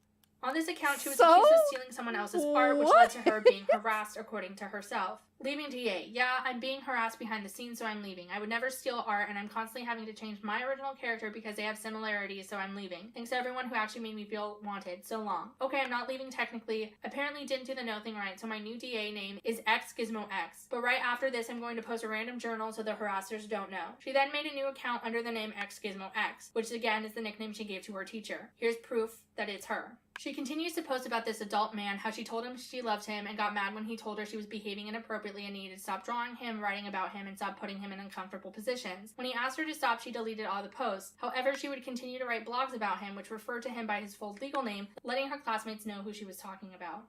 On this account, she was accused of stealing someone else's art, which led to her being harassed, according to herself. Leaving DA. Yeah, I'm being harassed behind the scenes, so I'm leaving. I would never steal art, and I'm constantly having to change my original character because they have similarities, so I'm leaving. Thanks to everyone who actually made me feel wanted. So long. Okay, I'm not leaving technically. Apparently didn't do the no thing right, so my new DA name is XGizmoX. But right after this, I'm going to post a random journal so the harassers don't know. She then made a new account under the name XGizmoX, which again is the nickname she gave to her teacher. Here's proof that it's her. She continues to post about this adult man, how she told him she loved him and got mad when he told her she was behaving inappropriately and needed to stop drawing him, writing about him, and stop putting him in uncomfortable positions. When he asked her to stop, she deleted all the posts. However, she would continue to write blogs about him, which referred to him by his full legal name, letting her classmates know who she was talking about.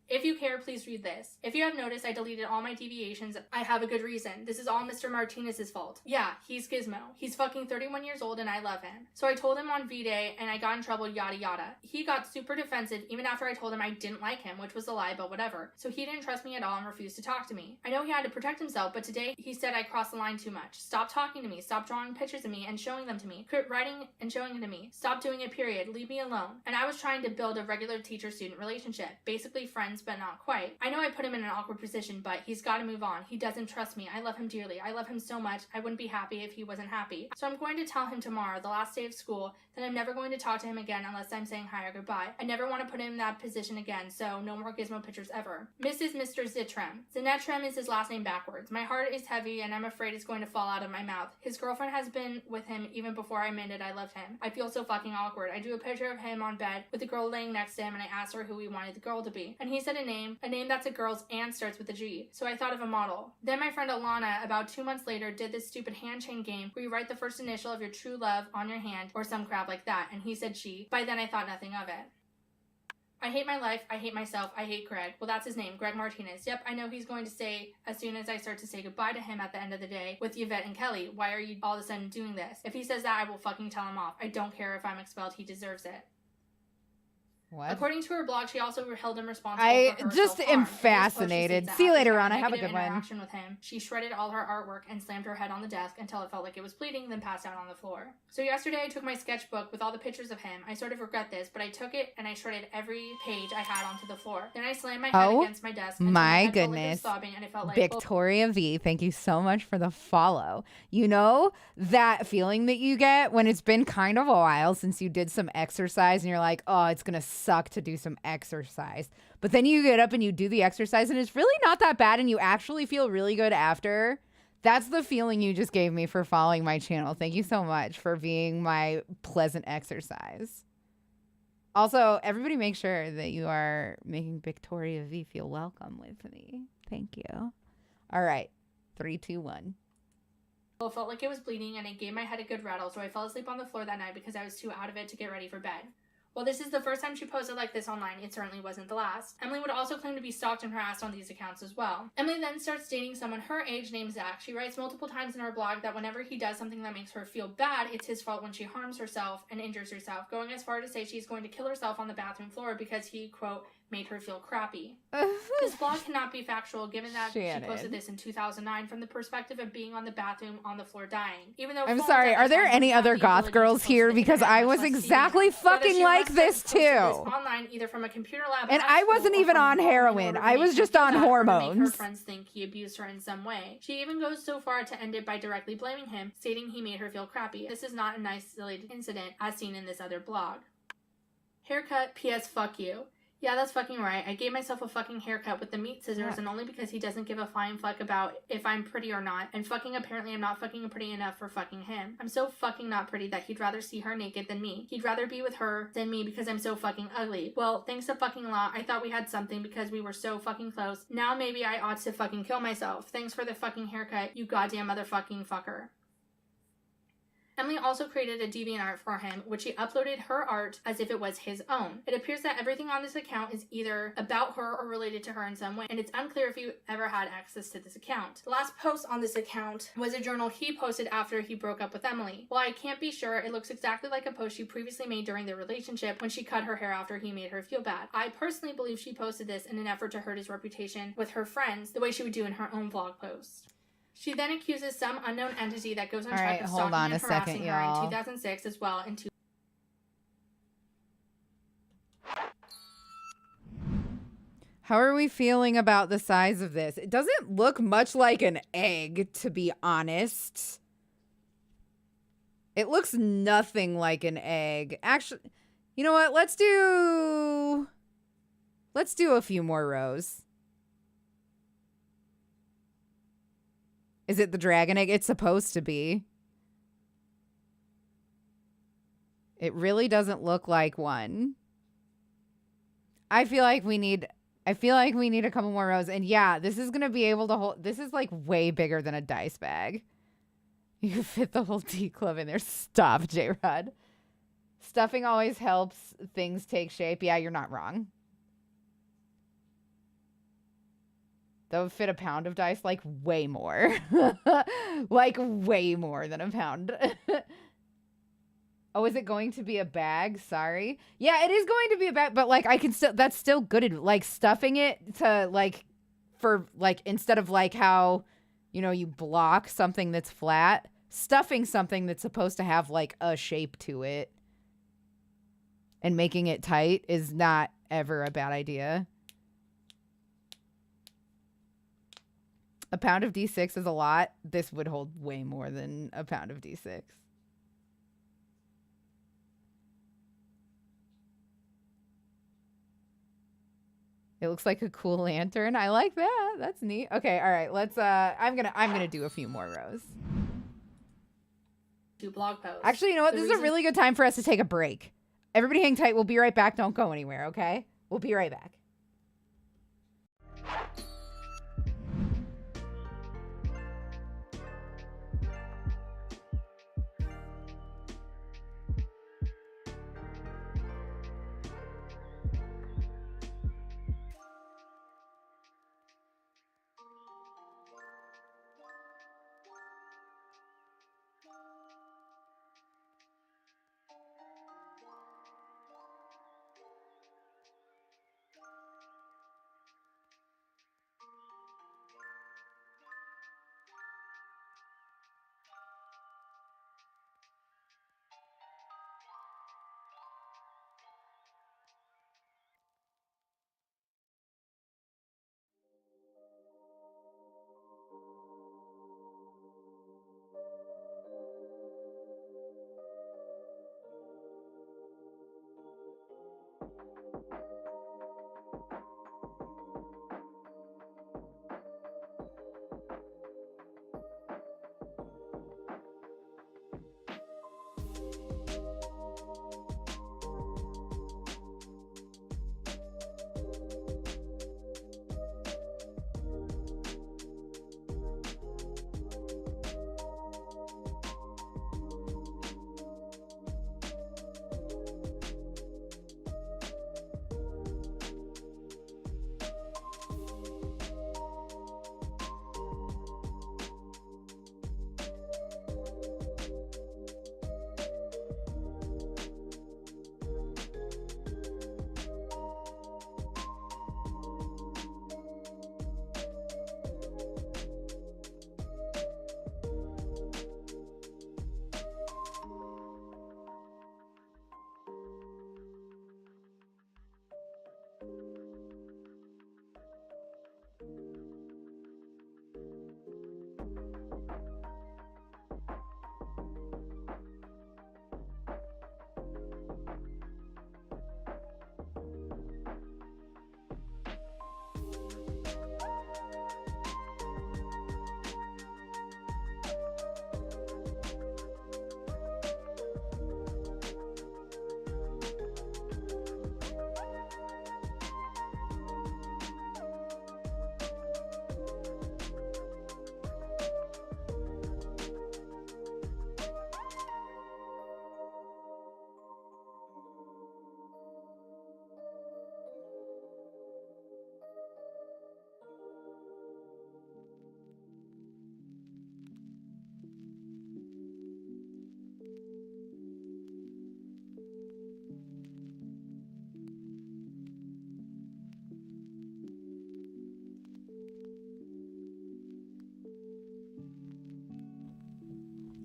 If you care, please read this. If you have noticed, I deleted all my deviations. I have a good reason. This is all Mr. Martinez's fault. Yeah, he's Gizmo. He's fucking 31 years old and I love him. So I told him on V-Day and I got in trouble, yada yada. He got super defensive even after I told him I didn't like him, which was a lie, but whatever. So he didn't trust me at all and refused to talk to me. I know he had to protect himself, but today he said I crossed the line too much. Stop talking to me. Stop drawing pictures of me and showing them to me. Quit writing and showing them to me. Stop doing it, period. Leave me alone. And I was trying to build a regular teacher-student relationship. Basically friends, but not quite. I know I put him in an awkward position, but he's got to move on. He doesn't trust me. I love him dearly. I love him so much. I wouldn't be happy if he wasn't happy. So I'm going to tell him tomorrow, the last day of school, that I'm never going to talk to him again unless I'm saying hi or goodbye. I never want to put him in that position again, so no more Gizmo pictures ever. Mr. Zittrem. Zinetrem is his last name backwards. My heart is heavy and I'm afraid it's going to fall out of my mouth. His girlfriend has been with him even before I admitted I loved him. I feel so fucking awkward. I drew a picture of him on bed with the girl laying next to him and I asked her who he wanted the girl to be. And he said a name that's a girl's and starts with a G. So I thought of a model. Then my friend Alana, about 2 months later, did this stupid hand chain game where you write the first initial of your true love on your hand or some crap like that. And he said she. By then I thought nothing of it. I hate my life, I hate myself, I hate Greg. Well, that's his name, Greg Martinez. Yep, I know he's going to say, as soon as I start to say goodbye to him at the end of the day, with Yvette and Kelly, why are you all of a sudden doing this? If he says that, I will fucking tell him off. I don't care if I'm expelled, he deserves it. What? According to her blog, she also held him responsible I for her just self-harm. am fascinated. See you later on. Have a good one. Interaction with him, she shredded all her artwork and slammed her head on the desk until it felt like it was bleeding, then passed out on the floor. So yesterday I took my sketchbook with all the pictures of him. I sort of regret this, but I took it and I shredded every page I had onto the floor. Then I slammed my head against my desk. My goodness. Sobbing, and it felt like, Victoria V, thank you so much for the follow. You know that feeling that you get when it's been kind of a while since you did some exercise and you're like, oh, it's going to suck to do some exercise. But then you get up and you do the exercise and it's really not that bad and you actually feel really good after. That's the feeling you just gave me for following my channel. Thank you so much for being my pleasant exercise. Also, everybody make sure that you are making Victoria V feel welcome with me. Thank you. All right. 3, 2, 1. Well, it felt like it was bleeding and it gave my head a good rattle, so I fell asleep on the floor that night because I was too out of it to get ready for bed. While this is the first time she posted like this online, it certainly wasn't the last. Emily would also claim to be stalked and harassed on these accounts as well. Emily then starts dating someone her age named Zach. She writes multiple times in her blog that whenever he does something that makes her feel bad, it's his fault when she harms herself and injures herself, going as far to say she's going to kill herself on the bathroom floor because he, quote, made her feel crappy. This blog cannot be factual given that she posted this in 2009 from the perspective of being on the bathroom on the floor dying. Even though I'm sorry, are there any other goth girls here? Because I was exactly fucking like this too. Online, either from a computer lab and I wasn't even on heroin. I was just on hormones. Her friends think he abused her in some way. She even goes so far to end it by directly blaming him, stating he made her feel crappy. This is not an isolated incident as seen in this other blog. Haircut, P.S. fuck you. Yeah, that's fucking right. I gave myself a fucking haircut with the meat scissors, and only because he doesn't give a flying fuck about if I'm pretty or not, and fucking apparently I'm not fucking pretty enough for fucking him. I'm so fucking not pretty that he'd rather see her naked than me. He'd rather be with her than me because I'm so fucking ugly. Well, thanks to fucking law, I thought we had something because we were so fucking close. Now maybe I ought to fucking kill myself. Thanks for the fucking haircut, you goddamn motherfucking fucker. Emily also created a DeviantArt for him, which she uploaded her art as if it was his own. It appears that everything on this account is either about her or related to her in some way, and it's unclear if you ever had access to this account. The last post on this account was a journal he posted after he broke up with Emily. While I can't be sure, it looks exactly like a post she previously made during their relationship when she cut her hair after he made her feel bad. I personally believe she posted this in an effort to hurt his reputation with her friends the way she would do in her own vlog post. She then accuses some unknown entity that goes on track of stalking and harassing her in 2006 as well in How are we feeling about the size of this? It doesn't look much like an egg, to be honest. It looks nothing like an egg. Actually, you know what? Let's do a few more rows. Is it the dragon egg? It's supposed to be. It really doesn't look like one. I feel like we need a couple more rows. And yeah, this is going to be able to hold. This is like way bigger than a dice bag. You can fit the whole tea club in there. Stop, J-Rod. Stuffing always helps things take shape. Yeah, you're not wrong. That would fit a pound of dice, like way more. Like way more than a pound. Oh, is it going to be a bag? Sorry. Yeah, it is going to be a bag, but like I can still, that's still good. Like stuffing it to like, for like, instead of like how, you know, you block something that's flat, stuffing something that's supposed to have like a shape to it and making it tight is not ever a bad idea. A pound of D6 is a lot. This would hold way more than a pound of D6. It looks like a cool lantern. I like that. That's neat. Okay, all right. Let's I'm gonna do a few more rows. Do blog posts. Actually, you know what? This is a really good time for us to take a break. Everybody hang tight. We'll be right back. Don't go anywhere, okay? We'll be right back.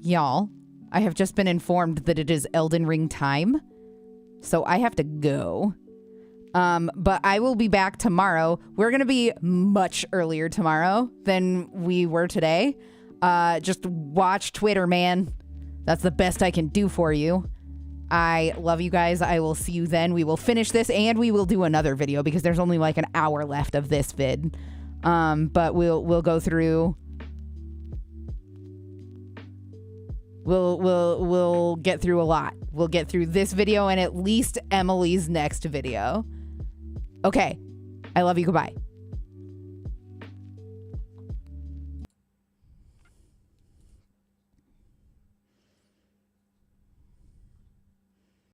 Y'all, I have just been informed that it is Elden Ring time, so I have to go. But I will be back tomorrow. We're going to be much earlier tomorrow than we were today. Just watch Twitter, man. That's the best I can do for you. I love you guys. I will see you then. We will finish this and we will do another video because there's only like an hour left of this vid. But we'll go through. We'll get through a lot. We'll get through this video and at least Emily's next video. Okay. I love you. Goodbye.